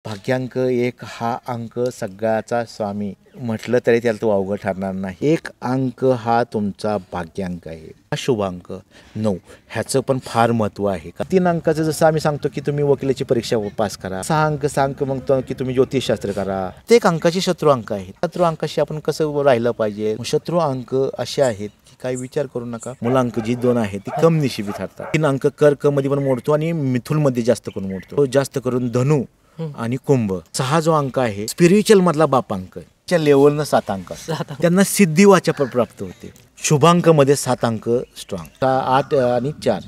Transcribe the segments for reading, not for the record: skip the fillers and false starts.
भाग्यांक एक हा अंक सगळ्याचा स्वामी म्हटलं तरी त्याला तो अवघड ठरणार नाही. एक अंक हा तुमचा भाग्यांक आहे. हा शुभांक 9 ह्याचं पण फार महत्त्व आहे. 3 अंकाचं जसं आम्ही सांगतो की तुम्ही वकिलाची परीक्षा पास करा. 6 अंक म्हणतो की तुम्ही ज्योतिषशास्त्र करा. ते एक अंकाचे शत्रू अंक आहेत. शत्रू अंकाशी आपण कसं राहिलं पाहिजे. शत्रू अंक असे आहेत काही विचार करू नका. मूलांक जी 2 आहेत ती कम निशिबी ठरतात. 3 अंक कर्क मध्ये पण मोडतो आणि मिथुन मध्ये जास्त करून मोडतो. तो जास्त करून धनु आणि कुंभ. 6 जो अंक आहे स्पिरिच्युअल मधला बापांक च्या लेवलनं 7 अंक त्यांना सिद्धी वाचा प्राप्त होते. शुभांक मध्ये 7 अंक स्ट्रॉंग. 8 आणि 4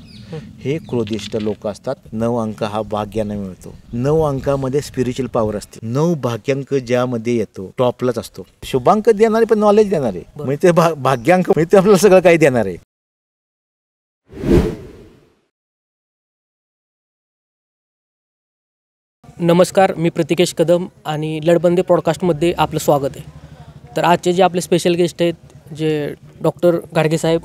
हे क्रोधिष्ट लोक असतात. 9 अंक हा भाग्याने मिळतो. 9 अंकामध्ये स्पिरिच्युअल पॉवर असते. 9 भाग्यांक ज्यामध्ये येतो टॉपलाच असतो. शुभांक देणारे पण नॉलेज देणारे म्हणजे ते भाग्यांक म्हणजे आपल्याला सगळं काही देणार आहे. नमस्कार, मी प्रतिकेश कदम आणि लडबंदे पॉडकास्टमध्ये आपलं स्वागत आहे. तर आजचे जे आपले स्पेशल गेस्ट आहेत जे डॉक्टर गाडगे साहेब,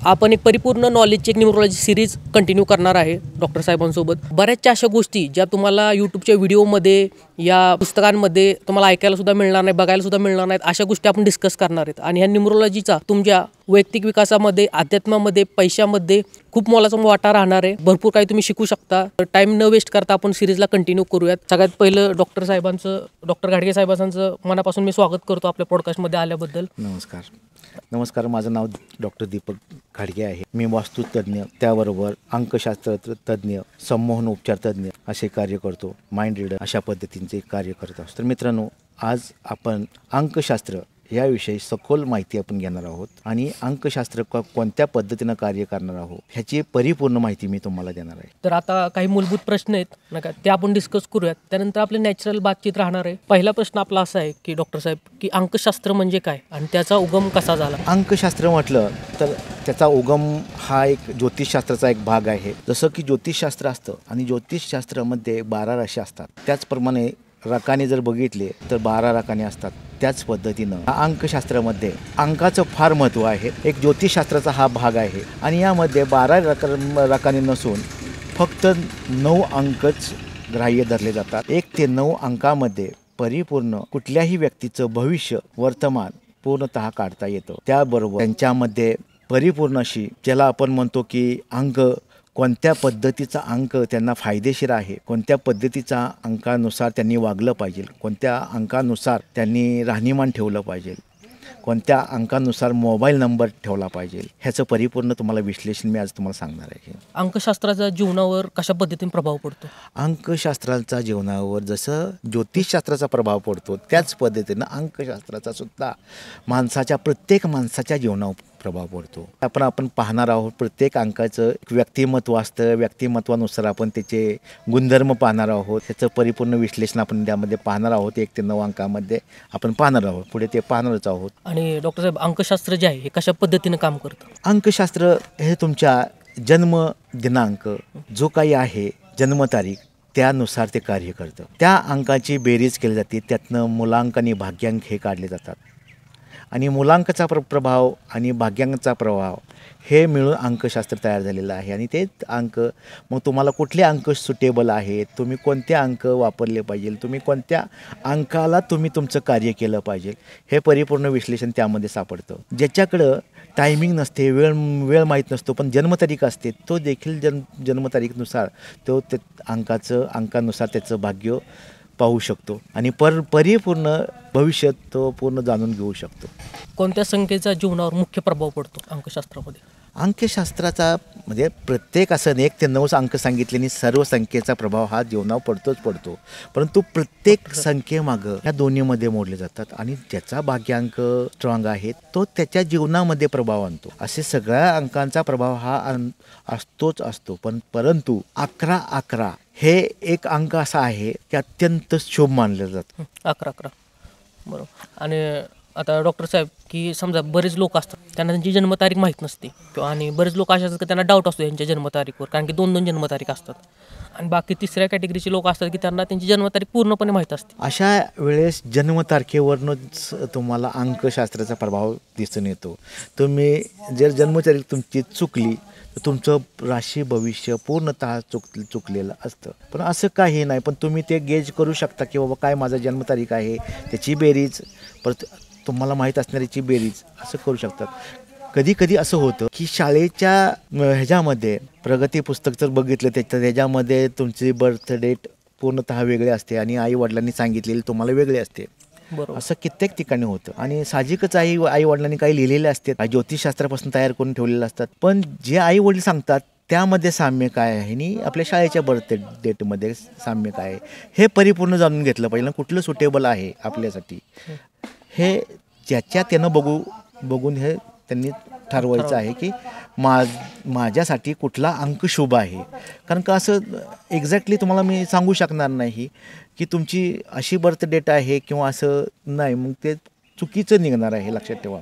आपण एक परिपूर्ण नॉलेजची एक न्यूमरोलॉजी सिरीज कंटिन्यू करणार आहे डॉक्टर साहेबांसोबत. बऱ्याचशा अशा गोष्टी ज्या तुम्हाला यूट्यूबच्या व्हिडिओमध्ये या पुस्तकांमध्ये तुम्हाला ऐकायलासुद्धा मिळणार नाही, बघायलासुद्धा मिळणार नाहीत, अशा गोष्टी आपण डिस्कस करणार आहेत. आणि ह्या न्यूमरोलॉजीचा तुमच्या वैयक्तिक विकासामध्ये, अध्यात्मामध्ये, पैशामध्ये खूप मोलाचा वाटा राहणार आहे. भरपूर काही तुम्ही शिकू शकता. टाईम न वेस्ट करता आपण सिरीजला कंटिन्यू करूयात. सगळ्यात पहिलं डॉक्टर गाडगे साहेबांचं मनापासून मी स्वागत करतो आपल्या पॉडकास्टमध्ये आल्याबद्दल. नमस्कार, माझं नाव डॉक्टर दीपक घाडगे आहे. मी वास्तुतज्ञ, त्याबरोबर अंकशास्त्र तज्ज्ञ, संमोहन उपचार तज्ज्ञ असे कार्य करतो. माइंड रीडर अशा पद्धतींचे कार्य करत असतो. तर मित्रांनो, आज आपण अंकशास्त्र याविषयी सखोल माहिती आपण घेणार आहोत आणि अंकशास्त्र कोणत्या पद्धतीनं कार्य करणार आहोत ह्याची परिपूर्ण माहिती मी तुम्हाला देणार आहे. तर आता काही मूलभूत प्रश्न आहेत नका ते आपण डिस्कस करूयात. त्यानंतर आपले नॅचरल बातचीत राहणार आहे. पहिला प्रश्न आपला असा आहे की डॉक्टर साहेब, की अंकशास्त्र म्हणजे काय आणि त्याचा उगम कसा झाला? अंकशास्त्र म्हटलं तर त्याचा उगम हा एक ज्योतिषशास्त्राचा एक भाग आहे. जसं की ज्योतिषशास्त्र असतं आणि ज्योतिषशास्त्रामध्ये 12 राशी असतात. त्याचप्रमाणे रकाने जर बघितले तर 12 रकाने असतात. त्याच पद्धतीनं अंकशास्त्रामध्ये अंकाचं फार महत्त्व आहे. एक ज्योतिषशास्त्राचा हा भाग आहे आणि यामध्ये 12 रकाने नसून फक्त 9 अंकच ग्राह्य धरले जातात. 1 ते 9 अंकामध्ये परिपूर्ण कुठल्याही व्यक्तीचं भविष्य वर्तमान पूर्णतः काढता येतं. त्याबरोबर त्यांच्यामध्ये परिपूर्ण अशी ज्याला आपण म्हणतो की अंक कोणत्या पद्धतीचा अंक त्यांना फायदेशीर आहे, कोणत्या पद्धतीचा अंकानुसार त्यांनी वागलं पाहिजे, कोणत्या अंकानुसार त्यांनी राहणीमान ठेवलं पाहिजे, कोणत्या अंकानुसार मोबाईल नंबर ठेवला पाहिजे, ह्याचं परिपूर्ण तुम्हाला विश्लेषण मी आज तुम्हाला सांगणार आहे. अंकशास्त्राचा जीवनावर कशा पद्धतीने प्रभाव पडतो? अंकशास्त्राचा जीवनावर जसं ज्योतिषशास्त्राचा प्रभाव पडतो त्याच पद्धतीनं अंकशास्त्राचा सुद्धा प्रत्येक माणसाच्या जीवनावर प्रभाव पडतो. आपण पाहणार आहोत प्रत्येक अंकाचं एक व्यक्तिमत्व असतं. व्यक्तिमत्वानुसार आपण त्याचे गुणधर्म पाहणार आहोत. त्याचं परिपूर्ण विश्लेषण आपण त्यामध्ये पाहणार आहोत. 1 ते 9 अंकामध्ये आपण पाहणार आहोत. पुढे ते पाहणारच आहोत. आणि डॉक्टर साहेब, अंकशास्त्र जे आहे हे कशा पद्धतीनं काम करतं? अंकशास्त्र हे तुमच्या जन्म दिनांक जो काही आहे, जन्मतारीख त्यानुसार ते कार्य करतं. त्या अंकाची बेरीज केली जाते. त्यातनं मूलांक आणि भाग्यांक हे काढले जातात आणि मूलांकाचा प्रभाव आणि भाग्यांकाचा प्रभाव हे मिळून अंकशास्त्र तयार झालेलं आहे. आणि ते अंक मग तुम्हाला कुठले अंक सुटेबल आहेत, तुम्ही कोणते अंक वापरले पाहिजे, तुम्ही कोणत्या अंकाला तुम्ही तुमचं कार्य केलं पाहिजे, हे परिपूर्ण विश्लेषण त्यामध्ये सापडतं. ज्याच्याकडं टायमिंग नसते, वेळ माहीत नसतो, पण जन्मतारीख असते, तो देखील जन्मतारीखनुसार तो ते अंकानुसार त्याचं भाग्य पाहू शकतो आणि परिपूर्ण भविष्य तो पूर्ण जाणून घेऊ शकतो. कोणत्या संख्येचा जीवनावर मुख्य प्रभाव पडतो अंकशास्त्रामध्ये? अंकशास्त्राचा म्हणजे प्रत्येक असं 1 ते 9 अंक सांगितल्याने सर्व संख्येचा प्रभाव हा जीवनावर पडतो. परंतु प्रत्येक संख्येमागं ह्या दोन्हीमध्ये मोडले जातात आणि ज्याचा भाग्यांक स्ट्रॉंग आहे तो त्याच्या जीवनामध्ये प्रभाव आणतो. असे सगळ्या अंकांचा प्रभाव हा असतो. परंतु 11 हे एक अंक असा आहे की अत्यंत शुभ मानलं जातं. 11 बरोबर. आणि आता डॉक्टर साहेब, की समजा बरेच लोक असतात त्यांना त्यांची जन्मतारीख माहीत नसते आणि बरेच लोक असे असतात की त्यांना डाऊट असतो त्यांच्या जन्मतारीखवर, कारण की 2 जन्मतारीख असतात. आणि बाकी 3ऱ्या कॅटेगरीचे लोक असतात की त्यांना त्यांची जन्मतारीख पूर्णपणे माहीत असते. अशा वेळेस जन्मतारखेवरूनच तुम्हाला अंकशास्त्राचा प्रभाव दिसून येतो. तुम्ही जर जन्मतारीख तुमची चुकली तर तुमचं राशी भविष्य पूर्णतः चुकलेलं असतं. पण असं काही नाही, पण तुम्ही ते गेज करू शकता की बाबा काय माझा जन्मतारीख आहे, त्याची बेरीज, परत तुम्हाला माहीत असणाऱ्याची बेरीज असं करू शकतात. कधी कधी असं होतं की शाळेच्या ह्याच्यामध्ये प्रगती पुस्तक जर बघितलं त्याच्यामध्ये तुमची बर्थ डेट पूर्णतः वेगळे असते आणि आई वडिलांनी सांगितलेली तुम्हाला वेगळे असते. बरोबर. असं कित्येक ठिकाणी होतं आणि साहजिकच आई वडिलांनी काही लिहिलेले असते, ज्योतिषशास्त्रापासून तयार करून ठेवलेले असतात. पण जे आई वडील सांगतात त्यामध्ये साम्य काय आहे आणि आपल्या शाळेच्या बर्थ डेटमध्ये साम्य काय आहे हे परिपूर्ण जाणून घेतलं पाहिजे. कुठलं सुटेबल आहे आपल्यासाठी हे ज्याच्या त्यानं बघून हे त्यांनी ठरवायचं आहे की माझ्यासाठी कुठला अंक शुभ आहे. कारण का असं एक्झॅक्टली तुम्हाला मी सांगू शकणार नाही की तुमची अशी बर्थ डेट आहे किंवा असं नाही, मग ते चुकीचं निघणार आहे. लक्षात ठेवा,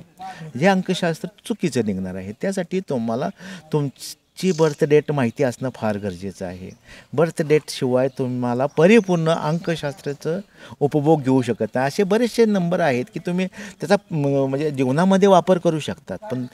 जे अंकशास्त्र चुकीचं निघणार आहे. त्यासाठी तुम्हाला तुमची बर्थ डेट माहिती असणं फार गरजेचं आहे. बर्थ डेट शिवाय तुम्हाला परिपूर्ण अंकशास्त्राचं उपभोग घेऊ शकत नाही. असे बरेचसे नंबर आहेत की तुम्ही त्याचा म्हणजे जीवनामध्ये वापर करू शकतात, पण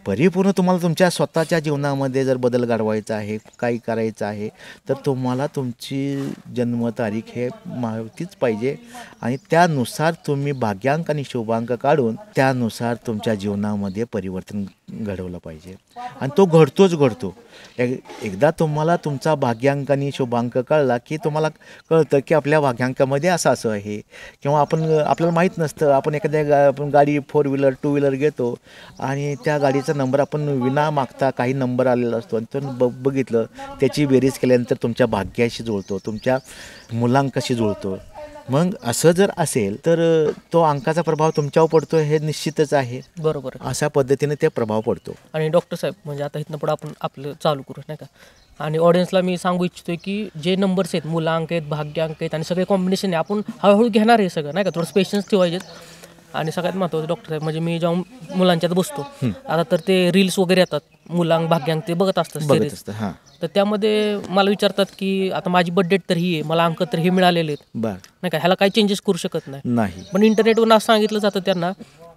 परिपूर्ण तुम्हाला तुमच्या स्वतःच्या जीवनामध्ये जर बदल घडवायचा आहे, काही करायचं आहे, तर तुम्हाला तुमची जन्मतारीख हे माहितीच पाहिजे आणि त्यानुसार तुम्ही भाग्यांक आणि शुभांक काढून त्यानुसार तुमच्या जीवनामध्ये परिवर्तन घडवलं पाहिजे. आणि तो घडतो. एकदा तुम्हाला तुमचा भाग्यांक आणि शुभांक कळला की तुम्हाला कळतं की आपल्या भाग्यांकामध्ये असं आहे किंवा आपल्याला माहीत नसतं. आपण एखाद्या गाडी 4 व्हीलर 2 व्हीलर घेतो आणि त्या गाडीचा नंबर आपण विना मागता काही नंबर आलेला असतो आणि तो बघितलं, त्याची बेरीज केल्यानंतर तुमच्या भाग्याशी जुळतो, तुमच्या मुलांकाशी जुळतो. मग असं जर असेल तर तो अंकाचा प्रभाव तुमच्यावर पडतो हे निश्चितच आहे. बरोबर. अशा पद्धतीने ते प्रभाव पडतो. आणि डॉक्टर साहेब म्हणजे आता इथनं पुढं आपण आपलं चालू करू नाही का, आणि ऑडियन्सला मी सांगू इच्छितोय की जे नंबर्स आहेत, मुलांक आहेत, भाग्यांक आहेत आणि सगळे कॉम्बिनेशन आहे, आपण हळूहळू घेणार आहे सगळं नाही का, थोडं पेशन्स ठेवायचे. आणि सगळ्यात महत्त्वाचं डॉक्टर साहेब म्हणजे मी जेव्हा मुलांच्यात बसतो आता तर ते रील्स वगैरे येतात, मुलांक भाग्यांक ते बघत असतात सिरीज. तर त्यामध्ये मला विचारतात की आता माझी बर्थ डेट तर ही आहे, मला अंक तर हे मिळालेले आहेत नाही का, ह्याला काही चेंजेस करू शकत नाही. पण इंटरनेटवरून असं सांगितलं जातं त्यांना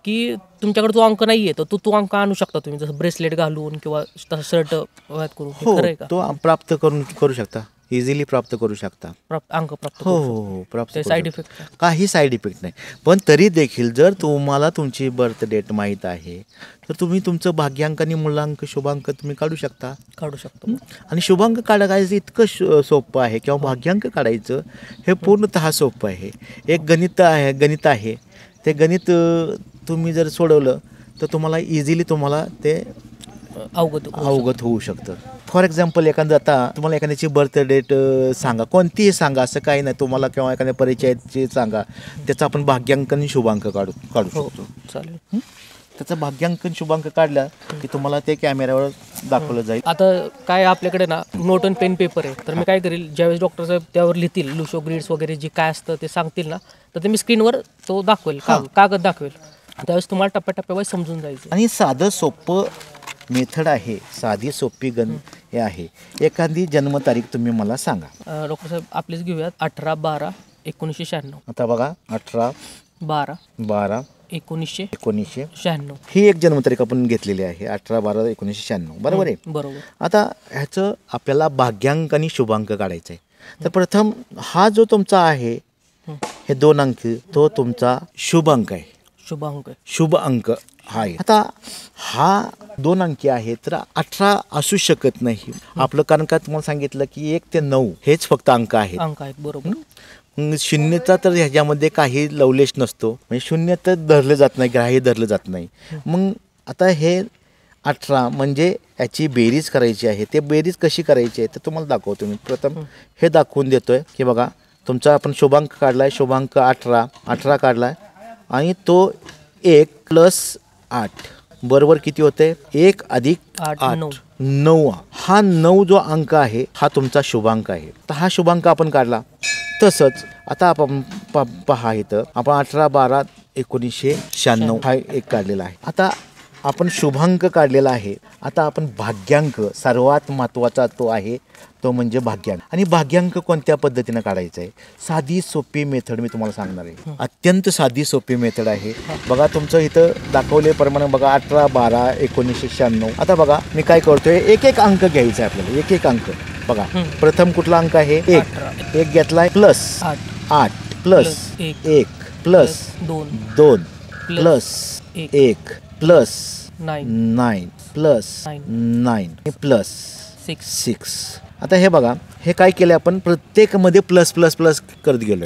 की तुमच्याकडे तो अंक नाही आहे तर तो अंक आणू शकता तुम्ही, जसं ब्रेसलेट घालून किंवा तसं शर्ट करून. खरं आहे का? तो प्राप्त करू शकता, इझिली प्राप्त करू शकता. अंक प्राप्त हो प्राप्त. साईड इफेक्ट काही साईड इफेक्ट नाही. पण तरी देखील जर तुम्हाला तुमची बर्थ डेट माहीत आहे तर तुम्ही तुमचं भाग्यांक आणि मुलांक शुभांक तुम्ही काढू शकतो. आणि शुभांक काढायचं इतकं सोपं आहे किंवा भाग्यांक काढायचं हे पूर्णतः सोपं आहे. एक गणित आहे. ते गणित तुम्ही जर सोडवलं तर तुम्हाला इझिली तुम्हाला ते अवगत होऊ शकतं. फॉर एक्झाम्पल तुम्हाला एखाद्याची बर्थ डेट सांगा, कोणतीही सांगा, असं काही नाही, तुम्हाला किंवा एखाद्या परिचयाची सांगा, त्याचा आपण भाग्यांक आणि शुभांक काढू शकतो. चालेल. त्याचा भाग्यांक आणि शुभांक काढला की तुम्हाला ते कॅमेऱ्यावर दाखवलं जाईल. आता काय आपल्याकडे ना नोट आणि पेन पेपर आहे, तर मी काय करेल, ज्यावेळेस डॉक्टर साहेब त्यावर लिहितील लुशो ग्रीड्स वगैरे जे काय असतं ते सांगतील ना, तर ते मी स्क्रीनवर तो दाखवेल, कागद दाखवेल, त्यावेळेस तुम्हाला टप्प्याटप्प्यावर समजून जायचं. आणि साधं सोपं मेथड आहे, साधी सोपी हे आहे. एखादी जन्मतारीख तुम्ही मला सांगा. डॉक्टर साहेब आपलेच घेऊयात, 18/12/1996. आता बघा, 18/12/1996 ही एक जन्मतारीख आपण घेतलेली आहे, 18/12/1996. बरोबर आहे. बरोबर. आता ह्याचं आपल्याला भाग्यांक आणि शुभांक काढायचं आहे. तर प्रथम हा जो तुमचा आहे हे 2 अंक, तो तुमचा शुभांक आहे. शुभ अंक आहे. आता हा 2 अंकी आहे तर 18 असू शकत नाही आपलं, कारण का तुम्हाला सांगितलं की 1 ते 9 हेच फक्त अंक आहेत. बरोबर. शून्यचा तर ह्याच्यामध्ये काही लवलेश नसतो, म्हणजे शून्य तर धरलं जात नाही, ग्राह्य धरलं जात नाही. मग आता हे 18 म्हणजे याची बेरीज करायची आहे. ते बेरीज कशी करायची आहे तर तुम्हाला दाखवतो मी. प्रथम हे दाखवून देतोय की बघा, तुमचा आपण शुभांक काढलाय, शुभांक 18 काढलाय आणि तो 1 + 8 बरोबर किती होते? 1 + 8 9. हा 9 जो अंक आहे हा तुमचा शुभांक आहे. तर हा शुभांक आपण काढला. तसंच आता आपण पहा, इथं आपण 18/12/1996 हा एक काढलेला आहे. आता आपण शुभांक काढलेला आहे. आता आपण भाग्यांक, सर्वात महत्त्वाचा तो आहे तो म्हणजे भाग्यांक. आणि भाग्यांक कोणत्या पद्धतीनं काढायचा आहे? साधी सोपी मेथड मी तुम्हाला सांगणार आहे. अत्यंत साधी सोपी मेथड आहे. बघा तुमचं इथं दाखवल्याप्रमाणे बघा 18, 12, 1996. आता बघा मी काय करतोय, एक एक अंक घ्यायचा आहे आपल्याला, एक एक अंक. बघा प्रथम कुठला अंक आहे? 1. 1 घेतलाय plus 8 plus 1 plus 2 plus 1 plus 9 plus 9 plus 6. आता हे बघा, हे काय केलं आपण, प्रत्येकमध्ये प्लस प्लस प्लस करत गेलो.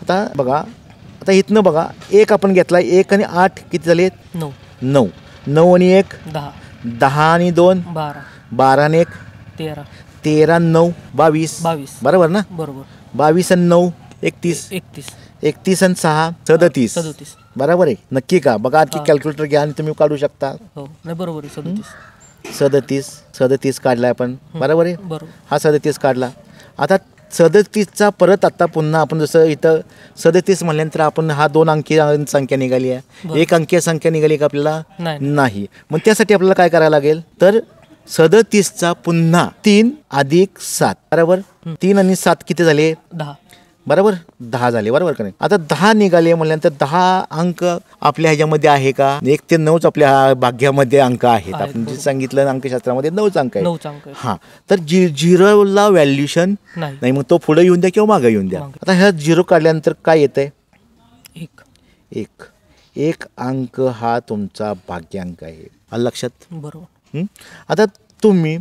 आता बघा, आता इथनं बघा 1 आपण घेतलाय, 1 आणि 8 किती झाले? 9. 9 आणि 1 10 आणि 2 12 आणि 1 13 9 22 बरोबर ना? बरोबर. 22 आणि 9 31 31 आणि 6 37 बरोबर आहे. नक्की का? बघा आणखी कॅल्क्युलेटर घ्या आणि तुम्ही काढू शकता. बरोबर. 37 काढलाय आपण, बरोबर आहे. हा 37 काढला. आता 37चा परत आता पुन्हा आपण जसं इथं 37 म्हणल्यानंतर आपण हा 2 अंकी संख्या निघाली आहे, 1 अंकीय संख्या निघाली का आपल्याला? नाही. मग त्यासाठी आपल्याला काय करायला लागेल तर 37चा पुन्हा 3 अधिक 7 बरोबर. 3 आणि 7 किती झाले? 10 बरोबर. 10 झाले बरोबर का नाही? आता 10 निघाले म्हणल्यानंतर 10 अंक आपल्या ह्याच्यामध्ये आहे का? 1 ते 9 आपल्या भाग्यामध्ये अंक आहेत. आपण जे सांगितलं अंकशास्त्रामध्ये 9 अंक आहे. हा, तर झिरोला व्हॅल्युएशन नाही, मग तो पुढे येऊन द्या किंवा मागे येऊन द्या. आता ह्या 0 काढल्यानंतर काय येतंय? 1 अंक हा तुमचा भाग्यांक आहे. आलं लक्षात? बरोबर. आता तुम्ही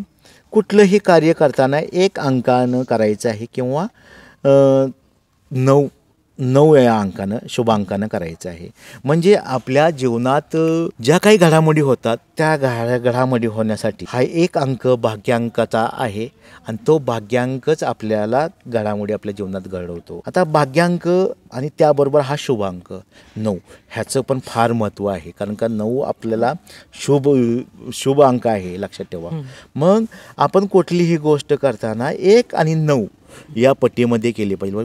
कुठलंही कार्य करताना 1 अंकानं करायचं आहे किंवा 9 या अंकानं, शुभांकानं करायचं आहे. म्हणजे आपल्या जीवनात ज्या काही घडामोडी होतात त्या घडामोडी होण्यासाठी हा 1 अंक भाग्यांकाचा आहे आणि तो भाग्यांकच आपल्याला घडामोडी आपल्या जीवनात घडवतो. आता भाग्यांक आणि त्याबरोबर हा शुभांक 9 ह्याचं पण फार महत्त्व आहे, कारण का 9 आपल्याला शुभ अंक आहे, लक्षात ठेवा. मग आपण कुठलीही गोष्ट करताना 1 आणि 9 या पट्टीमध्ये केली पाहिजे.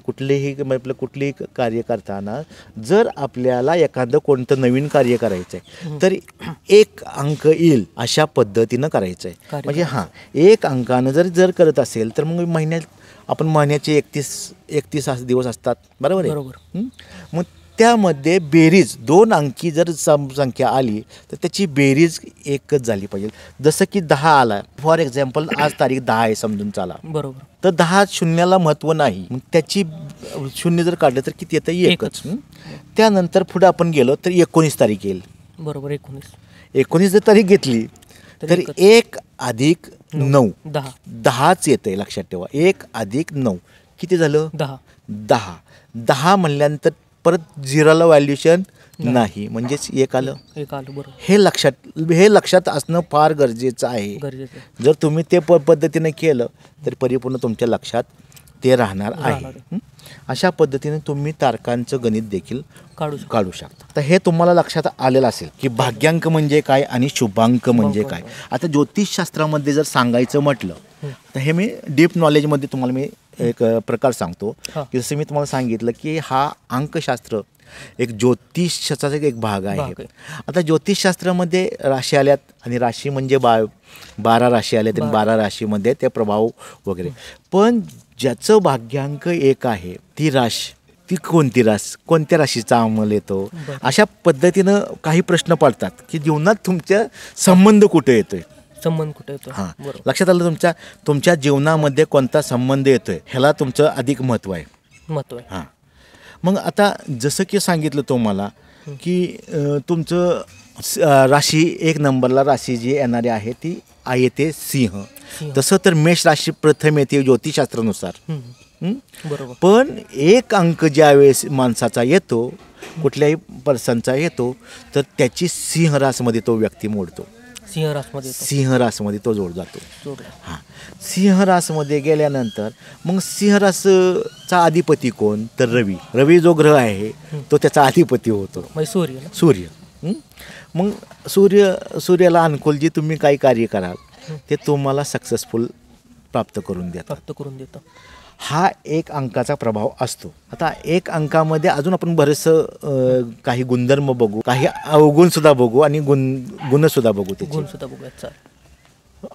कुठलेही कार्य करताना जर आपल्याला एखादं कोणतं नवीन कार्य करायचं आहे तर 1 अंक येईल अशा पद्धतीनं करायचं आहे. म्हणजे हां, 1 अंकानं जर करत असेल तर मग महिन्याचे 31 दिवस असतात बरोबर आहे. मग त्यामध्ये बेरीज 2 अंकी जर संख्या आली तर त्याची बेरीज 1च झाली पाहिजे. जसं की 10 आला, फॉर एक्झाम्पल आज तारीख 10 आहे समजून चाला, बरोबर. तर 10 शून्याला महत्त्व नाही, मग त्याची 0 जर काढलं तर किती येतं? 1च. त्यानंतर पुढे आपण गेलो तर 19 तारीख येईल, बरोबर. 19 जर तारीख घेतली तर 1 अधिक 9 10च येतंय, लक्षात ठेवा. 1 अधिक 9 किती झालं? 10 म्हणल्यानंतर परत 0ला व्हॅल्युएशन नाही, म्हणजेच 1 आलं. बरोबर. हे लक्षात असणं फार गरजेचं आहे. जर तुम्ही ते पद्धतीने केलं तर परिपूर्ण तुमच्या लक्षात ते राहणार आहे. अशा पद्धतीने तुम्ही तारकांचं गणित देखील काढू शकता. तर हे तुम्हाला लक्षात आलेलं असेल की भाग्यांक म्हणजे काय आणि शुभांक म्हणजे काय. आता ज्योतिषशास्त्रामध्ये जर सांगायचं म्हटलं तर हे मी डीप नॉलेजमध्ये तुम्हाला मी एक प्रकार सांगतो की जसं मी तुम्हाला सांगितलं की हा अंकशास्त्र एक ज्योतिषाचा एक भाग आहे. आता ज्योतिषशास्त्रामध्ये राशी आल्यात आणि राशी म्हणजे 12 राशी आल्यात आणि 12 राशीमध्ये ते प्रभाव वगैरे. पण ज्याचं भाग्यांक 1 आहे ती राशी, ती कोणती राशी, कोणत्या राशीचा अंमल येतो, अशा पद्धतीनं काही प्रश्न पडतात की जीवनात तुमचा संबंध कुठे येतोय. हां, लक्षात आलं? तुमच्या जीवनामध्ये कोणता संबंध येतोय ह्याला तुमचं अधिक महत्त्व आहे. हां, मग आता जसं की सांगितलं तुम्हाला की तुमचं राशी 1 नंबरला राशी जी येणारी आहे ती येते सिंह. तसं तर मेष राशी प्रथम येते ज्योतिषशास्त्रानुसार. बरोबर. पण 1 अंक ज्या वेळेस माणसाचा येतो, कुठल्याही पर्सनचा येतो, तर त्याची सिंह राशीमध्ये तो व्यक्ती मोडतो. सिंह राशीमध्ये तो जोड जातो. हां, सिंह राशीमध्ये गेल्यानंतर मग सिंह राशीचा अधिपती कोण तर रवी जो ग्रह आहे तो त्याचा अधिपती होतो, सूर्य. मग सूर्याला अनुकूल जे तुम्ही काही कार्य कराल ते तुम्हाला सक्सेसफुल प्राप्त करून देतं. हा एक अंकाचा प्रभाव असतो. आता एक अंकामध्ये अजून आपण बरेचसं काही गुणधर्म बघू, काही अवगुणसुद्धा बघू आणि गुणसुद्धा बघू त्याचे. गुणसुद्धा बघूयात चालेल.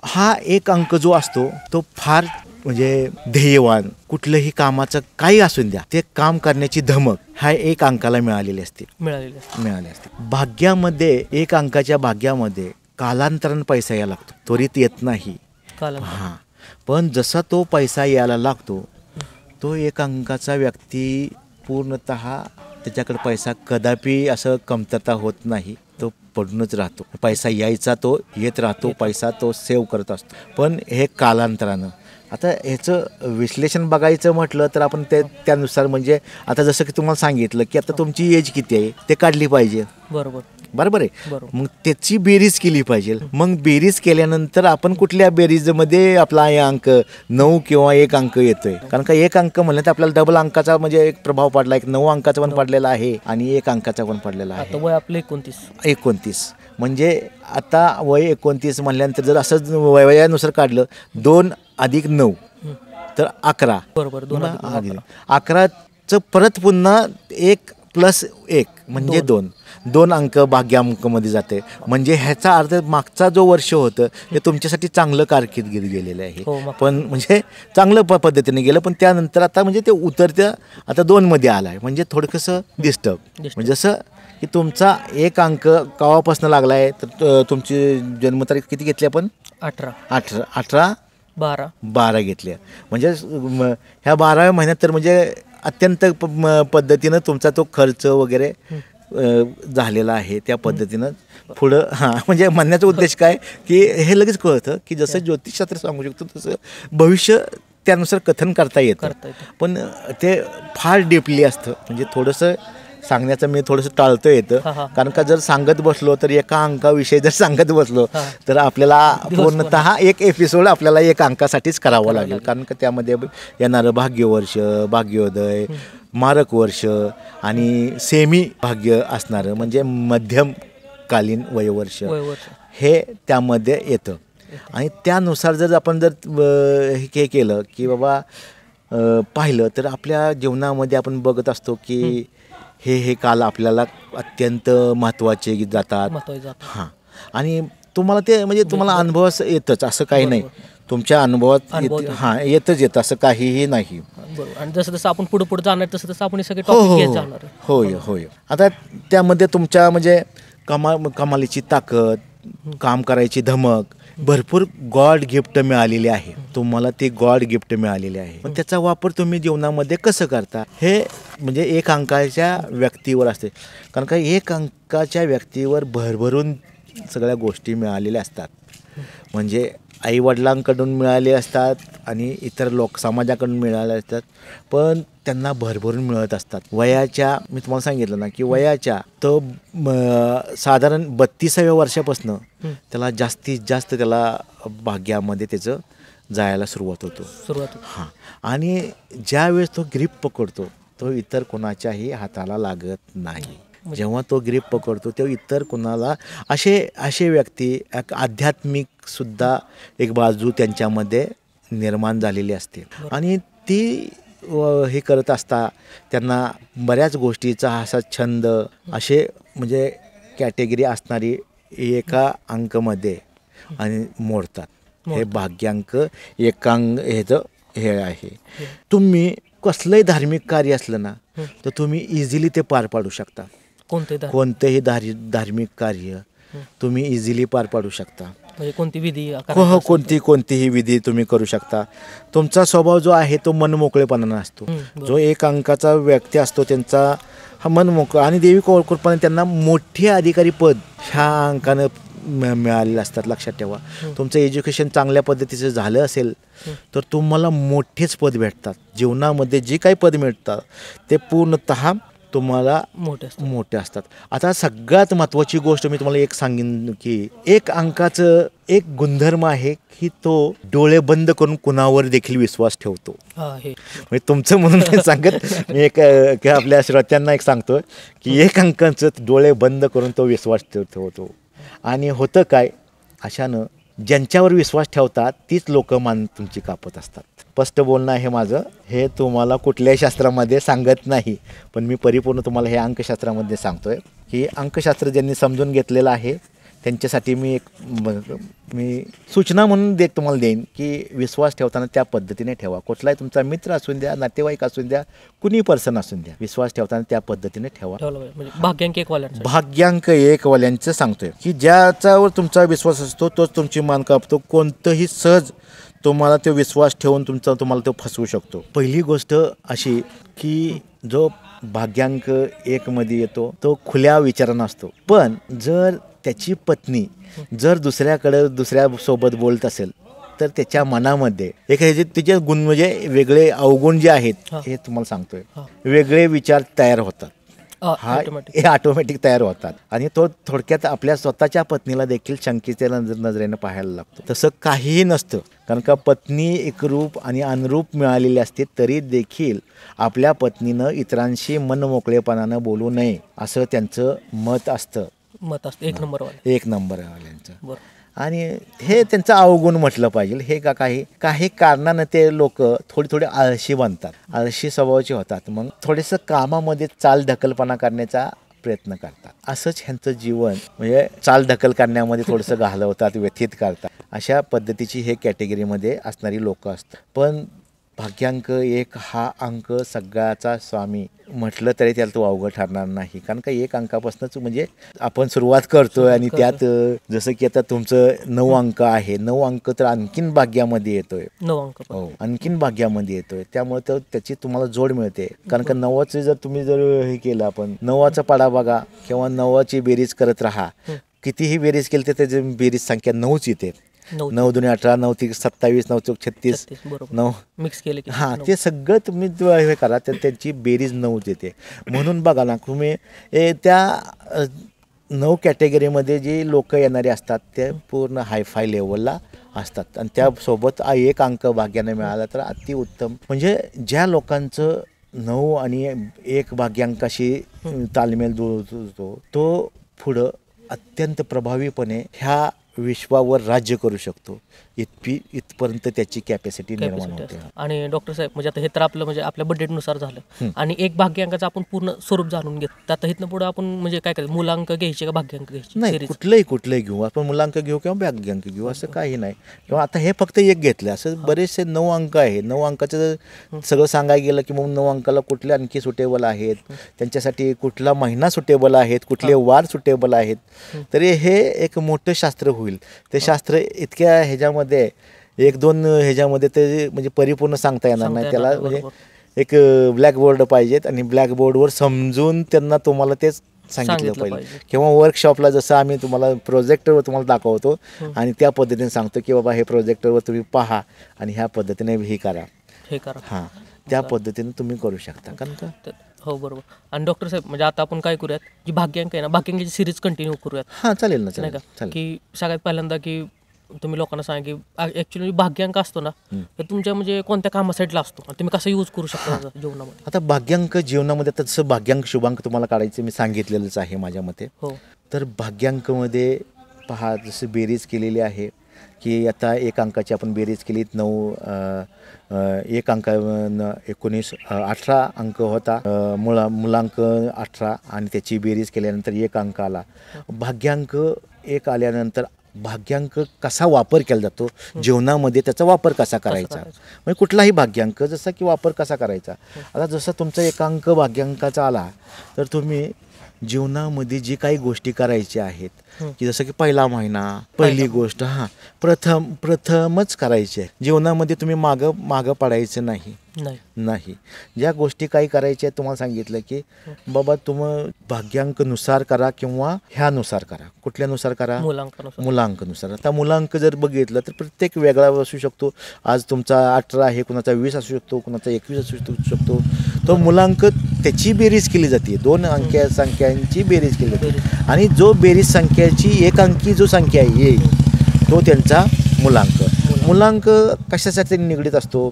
हा एक अंक जो असतो तो फार म्हणजे ध्येयवान, कुठलंही कामाचं काही असून द्या ते काम करण्याची धमक ह्या एक अंकाला मिळालेली असते. मिळाली असते. भाग्यामध्ये एक अंकाच्या भाग्यामध्ये कालांतराने पैसा यायला लागतो, त्वरित येत नाही. हां, पण जसा तो पैसा यायला लागतो तो एक अंकाचा व्यक्ती पूर्णतः त्याच्याकडे पैसा कदापि असं कमतरता होत नाही, तो पडूनच राहतो. पैसा यायचा तो येत राहतो, पैसा तो सेव्ह करत असतो. पण हे कालांतरानं आता ह्याचं विश्लेषण बघायचं म्हटलं तर आपण त्यानुसार म्हणजे आता जसं की तुम्हाला सांगितलं की आता तुमची एज किती आहे ते काढली पाहिजे. बरोबर आहे. मग त्याची बेरीज केली पाहिजे. मग बेरीज केल्यानंतर आपण कुठल्या बेरीजमध्ये आपला हे अंक 9 किंवा 1 अंक येतोय. कारण का 1 अंक म्हणलं तर आपल्याला डबल अंकाचा म्हणजे एक प्रभाव पडला, एक 9 अंकाचा पण पडलेला आहे आणि 1 अंकाचा पण पडलेला आहे. वय आपलं 29 म्हणजे आता वय 29 म्हणल्यानंतर जर असं वयानुसार काढलं 2 अधिक 9 तर 11. बरोबर. 11चं परत पुन्हा 1 प्लस 1 म्हणजे 2 अंक भाग्यांकामध्ये जाते. म्हणजे ह्याचा अर्थ मागचा जो वर्ष होतं ते तुमच्यासाठी चांगलं कारकिर्दीत गेलेलं आहे. पण म्हणजे चांगलं पद्धतीने गेलं, पण त्यानंतर आता म्हणजे ते उतरत्या आता 2मध्ये आलं आहे. म्हणजे थोडंसं डिस्टर्ब म्हणजे जसं की तुमचा 1 अंक केव्हापासून लागला आहे तर तुमची जन्मतारीख किती घेतली आपण? 12 घेतल्या. म्हणजे ह्या 12व्या महिन्यात तर म्हणजे अत्यंत पद्धतीनं तुमचा तो खर्च वगैरे झालेला आहे. त्या पद्धतीनं पुढं म्हणजे म्हणण्याचा उद्देश काय की हे लगेच कळतं की जसं ज्योतिषशास्त्र सांगू शकतो तसं भविष्य त्यानुसार कथन करता येतं. पण ते फार डीपली असतं. म्हणजे थोडंसं सांगण्याचं मी थोडंसं टाळतो येतं. कारण का जर सांगत बसलो तर एका अंकाविषयी जर सांगत बसलो तर आपल्याला पूर्णतः एक एपिसोड आपल्याला 1 अंकासाठीच करावं लागेल. कारण का त्यामध्ये येणारं भाग्यवर्ष, भाग्योदय, मारक वर्ष आणि सेमी भाग्य असणारं म्हणजे मध्यमकालीन वयवर्ष हे त्यामध्ये येतं. आणि त्यानुसार जर आपण हे केलं की बाबा पाहिलं तर आपल्या जीवनामध्ये आपण बघत असतो की हे काल आपल्याला अत्यंत महत्त्वाचे जातात. आणि तुम्हाला ते म्हणजे तुम्हाला अनुभवास येतच असं काही नाही. तुमच्या अनुभवात येतं असं काहीही नाही. आणि जसं आपण पुढे जाणार तसं आपण हे सगळे टॉपिक घेत जाणार. होय. आता त्यामध्ये तुमच्या म्हणजे कमालीची ताकद, काम करायची धमक, भरपूर गॉड गिफ्ट मिळालेली आहे. तुम्हाला ते गॉड गिफ्ट मिळालेले आहे. पण त्याचा वापर तुम्ही जीवनामध्ये कसं करता हे म्हणजे 1 अंकाच्या व्यक्तीवर असते. कारण का 1 अंकाच्या व्यक्तीवर भरभरून सगळ्या गोष्टी मिळालेल्या असतात. म्हणजे आईवडिलांकडून मिळाले असतात आणि इतर समाजाकडून मिळाले असतात. पण त्यांना भरभरून मिळत असतात. वयाच्या मी तुम्हाला सांगितलं ना की वयाच्या तो साधारण 32व्या वर्षापासून त्याला जास्तीत जास्त त्याला भाग्यामध्ये त्याचं जायला सुरुवात होतो. आणि ज्यावेळेस तो ग्रीप पकडतो तो इतर कोणाच्याही हाताला लागत नाही. जेव्हा तो ग्रीप पकडतो तेव्हा इतर कोणाला असे व्यक्ती आध्यात्मिक सुद्धा एक बाजू त्यांच्यामध्ये निर्माण झालेली असते. आणि ती हे करत असता त्यांना बऱ्याच गोष्टीचा असा छंद असे म्हणजे कॅटेगरी असणारी एका अंकमध्ये आणि मोडतात. हे भाग्यांक एकांक हे आहे. तुम्ही कसलंही धार्मिक कार्य असलं ना तर तुम्ही इझिली ते पार पाडू शकता. कोणतेही धार्मिक कार्य तुम्ही इझिली पार पाडू शकता. कोणतीही विधी तुम्ही करू शकता. तुमचा स्वभाव जो आहे तो मनमोकळेपणाने असतो. जो 1 अंकाचा व्यक्ती असतो त्यांचा हा मनमोकळा आणि देवी कृपेने त्यांना मोठे अधिकारी पद ह्या अंकानं मिळालेले असतात. लक्षात ठेवा. तुमचं एज्युकेशन चांगल्या पद्धतीचं झालं असेल तर तुम्हाला मोठेच पद भेटतात. जीवनामध्ये जे काही पद मिळतात ते पूर्णतः तुम्हाला मोठे असतात. आता सगळ्यात महत्त्वाची गोष्ट मी तुम्हाला एक सांगेन की 1 अंकाचं एक गुणधर्म आहे की तो डोळे बंद करून कुणावर देखील विश्वास ठेवतो. म्हणजे तुमचं म्हणून सांगत मी एक आपल्या श्रोत्यांना एक सांगतो की 1 अंकाचं डोळे बंद करून तो विश्वास ठेवतो. आणि होतं काय अशानं ज्यांच्यावर विश्वास ठेवतात तीच लोक मान तुमची कापत असतात. स्पष्ट बोलणं आहे माझं. हे तुम्हाला कुठल्याही शास्त्रामध्ये सांगत नाही, पण मी परिपूर्ण तुम्हाला हे अंकशास्त्रामध्ये सांगतोय की अंकशास्त्र ज्यांनी समजून घेतलेलं आहे त्यांच्यासाठी मी सूचना म्हणून तुम्हाला देईन की विश्वास ठेवताना त्या पद्धतीने ठेवा. कुठलाही तुमचा मित्र असून द्या, नातेवाईक असून द्या, कुणी पर्सन असून द्या, विश्वास ठेवताना त्या पद्धतीने ठेवा. म्हणजे भाग्यांक एक वाल्यांचा. भाग्यांक एक वाल्यांचं सांगतोय की ज्याच्यावर तुमचा विश्वास असतो तोच तुमची मान कापतो. कोणतंही सहज तुम्हाला तो विश्वास ठेवून तुम्हाला तो फसवू शकतो. पहिली गोष्ट अशी की जो भाग्यांक एकमध्ये येतो तो खुल्या विचारानं असतो, पण जर त्याची पत्नी जर दुसऱ्यासोबत बोलत असेल तर त्याच्या मनामध्ये एक हे जे तिचे गुण म्हणजे वेगळे अवगुण जे आहेत हे तुम्हाला सांगतोय, वेगळे विचार तयार होतात. हे ऑटोमॅटिक तयार होतात आणि तो थोडक्यात आपल्या स्वतःच्या पत्नीला देखील शंकेच्या नजरेनं पाहायला लागतो. तसं काहीही नसतं, कारण का पत्नी एकरूप आणि अनुरूप मिळालेली असते तरी देखील आपल्या पत्नीनं इतरांशी मनमोकळेपणानं बोलू नये असं त्यांचं मत असतं. एक नंबर वाल्यांचं. आणि हे त्यांचं अवगुण म्हटलं पाहिजे. हे काही कारणानं ते लोक थोडे आळशी बनतात, आळशी स्वभावाचे होतात, मग थोडेसं कामामध्ये चालढकलपणा करण्याचा प्रयत्न करतात. असंच ह्यांचं जीवन म्हणजे चालढकल करण्यामध्ये थोडंसं घालवतात, व्यथित करतात. अशा पद्धतीची हे कॅटेगरीमध्ये असणारी लोक असतात. पण भाग्यांक एक हा अंक सगळ्याचा स्वामी म्हटलं तरी त्याला तो अवघड ठरणार नाही, कारण का एक अंकापासूनच म्हणजे आपण सुरुवात करतोय आणि त्यात जसं की आता तुमचं 9 अंक आहे, 9 अंक तर आणखीन भाग्यामध्ये येतोय. 9 अंक हो, आणखीन भाग्यामध्ये येतोय. त्यामुळे तर त्याची तुम्हाला जोड मिळते, कारण का 9चं जर तुम्ही हे केलं, आपण 9चा पाडा बघा किंवा 9ची बेरीज करत राहा, कितीही बेरीज केली तर त्याची बेरीज संख्या 9च येते. 9 2 18, 9 3 27, 9 4 36, 9 मिक्स केले की ते सगळं तुम्ही हे करा तर त्यांची बेरीज 9 येते. म्हणून बघा ना तुम्ही त्या 9 कॅटेगरीमध्ये जी लोक येणारे असतात ते पूर्ण हायफाय लेवलला असतात आणि त्यासोबत एक अंक भाग्याने मिळाला तर अतिउत्तम. म्हणजे ज्या लोकांचं 9 आणि 1 भाग्यांकाशी ताळमेळ जुळतो तो पुढं अत्यंत प्रभावीपणे ह्या विश्वावर राज्य करू शकतो. इथपर्यंत त्याची कॅपॅसिटी निर्माण होते. आणि डॉक्टर साहेब म्हणजे आता हे तर आपलं म्हणजे आपल्या बजेटनुसार झालं आणि एक भाग्यांकाचं आपण पूर्ण स्वरूप जाणून घेतो. आता इथनं पुढे आपण म्हणजे काय करायचं, मूलांक घ्यायचे का भाग्यांक घ्यायचे? नाही, कुठलंही घेऊ आपण, मूलांक घेऊ किंवा भाग्यांक घेऊ असं काही नाही. किंवा आता हे फक्त एक घेतलं, असं बरेचसे 9 अंक आहे. 9 अंकाचं सगळं सांगायला गेलं की मग 9 अंकाला कुठले आणखी सुटेबल आहेत, त्यांच्यासाठी कुठला महिना सुटेबल आहेत, कुठले वार सुटेबल आहेत, तरी हे एक मोठं शास्त्र होईल. ते शास्त्र इतक्या ह्याच्यामध्ये 1-2 ह्याच्यामध्ये ते म्हणजे परिपूर्ण सांगता येणार नाही. त्याला म्हणजे एक ब्लॅकबोर्ड पाहिजेत आणि ब्लॅकबोर्डवर समजून त्यांना तुम्हाला तेच सांगितलं पाहिजे. किंवा वर्कशॉपला जसं आम्ही तुम्हाला प्रोजेक्टरवर तुम्हाला दाखवतो आणि त्या पद्धतीने सांगतो की बाबा हे प्रोजेक्टरवर तुम्ही पहा आणि ह्या पद्धतीने हे करा. हां, त्या पद्धतीने तुम्ही करू शकता. कारण का हो बरोबर. आणि डॉक्टर साहेब म्हणजे आता आपण काय करूयात, जी भाग्यांक आहे ना, भाग्यांकाची सिरीज कंटिन्यू करूयात. हां चालेल ना, नाही का, की सगळ्यात पहिल्यांदा की तुम्ही लोकांना सांगा की ॲक्च्युली भाग्यांक असतो ना तर तुमच्या म्हणजे कोणत्या कामासाठीला असतो आणि तुम्ही कसं यूज करू शकता जीवनामध्ये. आता भाग्यांक जीवनामध्ये आता जसं भाग्यांक शुभांक तुम्हाला काढायचं मी सांगितलेलंच आहे माझ्या मते. हो, तर भाग्यांकमध्ये पहा जसं बेरीज केलेली आहे की आता 1 अंकाची आपण बेरीज केली 9 1 अंक 19 18 अंक होता, मुलांक 18 आणि त्याची बेरीज केल्यानंतर 1 अंक आला. भाग्यांक 1 आल्यानंतर भाग्यांक कसा वापर केला जातो जीवनामध्ये, त्याचा वापर कसा करायचा, म्हणजे कुठलाही भाग्यांक जसा की वापर कसा करायचा. आता जसं तुमचा 1 अंक भाग्यांकाचा आला तर तुम्ही जीवनामध्ये जी काही गोष्टी करायच्या आहेत की जसं की पहिला महिना, पहिली गोष्ट प्रथमच करायची आहे. जीवनामध्ये तुम्ही मागं पडायचं नाही. ज्या गोष्टी काही करायच्या आहेत तुम्हाला सांगितलं की बाबा तुम्ही भाग्यांकनुसार करा किंवा ह्यानुसार करा. कुठल्यानुसार करा? मुलांकनुसार. आता मुलांक जर बघितलं तर प्रत्येक वेगळा असू शकतो. आज तुमचा 18 आहे, कुणाचा 20 असू शकतो, कुणाचा 21 असू शकतो. तो मुलांक त्याची बेरीज केली जाते, 2 अंकी संख्यांची बेरीज केली जाते आणि जो बेरीज संख्याची 1 अंकी जो संख्या येईल तो त्यांचा मुलांक. मुलांक कशासाठी निगडीत असतो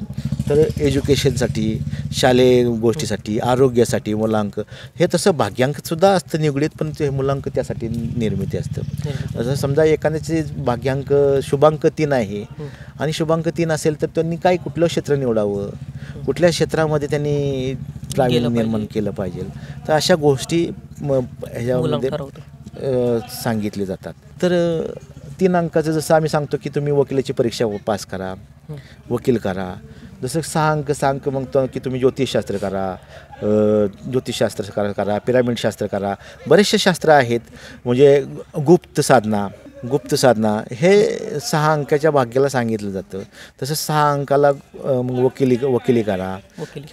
तर एज्युकेशनसाठी, शालेय गोष्टीसाठी, आरोग्यासाठी मुलांक हे तसं भाग्यांकसुद्धा असतं निगडीत, पण ते मुलांक त्यासाठी निर्मिती असतं. जसं समजा एखाद्याचे भाग्यांक शुभांक 3 आहे आणि शुभांक 3 असेल तर त्यांनी काय कुठलं क्षेत्र निवडावं, कुठल्या क्षेत्रामध्ये त्यांनी प्रावीण्य निर्माण केलं पाहिजे. तर अशा गोष्टी ह्याच्यामध्ये सांगितले जातात. तर 3 अंकाचं जसं आम्ही सांगतो की तुम्ही वकिलाची परीक्षा पास करा, वकील करा. जसं 6 अंक मग की तुम्ही ज्योतिषशास्त्र करा, पिरामिडशास्त्र करा. बरेचसे शास्त्र आहेत, म्हणजे गुप्त साधना हे 6 अंकाच्या भाग्याला सांगितलं जातं. तसं 6 अंकाला मग वकिली करा,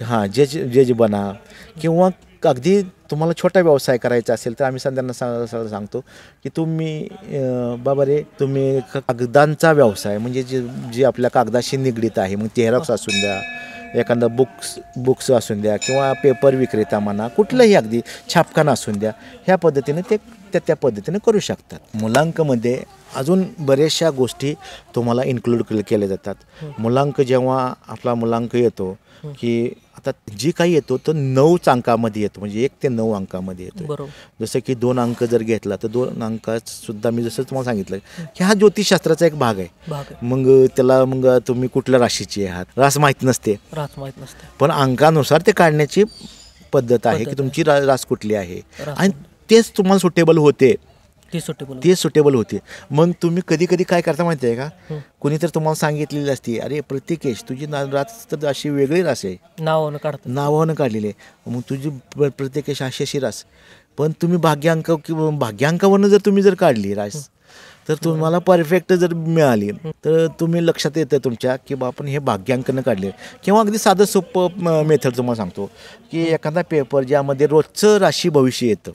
हां जज बना, किंवा अगदी तुम्हाला छोटा व्यवसाय करायचा असेल तर आम्ही त्यांना सांगतो की तुम्ही कागदांचा व्यवसाय, म्हणजे जे आपल्या कागदाशी निगडीत आहे, मग झेरॉक्स असून द्या, एखादा बुक्स असून द्या, किंवा पेपर विक्रेता म्हणा, कुठलंही अगदी छापखाना असून द्या, ह्या पद्धतीने ते त्या पद्धतीने करू शकतात. मुलांकमध्ये अजून बऱ्याचशा गोष्टी तुम्हाला इन्क्लूड केल्या जातात. मुलांक जेव्हा आपला मुलांक येतो की आता जी काही येतो तो 9 अंकामध्ये येतो, म्हणजे 1 ते 9 अंकामध्ये येतो. जसं की 2 अंक जर घेतला तर 2 अंकात सुद्धा मी जसं तुम्हाला सांगितलं की हा ज्योतिषशास्त्राचा एक भाग आहे. मग तुम्ही कुठल्या राशीचे आहात रास माहीत नसते, पण अंकानुसार ते काढण्याची पद्धत आहे की तुमची रास कुठली आहे आणि तेच तुम्हाला सुटेबल होते. मग तुम्ही कधी काय करता माहिती आहे का, कुणी तर तुम्हाला सांगितलेली असते, अरे प्रत्येकेश तुझी रास तर अशी वेगळी रास आहे, नावानं काढलेली आहे, मग तुझी प्रत्येकेश अशी रास, पण तुम्ही भाग्यांकावरनं जर काढली रास तर तुम्हाला परफेक्ट जर मिळाली तर तुम्ही लक्षात येतं तुमच्या की आपण हे भाग्यांकनं काढले. किंवा अगदी साधं सोपं मेथड तुम्हाला सांगतो की एखादा पेपर ज्यामध्ये रोजचं राशी भविष्य येतं,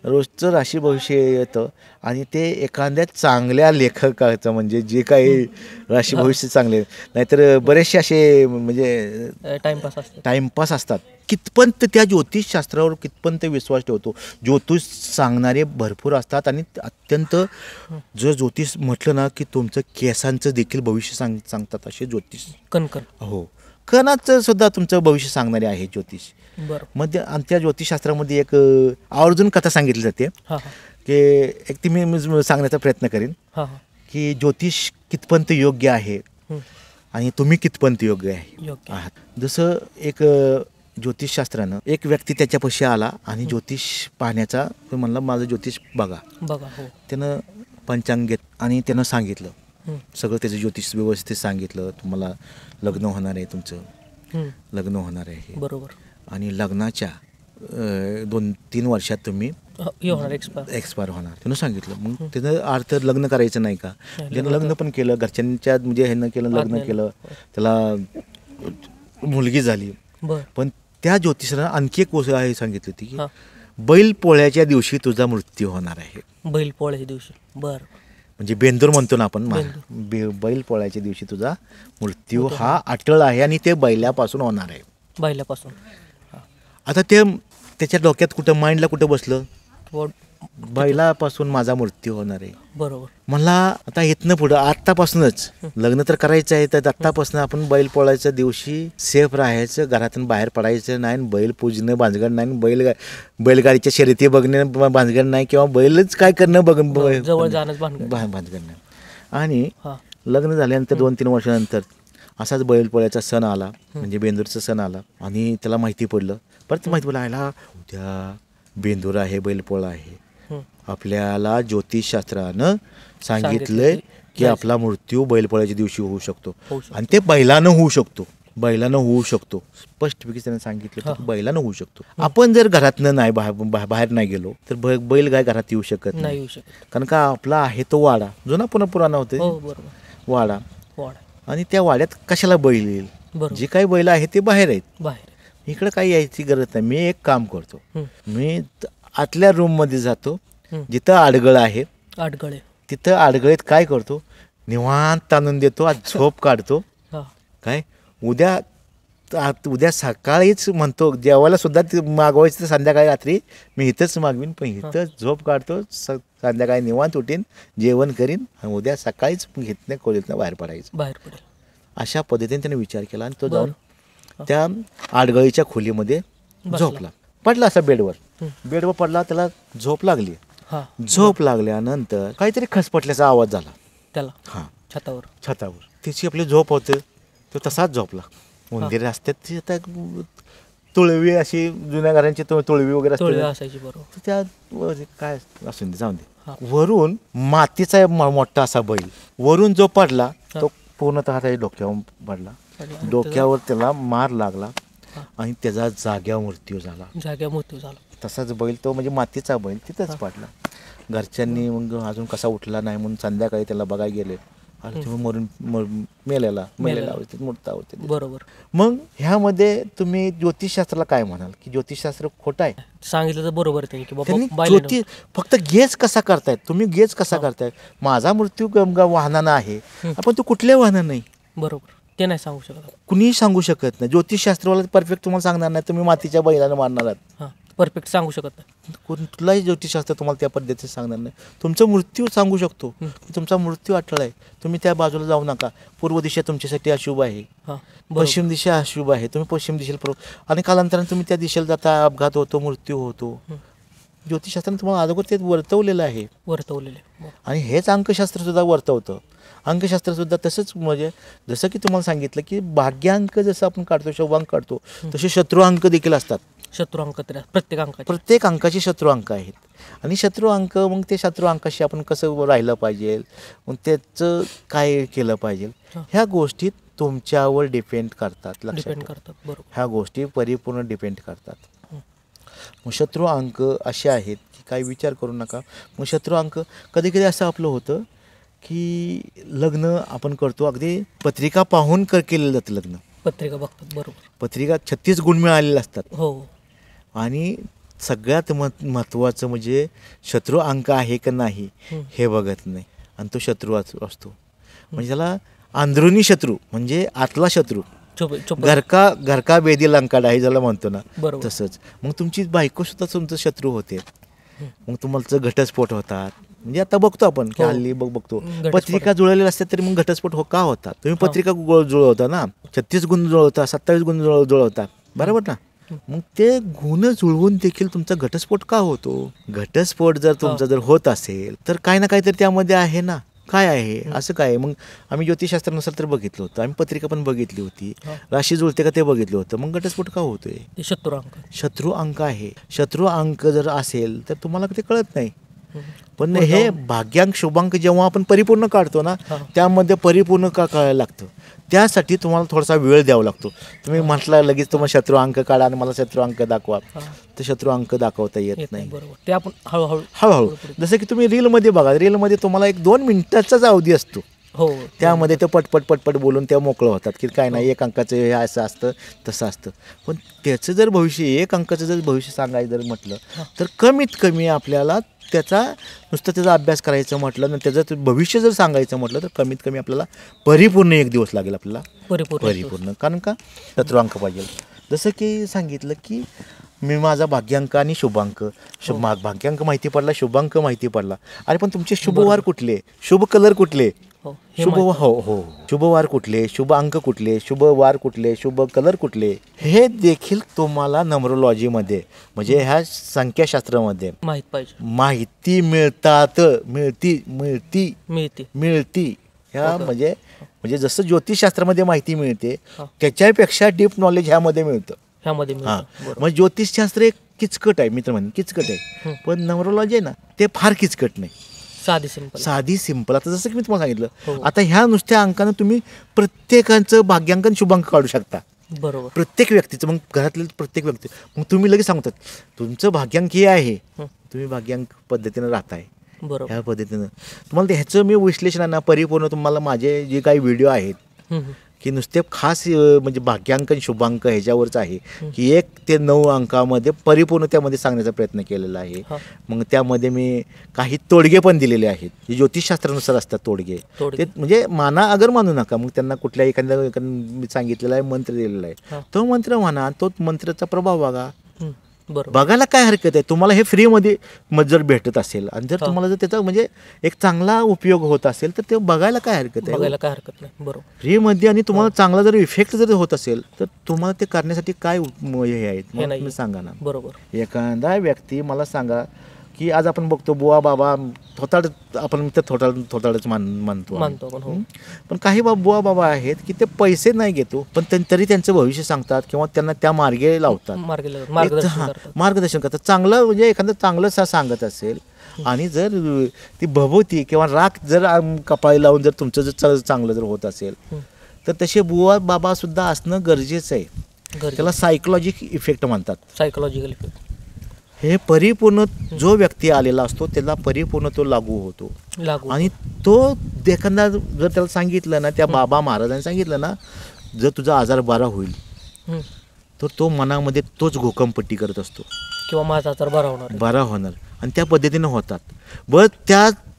रोजचं राशी भविष्य येतं आणि ते एखाद्या चांगल्या लेखकाचं, म्हणजे जे काही राशी भविष्य चांगले, नाहीतर बरेचसे असे म्हणजे टाइमपास असतात. कितपंत त्या ज्योतिषशास्त्रावर कितपंत विश्वास ठेवतो. ज्योतिष सांगणारे भरपूर असतात आणि अत्यंत जर ज्योतिष म्हटलं ना की तुमचं केसांचं देखील भविष्य सांगतात असे ज्योतिष. हो, कणाचं सुद्धा तुमचं भविष्य सांगणारे आहे ज्योतिष. मध्ये आणि त्या ज्योतिषशास्त्रामध्ये एक आवर्जून कथा सांगितली जाते की एक ती मी सांगण्याचा प्रयत्न करेन की ज्योतिष कितपंत योग्य आहे आणि तुम्ही कितपंत योग्य आहात. जसं एक ज्योतिषशास्त्रानं एक व्यक्ती त्याच्यापाशी आला आणि ज्योतिष पाहण्याचा तो म्हणला माझं ज्योतिष बघा. त्यानं पंचांग घेत आणि त्यानं सांगितलं सगळं, त्याचं ज्योतिष व्यवस्थित सांगितलं, तुम्हाला लग्न होणार आहे, तुमचं लग्न होणार आहे, बरोबर, आणि लग्नाच्या 2-3 वर्षात तुम्ही एक्सपायर होणार त्यानं सांगितलं. मग त्यानं अर्थ लग्न करायचं नाही का, ज्यानं लग्न पण केलं, घरच्यांच्या म्हणजे ह्यानं केलं, लग्न केलं, त्याला मुलगी झाली, पण त्या ज्योतिषानं आणखी एक गोष्ट आहे सांगितली होती की बैल पोळ्याच्या दिवशी तुझा मृत्यू होणार आहे. बैल पोळ्याच्या दिवशी, म्हणजे बेंदूर म्हणतो ना आपण, बैल पोळ्याच्या दिवशी तुझा मृत्यू हा अटळ आहे आणि ते बैलापासून होणार आहे. आता ते त्याच्या डोक्यात कुठं, माइंडला कुठं बसलं, बैलापासून माझा मृत्यू होणार आहे. बरोबर. मला आता इथनं पुढं आत्तापासूनच लग्न तर करायचं आहे, तर आत्तापासून आपण बैल पोळायच्या दिवशी सेफ राहायचं, घरातून बाहेर पडायचं नाही, बैल पूजणं भानगड नाही, बैलगाडीच्या शर्यती बघणं भानगड नाही, किंवा बैलच काय करणं जवळ जाणं भानगड नाही. आणि लग्न झाल्यानंतर 2-3 वर्षानंतर असाच बैलपोळ्याचा सण आला, म्हणजे बेंदूरचा सण आला, आणि त्याला माहिती पडलं, परत माहिती पडलं आयला उद्या बेंदूर आहे, बैलपोळा आहे. आपल्याला ज्योतिषशास्त्रानं सांगितलंय की आपला मृत्यू बैलपोळ्याच्या दिवशी होऊ शकतो, आणि ते बैलानं होऊ शकतो. स्पष्टपैकी त्यानं सांगितलं की बैलानं होऊ शकतो. आपण जर घरातनं नाही बाहेर नाही गेलो तर बैल काय घरात येऊ शकत नाही, कारण का आपला आहे तो वाडा, जुना पुराणा होते वाडा, आणि त्या वाड्यात कशाला बैल येईल, जे काही बैल आहे ते बाहेर आहेत, इकडे काही यायची गरज नाही. मी एक काम करतो, मी आतल्या रूममध्ये जातो, जिथं आडगळ आहे तिथं आडगळीत काय करतो, निवांत आणून देतो, झोप काढतो. काय उद्या सकाळीच म्हणतो, जेवायला सुद्धा मागवायचं तर संध्याकाळी रात्री मी इथंच मागवीन, पण इथं झोप काढतो, संध्याकाळी निवांत उठीन, जेवण करीन, आणि उद्या सकाळीच इथनं खोलीतनं बाहेर पडायचं. अशा पद्धतीने त्याने विचार केला आणि तो जाऊन त्या आडगळीच्या खोलीमध्ये झोपला. पडला असा बेडवर पडला, त्याला झोप लागली. हां झोप लागल्यानंतर काहीतरी खसपटल्याचा आवाज झाला त्याला हां छतावर. त्याची आपली झोप होते, तो तसाच झोपला. उंदीर असतात ती आता तुळवी अशी जुन्या घरांची तुळवी वगैरे असते असायची बरोबर. तर त्या काय असून दे जाऊन दे. वरून मातीचा मोठा असा बैल वरून जो पडला तो पूर्णतः त्याच्या डोक्यावर पडला. डोक्यावर त्याला मार लागला आणि त्याचा जाग्यावर मृत्यू झाला. तसाच बैल तो म्हणजे मातीचा बैल तिथंच पडला. घरच्यांनी मग अजून कसा उठला नाही म्हणून संध्याकाळी त्याला बघायला गेले आणि मरून मेलेला मूर्ता होते बरोबर. मग ह्यामध्ये तुम्ही ज्योतिषशास्त्राला काय म्हणाल की ज्योतिषशास्त्र खोटं आहे? सांगितलं तर बरोबर आहे की त्यांनी बाबा ज्योतिष फक्त गेज कसा करतायत तुम्ही, गेज कसा करतायत? माझा मृत्यू वाहनानं आहे, पण तू कुठल्या वाहनं नाही बरोबर ते नाही सांगू शकत, कुणीही सांगू शकत नाही. ज्योतिषशास्त्रवाला परफेक्ट तुम्हाला सांगणार नाही तुम्ही मातीच्या बैलानं मारणार आहात. परफेक्ट सांगू शकत नाही. कुठलाही ज्योतिषशास्त्र तुम्हाला त्या पद्धतीने सांगणार नाही. तुमचा मृत्यू सांगू शकतो, तुमचा मृत्यू अटळ आहे, तुम्ही त्या बाजूला जाऊ नका, पूर्व दिशा तुमच्यासाठी अशुभ आहे, पश्चिम दिशा अशुभ आहे, तुम्ही पश्चिम दिशेला आणि कालांतराने तुम्ही त्या दिशेला जाता, अपघात होतो, मृत्यू होतो. ज्योतिषशास्त्राने तुम्हाला अगोदर ते वर्तवलेलं आहे आणि हेच अंकशास्त्र सुद्धा वर्तवतं. अंकशास्त्र सुद्धा तसंच म्हणजे जसं की तुम्हाला सांगितलं की भाग्यांक जसं आपण काढतो, शुभांक काढतो, तसे शत्रू अंक देखील असतात. शत्रू अंक प्रत्येक अंकाचे शत्रू अंक आहेत आणि शत्रू अंक मग ते शत्रू अंकाशी आपण कसं राहिलं पाहिजे, मग त्याचं काय केलं पाहिजे, ह्या गोष्टी तुमच्यावर डिपेंड करतात. बरोबर. ह्या गोष्टी परिपूर्ण डिपेंड करतात. मग शत्रू अंक असे आहेत की काही विचार करू नका. मग शत्रू अंक कधी कधी असं आपलं होतं की लग्न आपण करतो, अगदी पत्रिका पाहून केलेलं जातं लग्न. पत्रिका बघतात बरोबर. पत्रिका 36 गुण मिळालेले असतात. हो. आणि सगळ्यात महत्त्वाचं म्हणजे शत्रू अंक आहे का नाही हे बघत नाही आणि तो शत्रू असतो. म्हणजे त्याला अंदरुनी शत्रू म्हणजे आतला शत्रू, घरका बेदी लंकाडा आहे ज्याला म्हणतो ना, तसंच. मग तुमची बायको सुद्धा तुमचं शत्रू होते. मग तुम्हाला घटस्फोट होतात. म्हणजे आता बघतो आपण की हल्ली बघतो पत्रिका जुळलेल्या असतात तरी मग घटस्फोट का होतात? तुम्ही पत्रिका जुळवता ना, 36 गुण जुळवता, 27 गुण जुळवता, बरोबर ना. मग ते गुण जुळवून देखील तुमचा घटस्फोट का होतो? घटस्फोट जर तुमचा जर होत असेल तर काही ना काहीतरी त्यामध्ये आहे ना. काय आहे असं काय? मग आम्ही ज्योतिषशास्त्रानुसार तर बघितलं होतं, आम्ही पत्रिका पण बघितली होती, राशी जुळते का ते बघितलं होतं. मग घटस्फोट का होतोय? शत्रू अंक आहे. शत्रू अंक जर असेल तर तुम्हाला ते कळत नाही. पण हे भाग्यांक शुभांक जेव्हा आपण परिपूर्ण काढतो ना, त्यामध्ये परिपूर्ण का कळायला लागतं. त्यासाठी तुम्हाला थोडासा वेळ द्यावा लागतो. तुम्ही म्हटलं लगेच तुम्हाला शत्रू अंक काढा आणि मला शत्रू अंक दाखवा, तर शत्रू अंक दाखवता येत नाही. ते आपण हळूहळू जसं की तुम्ही रीलमध्ये बघा, रीलमध्ये तुम्हाला 1-2 मिनिटाचाच अवधी असतो. त्यामध्ये ते पटपट बोलून त्या मोकळं होतात की काय नाही, 1 अंकाचं हे असं असतं तसं असतं. पण त्याचं जर भविष्य 1 अंकाचं जर भविष्य सांगायचं जर म्हटलं तर कमीत कमी आपल्याला त्याचा अभ्यास करायचं म्हटलं ना, त्याचं भविष्य जर सांगायचं म्हटलं तर कमीत कमी आपल्याला परिपूर्ण 1 दिवस लागेल आपल्याला परिपूर्ण. कारण का शत्रू अंक पाहिजे. जसं की सांगितलं की मी माझा भाग्यांक आणि शुभांक, भाग्यांक माहिती पडला, शुभांक माहिती पडला. अरे पण तुमचे शुभवार कुठले, शुभ कलर कुठले, शुभ वार कुठले, शुभ अंक कुठले, शुभ वार कुठले, शुभ कलर कुठले, हे देखील तुम्हाला न्यूमरोलॉजीमध्ये म्हणजे ह्या संख्याशास्त्रामध्ये माहिती मिळती. ह्या म्हणजे जसं ज्योतिषशास्त्रामध्ये माहिती मिळते त्याच्यापेक्षा डीप नॉलेज ह्यामध्ये मिळतं. म्हणजे ज्योतिषशास्त्र एक किचकट आहे, मित्र म्हणून किचकट आहे, पण न्यूमरोलॉजी आहे ना ते फार किचकट नाही, साधी सिंपल. आता जसं की मी तुम्हाला सांगितलं, आता ह्या नुसत्या अंकानं तुम्ही प्रत्येकाचं भाग्यांक आणि शुभांक काढू शकता. बरोबर. प्रत्येक व्यक्तीचं, मग घरातले प्रत्येक व्यक्ती, मग तुम्ही लगेच सांगतात तुमचं भाग्यांक हे आहे, तुम्ही भाग्यांक पद्धतीनं राहताय. ह्या पद्धतीनं तुम्हाला ह्याचं मी विश्लेषण परिपूर्ण तुम्हाला माझे जे काही व्हिडिओ आहेत की नुसते खास म्हणजे भाग्यांक आणि शुभांक ह्याच्यावरच आहे की 1 ते 9 अंकामध्ये परिपूर्ण त्यामध्ये सांगण्याचा प्रयत्न केलेला आहे. मग त्यामध्ये मी काही तोडगे पण दिलेले आहेत, जे ज्योतिषशास्त्रानुसार असतात तोडगे. ते म्हणजे माना अगर मानू नका, मग त्यांना कुठल्या एखाद्या मी सांगितलेला आहे मंत्र दिलेला आहे, तो मंत्र म्हणा, तो मंत्राचा प्रभाव बघा, बरोबर. बघायला काय हरकत आहे. तुम्हाला हे फ्रीमध्ये जर भेटत असेल आणि जर तुम्हाला जर त्याचा म्हणजे एक चांगला उपयोग होत असेल तर ते बघायला काय हरकत आहे. बघायला काय हरकत नाही. बरोबर. फ्रीमध्ये आणि तुम्हाला चांगला जर इफेक्ट जर होत असेल तर तुम्हाला ते करण्यासाठी काय हे आहेत मला तुम्ही सांगा ना. बरोबर. एखादा व्यक्ती मला सांगा की आज आपण बघतो बुवा बाबा थोताड, आपण तर थोताडच म्हणतो आपण. हो. पण काही बुवा बाबा आहेत की ते पैसे नाही घेतो पण तरी त्यांचं भविष्य सांगतात किंवा त्यांना त्या मार्गे लावतात, मार्गदर्शन करतात. चांगलं म्हणजे एखादं चांगलं सांगत असेल आणि जर ती भभूती किंवा राख जर कपाळी लावून जर तुमचं जर चांगलं जर होत असेल तर तसे बुवा बाबा सुद्धा असणं गरजेचं आहे. त्याला सायकोलॉजिक इफेक्ट म्हणतात. सायकोलॉजिकल इफेक्ट हे परिपूर्ण जो व्यक्ती आलेला असतो त्याला परिपूर्ण तो लागू होतो. आणि तो एखादा जर त्याला सांगितलं ना, त्या बाबा महाराजांनी सांगितलं ना, जर तुझा आजार बरा होईल तर तो मनामध्ये तोच घोकंपट्टी करत असतो किंवा माझा आजार बरा होणार आणि त्या पद्धतीनं होतात.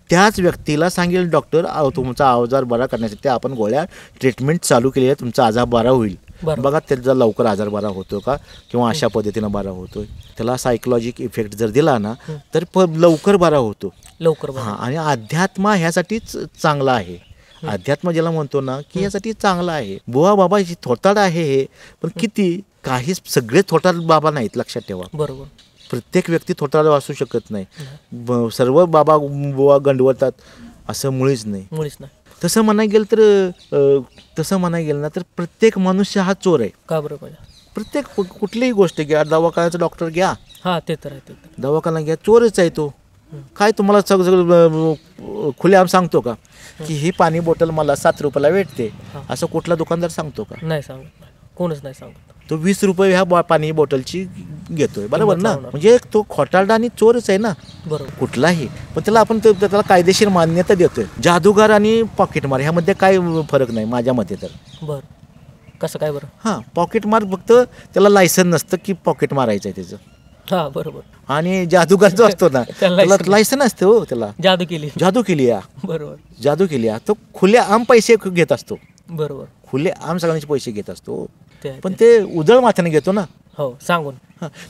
त्याच व्यक्तीला सांगेल डॉक्टर तुमचा आजार बरा करण्यासाठी आपण गोळ्या ट्रीटमेंट चालू केली आहे, तुमचा आजार बरा होईल. बघा त्याचा लवकर आजार बरा होतो का किंवा अशा पद्धतीनं बरा होतोय. त्याला सायकोलॉजिक इफेक्ट जर दिला ना तर लवकर बरा होतो. हां. आणि अध्यात्म ह्यासाठीच चांगला आहे. अध्यात्म ज्याला म्हणतो ना की यासाठी चांगला आहे. बुवा बाबा थोताड आहे हे, पण किती काही सगळे थोताड बाबा नाहीत, लक्षात ठेवा. बरोबर. प्रत्येक व्यक्ती थोताड असू शकत नाही. सर्व बाबा बुवा गंडवतात असं मुळीच नाही. तसं म्हणायला गेलं ना तर प्रत्येक मनुष्य हा चोर आहे. का बरं? प्रत्येक कुठलीही गोष्ट घ्या, दवाखान्याचा डॉक्टर घ्या, ते तर आहे. दवाखाना घ्या, चोरच आहे तो. काय तुम्हाला सगळं खुलेआम सांगतो का की ही पाणी बॉटल मला 7 रुपयाला भेटते, असं कुठला दुकानदार सांगतो का? नाही सांगत, कोणच नाही सांगत. तो 20 रुपये ह्या पाणी बॉटलची घेतोय, बरोबर ना. म्हणजे तो खोटारडा आणि चोरच आहे ना. बरोबर. कुठलाही, पण त्याला आपण त्याला कायदेशीर मान्यता देतोय. जादूगार आणि पॉकेटमार ह्यामध्ये काय फरक नाही माझ्या मते तर. बरं. कसं काय बरं? हां, पॉकेटमार फक्त त्याला लायसन नसतं की पॉकेट मारायचं आहे त्याचं. बरोबर. आणि जादूगार जो असतो ना त्याला लायसन असते. हो, त्याला जादू केली बरोबर. जादू केली तो खुलेआम पैसे घेत असतो. बरोबर. खुलेआम सगळ्यांचे पैसे घेत असतो, पण ते उजळ माथ्याने घेतो ना. हो, सांगून.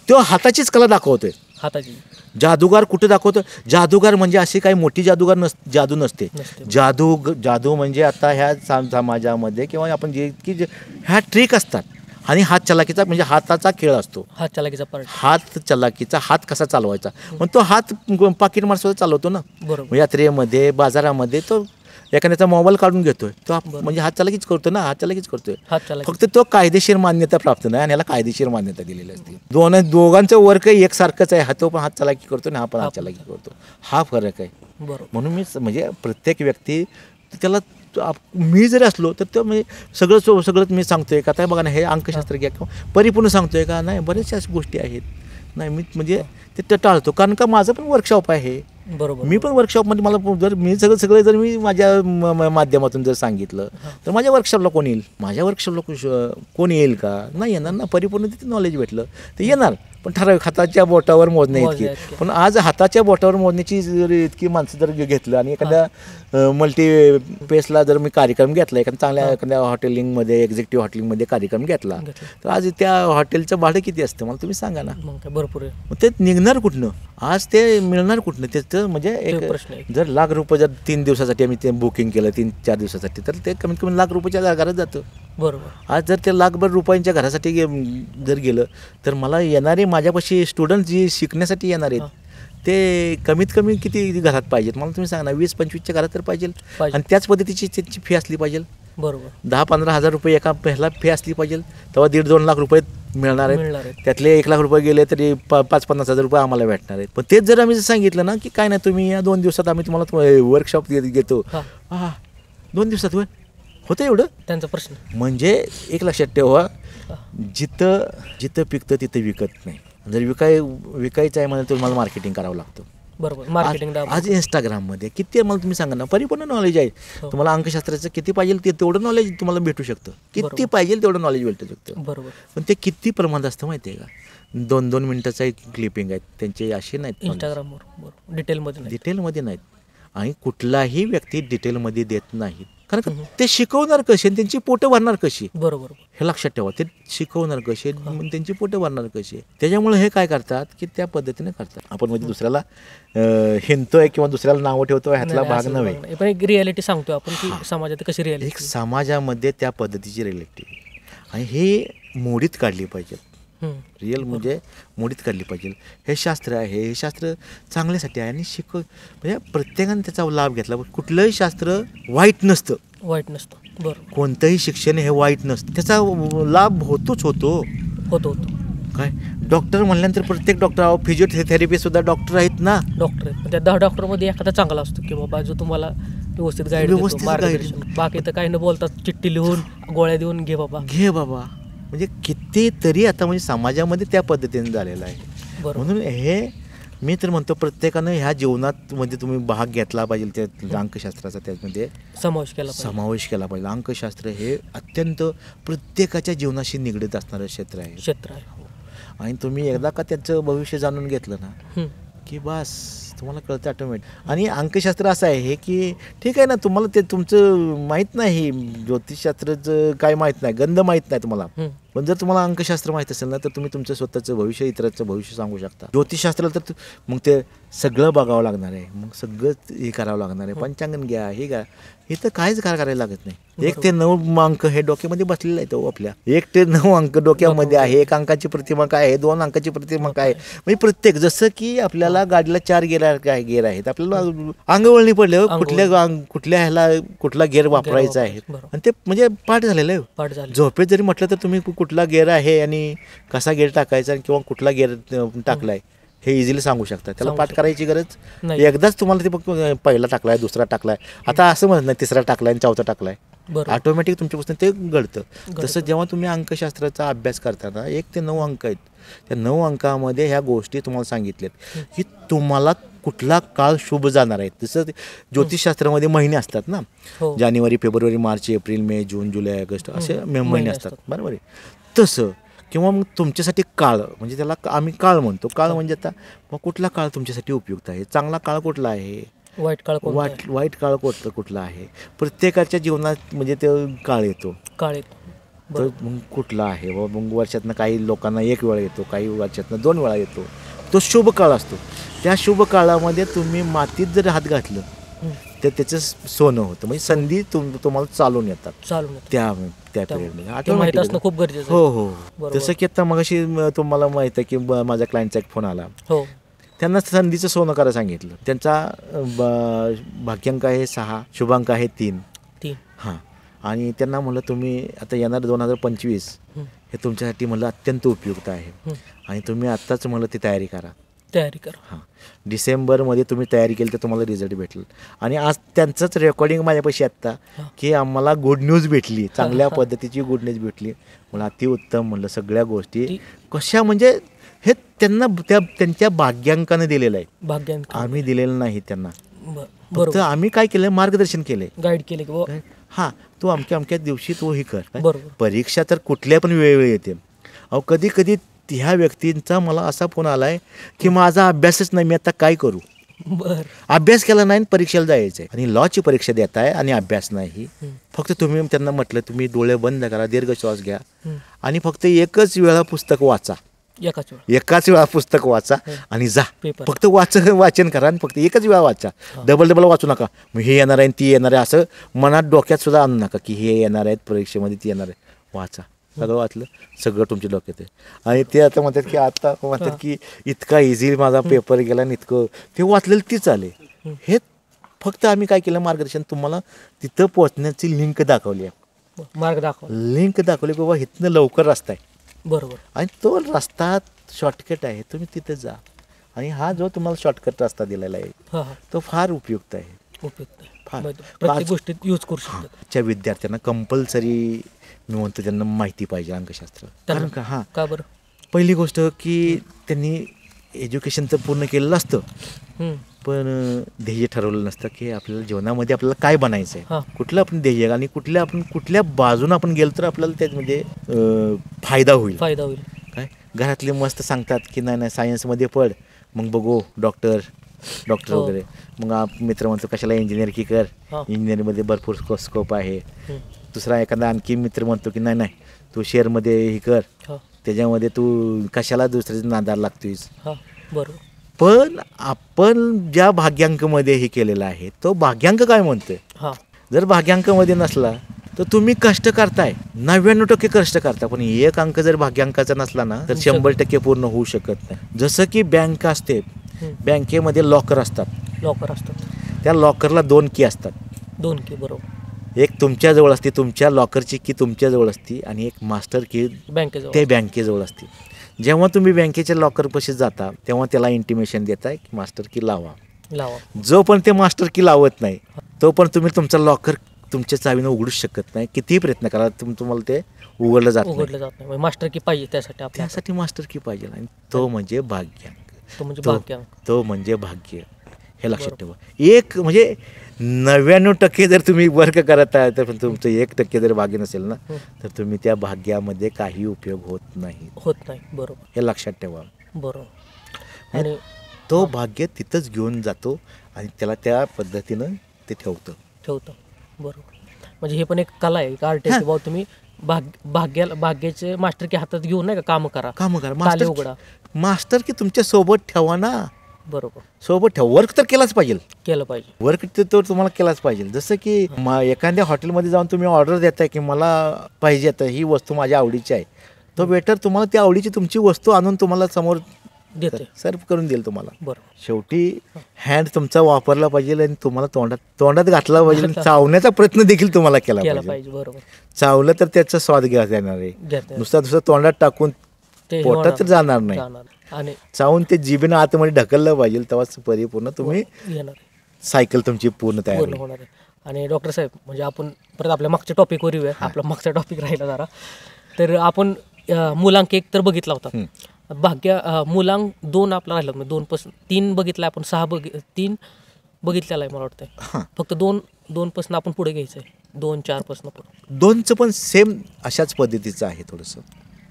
तो हाताचीच कला दाखवतोय. हाताची. जादूगार कुठे दाखवतो? जादूगार म्हणजे अशी काही मोठी जादू नसते. जादू म्हणजे आता ह्या समाजामध्ये किंवा आपण ह्या ट्रिक असतात आणि हात चलाकीचा म्हणजे हाताचा खेळ असतो. हात चलाकीचा हात कसा चालवायचा, पण तो हात पाकिट मारसुद्धा चालवतो ना. बरोबर. यात्रेमध्ये, बाजारामध्ये तो एखाद्याचा मोबाईल काढून घेतोय तो म्हणजे हात चालाकीच करतो ना. हात चालाकीच करतोय, फक्त तो कायदेशीर मान्यता प्राप्त नाही आणि याला कायदेशीर मान्यता दिलेली असते. दोघांचं वर्क एकसारखंच आहे. तो पण हात चालाकी करतो आणि हा पण हात चालाकी करतो. हा फरक आहे. म्हणून मी म्हणजे प्रत्येक व्यक्ती त्याला, मी जरी असलो तर तो म्हणजे सगळंच मी सांगतोय का. आता बघा ना, हे अंकशास्त्र घ्या किंवा परिपूर्ण सांगतोय का नाही, बऱ्याचशा गोष्टी आहेत. नाही, मी म्हणजे ते टाळतो, कारण का माझं पण वर्कशॉप आहे. बरोबर. मी पण वर्कशॉपमध्ये मला जर मी सगळं जर मी माझ्या माध्यमातून जर सांगितलं तर माझ्या वर्कशॉपला कोण येईल? माझ्या वर्कशॉपला कोण येईल का? नाही येणार ना. परिपूर्ण तिथे नॉलेज भेटलं तर येणार, पण ठराविक हाताच्या बोटावर मोजण्या इतकी. पण आज हाताच्या बोटावर मोजण्याची जर इतकी माणसं जर घेतलं आणि एखाद्या मल्टीपेसला जर मी कार्यक्रम घेतला, एखाद्या हॉटेलिंगमध्ये, एक्झिक्युटिव्ह हॉटेलिंगमध्ये कार्यक्रम घेतला तर आज त्या हॉटेलचं भाडं किती असतं मला तुम्ही सांगा ना. भरपूर आहे. मग ते निघणार कुठनं? आज ते मिळणार कुठनं? त्याचं म्हणजे एक जर लाख रुपये जर 3 दिवसासाठी आम्ही ते बुकिंग केलं, 3-4 दिवसासाठी, तर ते कमीत कमी लाख रुपयाच्या घरात जातं. बरोबर. आज जर ते लाखभर रुपयांच्या घरासाठी जर गेलं तर मला येणारे माझ्यापाशी स्टुडंट जी शिकण्यासाठी येणार आहेत ते कमीत कमी किती घरात पाहिजेत मला तुम्ही सांगा ना. 20-25च्या घरात तर पाहिजे आणि त्याच पद्धतीची त्याची फी असली पाहिजे. बरोबर. 10-15 हजार रुपये एका पहिला फी असली पाहिजे, तेव्हा 1.5-2 लाख रुपये मिळणार आहेत. त्यातले 1 लाख रुपये गेले तरी 5-50 हजार रुपये आम्हाला भेटणार आहेत. पण तेच जर आम्ही सांगितलं ना की काय नाही, तुम्ही या 2 दिवसात आम्ही तुम्हाला वर्कशॉप घेतो, 2 दिवसात होतं एवढं त्यांचा प्रश्न. म्हणजे एक लक्षात ठेवा, जिथं पिकतं तिथं विकत नाही. जर विकायचं आहे म्हणजे तुम्हाला मार्केटिंग करावं लागतं. बरोबर. मार्केटिंग आज इंस्टाग्राममध्ये किती मला तुम्ही सांगा ना, परिपूर्ण नॉलेज आहे. तुम्हाला अंकशास्त्राचं किती पाहिजे तेवढं नॉलेज तुम्हाला भेटू शकतं. किती पाहिजे तेवढं नॉलेज भेटू शकतं. बरोबर. पण ते किती प्रमाणात असतं माहिती आहे का? 2-2 मिनिटाचा एक क्लिपिंग आहेत त्यांचे, असे नाहीत इंस्टाग्रामवर. डिटेलमध्ये नाहीत. आणि कुठलाही व्यक्ती डिटेलमध्ये देत नाहीत. कारण का ते शिकवणार कसे आणि त्यांची पोटं भरणार कशी बरोबर. हे लक्षात ठेवा. ते शिकवणार कसे मग त्यांची पोटं भरणार कशी. त्याच्यामुळे हे काय करतात की त्या पद्धतीने करतात. आपण म्हणजे दुसऱ्याला हिंडतोय किंवा दुसऱ्याला नावं ठेवतोय ह्यातला भाग नव्हे. पण एक रियालिटी सांगतो आपण की समाजात कशी एक रियालिटी. समाजामध्ये त्या पद्धतीची रिलेटिव्ह आणि हे मोडीत काढली पाहिजे. रिअल म्हणजे मोडीत काढली पाहिजे. हे शास्त्र आहे, हे शास्त्र चांगल्यासाठी आहे आणि म्हणजे प्रत्येकाने त्याचा लाभ घेतला. कुठलंही शास्त्र वाईट नसतं. बरोबर. कोणतंही शिक्षण हे वाईट नसतं. त्याचा लाभ होतो. काय डॉक्टर म्हणल्यानंतर प्रत्येक डॉक्टर फिजिओथेरपी सुद्धा डॉक्टर आहेत ना. डॉक्टर आहेत पण त्या 10 डॉक्टरमध्ये एखादा चांगला असतो की बाबा जो तुम्हाला व्यवस्थित गाईड मार्गदर्शन. बाकी तर काही न बोलतात चिठ्ठी लिहून गोळ्या देऊन घे बाबा. म्हणजे कितीतरी आता म्हणजे समाजामध्ये त्या पद्धतीने झालेलं आहे. म्हणून हे मी तर म्हणतो प्रत्येकानं ह्या जीवनात म्हणजे तुम्ही भाग घेतला पाहिजे. त्या अंकशास्त्राचा त्यामध्ये समावेश केला पाहिजे. अंकशास्त्र हे अत्यंत प्रत्येकाच्या जीवनाशी निगडीत असणारं क्षेत्र आहे. आणि तुम्ही एकदा का त्याचं भविष्य जाणून घेतलं ना की बस तुम्हाला कळतं ऑटोमॅटिक. आणि अंकशास्त्र असं आहे की ठीक आहे ना तुम्हाला ते तुमचं माहीत नाही ज्योतिषशास्त्राचं काय माहीत नाही गंध माहीत नाही तुम्हाला. पण जर तुम्हाला अंकशास्त्र माहीत असेल ना तर तुम्ही तुमचं स्वतःचं भविष्य इतरांचं भविष्य सांगू शकता. ज्योतिषशास्त्राला तर मग ते सगळं बघावं लागणार आहे. मग सगळं हे करावं लागणार आहे. पंचांगण घ्या हे घ्या हे तर काहीच करायला लागत नाही. 1 ते 9 अंक हे डोक्यामध्ये बसलेलं आहे. तो आपल्या 1 ते 9 अंक डोक्यामध्ये आहे. 1 अंकाची प्रतिमा काय आहे 2 अंकाची प्रतिमा काय आहे म्हणजे प्रत्येक जसं की आपल्याला गाडीला 4 गेर आहेत. आपल्याला अंगवळणी पडलं कुठल्या ह्याला कुठला गेअर वापरायचा आहे आणि ते म्हणजे पाठ झालेलं आहे. झोपेत जरी म्हटलं तर तुम्ही कुठला गेअर आहे आणि कसा गेअर टाकायचा किंवा कुठला गेअर टाकलाय हे इझिली सांगू शकता. त्याला पाठ करायची गरज एकदाच तुम्हाला ते पहिला टाकलाय दुसरा टाकलाय आता असं म्हणत नाही तिसरा टाकलाय आणि चौथा टाकलाय. ऑटोमॅटिक तुमच्यापासून ते घडतं. तसं जेव्हा तुम्ही अंकशास्त्राचा अभ्यास करताना 1 ते 9 अंक आहेत. त्या 9 अंकामध्ये ह्या गोष्टी तुम्हाला सांगितल्यात की तुम्हाला कुठला काळ शुभ जाणार आहे. जसं ज्योतिषशास्त्रामध्ये महिने असतात ना जानेवारी फेब्रुवारी मार्च एप्रिल मे जून जुलै ऑगस्ट असे महिने असतात बरोबर आहे. तसं किंवा मग तुमच्यासाठी काळ म्हणजे त्याला आम्ही काळ म्हणतो. काळ म्हणजे आता मग कुठला काळ तुमच्यासाठी उपयुक्त आहे. चांगला काळ कुठला आहे वाईट काळ कुठला आहे. प्रत्येकाच्या जीवनात म्हणजे ते काळ येतो तर मग कुठला आहे मग वर्षातनं काही लोकांना 1 वेळा येतो काही वर्षातनं 2 वेळा येतो. तो शुभ काळ असतो. त्या शुभ काळामध्ये तुम्ही मातीत जर हात घातलं तर त्याचं सोनं होतं म्हणजे संधी तुम्हाला चालून येतात त्या पिरियडमध्ये खूप गरजेचं. हो जसं की आता मगाशी तुम्हाला माहित आहे की माझ्या क्लायंटचा एक फोन आला. त्यांना संधीचं सोनं करायला सांगितलं. त्यांचा भाग्यांक आहे 6 शुभांक आहे 3 हां आणि त्यांना म्हणलं तुम्ही आता येणार 2025 हे तुमच्यासाठी म्हणलं अत्यंत उपयुक्त आहे आणि तुम्ही आत्ताच म्हणलं ती तयारी करा. हां डिसेंबरमध्ये तुम्ही तयारी केली तर तुम्हाला रिझल्ट भेटेल. आणि आज त्यांचंच रेकॉर्डिंग माझ्यापाशी आत्ता की आम्हाला गुड न्यूज भेटली चांगल्या पद्धतीची गुड न्यूज भेटली. मला अतिउत्तम म्हणलं सगळ्या गोष्टी कशा म्हणजे हे त्यांना त्यांच्या भाग्यांकाने दिलेलं आहे. आम्ही दिलेलं नाही त्यांना. फक्त आम्ही काय केलं मार्गदर्शन केलंय गाईड केले हां तू अमक्या दिवशी तू ही कर. परीक्षा तर कुठल्या पण वेळेवर येते. कधी कधी ह्या व्यक्तींचा मला असा फोन आलाय की माझा अभ्यासच नाही मी आता काय करू. अभ्यास केला नाही परीक्षेला जायचंय आणि लॉची परीक्षा देताय आणि अभ्यास नाही. फक्त तुम्ही त्यांना म्हटलं तुम्ही डोळे बंद करा दीर्घ श्वास घ्या आणि फक्त एकच वेळा पुस्तक वाचा. एकाच वेळा पुस्तक वाचा आणि जा फक्त वाचन करा आणि फक्त एकच वेळा वाचा. डबल वाचू नका. मग हे येणार आहे ती येणार आहे असं मनात डोक्यात सुद्धा आणू नका की हे येणार आहेत परीक्षेमध्ये ती येणार आहे. वाचा सगळं वाचलं सगळं तुमच्या डोक्यात आहे. आणि ते आता म्हणतात की इतका इझी माझा पेपर गेला आणि इतकं ते वाचलेलं तीच आले. हे फक्त आम्ही काय केलं मार्गदर्शन तुम्हाला तिथं पोहोचण्याची लिंक दाखवली लिंक दाखवली बाबा इथनं लवकर रस्ता आहे आणि तो रस्ता शॉर्टकट आहे तुम्ही तिथे जा. आणि हा जो तुम्हाला शॉर्टकट रस्ता दिलेला आहे तो फार उपयुक्त आहे. प्रत्येक गोष्टीत यूज करू शकतो. विद्यार्थ्यांना कंपल्सरी मी म्हणतो त्यांना माहिती पाहिजे अंकशास्त्र. कारण का बरं पहिली गोष्ट की त्यांनी एज्युकेशन तर पूर्ण केलेलं असतं पण ध्येय ठरवलं नसतं की आपल्याला जीवनामध्ये आपल्याला काय बनायचं आहे कुठलं आपण ध्येय आणि कुठल्या बाजूनं आपण गेलो तर आपल्याला त्यामध्ये फायदा होईल. काय घरातले मस्त सांगतात की नाही सायन्समध्ये पड मग बघू डॉक्टर डॉक्टर हो. वगैरे. मग मित्र म्हणतो कशाला इंजिनियर की कर, हां. इंजिनिअरिंगमध्ये भरपूर स्कोप आहे. हं. दुसरा एखादा आणखी मित्र म्हणतो की नाही नाही तू शेअरमध्ये हे कर, हां त्याच्यामध्ये तू कशाला दुसऱ्याच्या नादाला लागतोयस. हां बरोबर. पण आपण ज्या भाग्यांकमध्ये हे केलेलं आहे तो भाग्यांक काय म्हणतोय. हां जर भाग्यांकामध्ये नसला तर तुम्ही कष्ट करताय 99% कष्ट करता, पण एक अंक जर भाग्यांकाचा नसला ना तर 100% पूर्ण होऊ शकत नाही. जसं की बँक असते, बँकेमध्ये लॉकर असतात, लॉकर असतात, त्या लॉकरला 2 की असतात. 2 की बरोबर. एक तुमच्याजवळ असते, तुमच्या लॉकरची की तुमच्याजवळ असते, आणि एक मास्टर की बँकेजवळ ते बँकेजवळ असते. जेव्हा तुम्ही बँकेच्या लॉकरपाशी जाता तेव्हा त्याला इंटिमेशन देताय की मास्टर की लावा. लावा. जो पण ते मास्टर की लावत नाही तो पण तुम्ही तुमचा लॉकर तुमच्या चावीनं उघडूच शकत नाही. कितीही प्रयत्न करा तुम्हाला ते उघडलं जात नाही. उघडलं जात नाही. मास्टर की पाहिजे त्यासाठी आपल्याला. त्यासाठी मास्टर की पाहिजे, आणि तो म्हणजे भाग्यांक, तो म्हणजे तो भाग्यांक. तो म्हणजे भाग्य. हे लक्षात ठेवा. एक म्हणजे 99% जर तुम्ही वर्क करत आहे तर पण तुमचं 1% जर भाग्य नसेल ना तर तुम्ही त्या भाग्यामध्ये काही उपयोग होत नाही. होत नाही. बरोबर. हे लक्षात ठेवा. बरोबर. आणि तो भाग्य तिथंच घेऊन जातो आणि त्याला त्या पद्धतीनं ते ठेवतं. बरोबर. म्हणजे हे पण एक कला आहे, एक आर्ट आहे की बाबा तुम्ही भाग्याचे मास्टर की हातात घेऊन नाही का काम करा. ताले उघडा. मास्टर की तुमच्या सोबत ठेवा ना. बरोबर. सोबत ठेवा. वर्क तर केलाच पाहिजे. केलं पाहिजे. वर्क तर तुम्हाला केलाच पाहिजे. जसं की एखाद्या हॉटेलमध्ये जाऊन तुम्ही ऑर्डर देताय की मला पाहिजे आता ही वस्तू माझ्या आवडीची आहे, तो वेटर तुम्हाला त्या आवडीची तुमची वस्तू आणून तुम्हाला समोर देते, सर्व करून देईल तुम्हाला. बरोबर. शेवटी हँड तुमचा वापरला पाहिजे आणि तुम्हाला तोंडात घातला पाहिजे आणि चावण्याचा प्रयत्न देखील तुम्हाला केला पाहिजे. बरोबर. चावलं तर त्याचा स्वाद घ्या येणार आहे. नुसतं तोंडात टाकून ते पोटात तर जाणार नाही. आणि चावून ते जिभेनं आतमध्ये ढकललं पाहिजे, तेव्हाच परिपूर्ण तुम्ही येणार सायकल तुमची पूर्ण तयार पूर्ण होईल. होणार आहे. आणि डॉक्टर साहेब म्हणजे आपण परत आपल्या मागच्या टॉपिकवर येऊया. आपला मागचा टॉपिक राहिला जरा. तर आपण मुलांक 1 तर बघितला होता. मुलांक 2 आपला राहिला, 2 पासून 3 बघितला आपण, 3 बघितलेला आहे मला वाटतं. फक्त 2 पासून आपण पुढे घ्यायचं आहे. 2, 4 पासून पुढे. 2चं पण सेम अशाच पद्धतीचं आहे थोडंसं.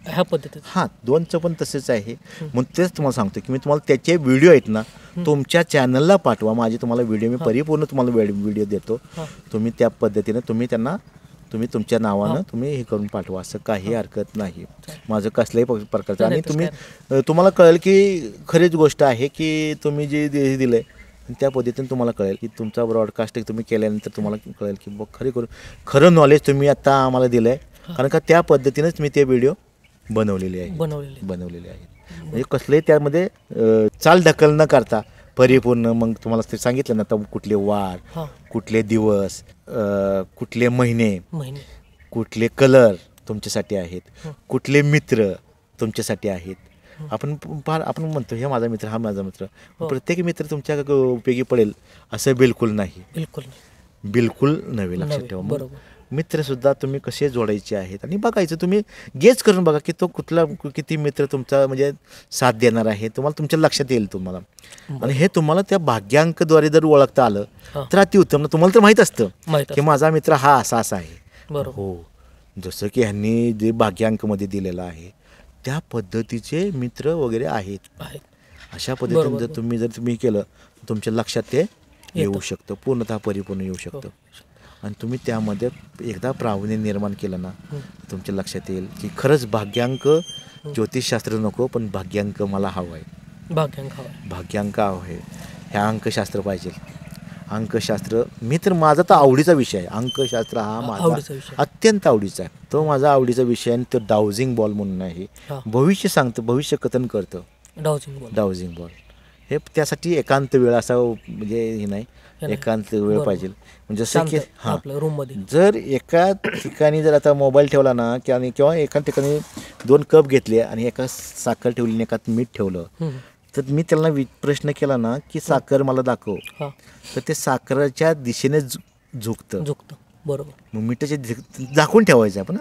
ह्या पद्धतीत 2चं पण तसेच आहे. मग तेच तुम्हाला सांगतो की मी तुम्हाला त्याचे व्हिडिओ आहेत ना तुमच्या चॅनलला पाठवा. माझे तुम्हाला व्हिडिओ मी परिपूर्ण तुम्हाला व्हिडिओ देतो. तुम्ही त्या पद्धतीने तुम्ही तुमच्या नावानं तुम्ही हे करून पाठवा. असं काही हरकत नाही. माझं कसल्याही प्रकारचं. आणि तुम्हाला कळेल की खरीच गोष्ट आहे की तुम्ही जे दिलं आहे त्या पद्धतीने तुम्हाला कळेल की तुमचा ब्रॉडकास्ट तुम्ही केल्यानंतर तुम्हाला कळेल की खरं नॉलेज तुम्ही आता आम्हाला दिलं आहे. कारण का त्या पद्धतीनेच मी ते व्हिडिओ बनवलेले आहेत. म्हणजे कसलेही त्यामध्ये चाल ढकल न करता परिपूर्ण. मग तुम्हाला ते सांगितलं ना तर कुठले वार, कुठले दिवस, कुठले महिने, कुठले कलर तुमच्यासाठी आहेत, कुठले मित्र तुमच्यासाठी आहेत. आपण म्हणतो हे माझा मित्र, हा माझा मित्र. प्रत्येक मित्र तुमच्या उपयोगी पडेल असं बिलकुल नाही. बिलकुल नव्हे. लक्षात ठेवा. मित्रसुद्धा तुम्ही कसे जोडायचे आहेत आणि बघायचं. तुम्ही गेस करून बघा की तो किती मित्र तुमचा म्हणजे साथ देणार आहे. तुम्हाला तुमच्या लक्षात येईल तुम्हाला. आणि हे तुम्हाला त्या भाग्यांकद्वारे जर ओळखता आलं तर अतिउत्तम. तुम्हाला तर माहीत असतं की माझा मित्र हा असा आहे. हो, जसं की ह्यांनी जे भाग्यांकमध्ये दिलेलं आहे त्या पद्धतीचे मित्र वगैरे आहेत. अशा पद्धतीने जर तुम्ही केलं तुमच्या लक्षात ते येऊ शकतं, पूर्णतः परिपूर्ण येऊ शकतं. आणि तुम्ही त्यामध्ये एकदा प्रावीण्य निर्माण केलं ना तुमच्या लक्षात येईल की खरंच भाग्यांक ज्योतिषशास्त्र नको, पण भाग्यांक मला हवं आहे. भाग्यांक हवं आहे. ह्या अंकशास्त्र पाहिजे. अंकशास्त्र मी तर माझा तर आवडीचा विषय आहे. अंकशास्त्र हा माझा अत्यंत आवडीचा आहे. तो माझा आवडीचा विषय आहे. तो डाउजिंग बॉल म्हणून आहे. भविष्य सांगतं, भविष्य कथन करतं. डाउजिंग बॉल हे त्यासाठी एकांत वेळ असा म्हणजे हे नाही, एकांत वेळ पाहिजे. म्हणजे जसं की जर एका ठिकाणी जर आता मोबाईल ठेवला ना किंवा एका ठिकाणी 2 कप घेतले आणि एका साखर ठेवली आणि एकात मीठ ठेवलं तर मी त्यांना प्रश्न केला ना की साखर मला दाखव, तर ते साखरेच्या दिशेने झुकतं. बरोबर. मग मिठाचे झाकून ठेवायचं आपण.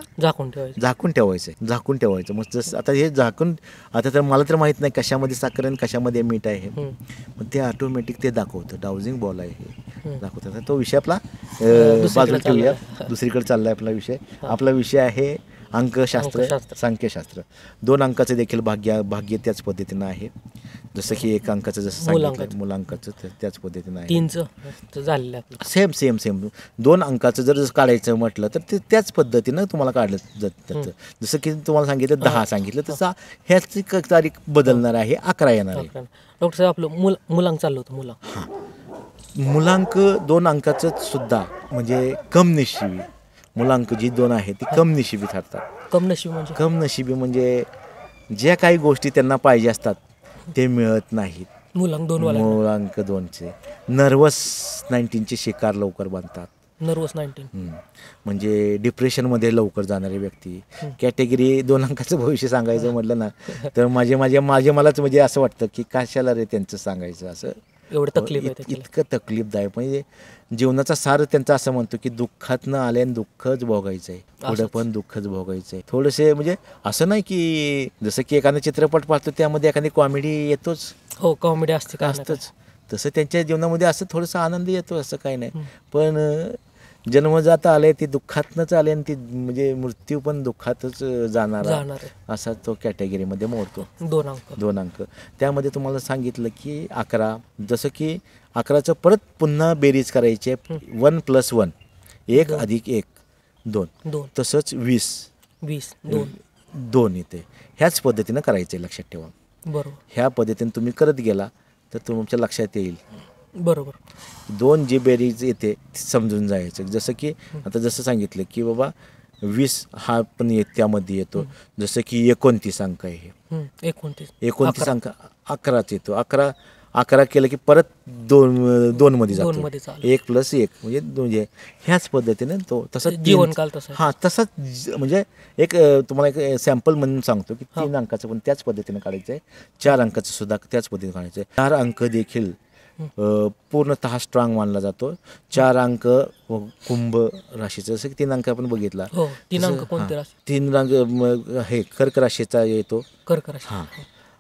झाकून ठेवायचं. मग जसं आता हे झाकून आता तर मला तर माहीत नाही कशामध्ये साखर आणि कशामध्ये मीठ आहे. मग ते ऑटोमॅटिक ते दाखवतं. डाउजिंग बॉल आहे हे दाखवतं. तो विषय आपला बाजूला ठेवूया. दुसरीकडे चालला आहे आपला विषय. आपला विषय आहे अंकशास्त्र, सांख्यशास्त्र. 2 अंकाचं देखील भाग्य त्याच पद्धतीनं आहे. जसं की एक अंकाचं जसं सांगितलं मुलांकाचं त्याच पद्धतीनं आहे. 3चं झालेलं आहे आपलं. सेम सेम सेम 2 अंकाचं जर काढायचं म्हटलं तर ते त्याच पद्धतीनं तुम्हाला काढलं जातं. जसं की तुम्हाला सांगितलं 10 सांगितलं तसं ह्याची तारीख बदलणार आहे, 11 येणार आहे. डॉक्टर साहेब आपलं मुलांक चाललं होतं मुलांक. मुलांक 2 अंकाचं सुद्धा म्हणजे कम नशिबी मुलांक जी 2 आहे ती कम नशिबी ठरतात. कम नशिबी म्हणजे ज्या काही गोष्टी त्यांना पाहिजे असतात ते मिळत नाहीत. मुलांक 2चे नर्वस 19चे शिकार लवकर बनतात. नर्वस 19 म्हणजे डिप्रेशनमध्ये लवकर जाणारी व्यक्ती. कॅटेगरी 2 अंकाचं भविष्य सांगायचं म्हटलं ना तर मलाच म्हणजे असं वाटतं की कशाला रे त्यांचं सांगायचं असं. एवढं तकलीफ आहे इतकं तकलीफदायक. म्हणजे जीवनाचा सार त्यांचा असं म्हणतो की दुःखातनं आल्यानं दुःखच भोगायचं आहे, पुढं पण दुःखच भोगायचं आहे. थोडेसे म्हणजे असं नाही की जसं की एखादा चित्रपट पाहतो त्यामध्ये एखादी कॉमेडी येतोच. हो कॉमेडी असतंच. तसं त्यांच्या जीवनामध्ये असं थोडंसं आनंद येतो असं काही नाही. पण जन्मजात आले ते दुःखातनंच आले आणि ती म्हणजे मृत्यू पण दुःखातच जाणार असा तो कॅटेगरीमध्ये मोडतो. 2 अंक त्यामध्ये तुम्हाला सांगितलं की 11 जसं की 11चं परत पुन्हा बेरीज करायची आहे. 1 + 1 1 + 1 2 तसंच 20 2 येते. ह्याच पद्धतीनं करायचं आहे लक्षात ठेवा. बरोबर. ह्या पद्धतीने तुम्ही करत गेला तर तुमच्या लक्षात येईल. बरोबर. 2 जी बेरीज येते समजून जायचं. जसं की आता जसं सांगितलं की बाबा 20 हा पण त्यामध्ये येतो. जसं की 29 अंक आहे. 29 अंक 11च येतो. 11 केलं की परत 2 मध्ये जातो. 1 + 1 म्हणजे 2 ह्याच पद्धतीने तो तसं जीवनकाल तसा. हां तसंच म्हणजे एक तुम्हाला एक सॅम्पल म्हणून सांगतो की 3 अंकाचं पण त्याच पद्धतीने काढायचं आहे. 4 अंकाचं सुद्धा त्याच पद्धतीने काढायचं आहे. 4 अंक देखील पूर्णतः स्ट्रॉंग मानला जातो. 4 अंक कुंभ राशीचं जसं की 3 अंक आपण बघितला. 3 अंक कोणते राशी? 3 अंक हे कर्क राशीचा येतो. हां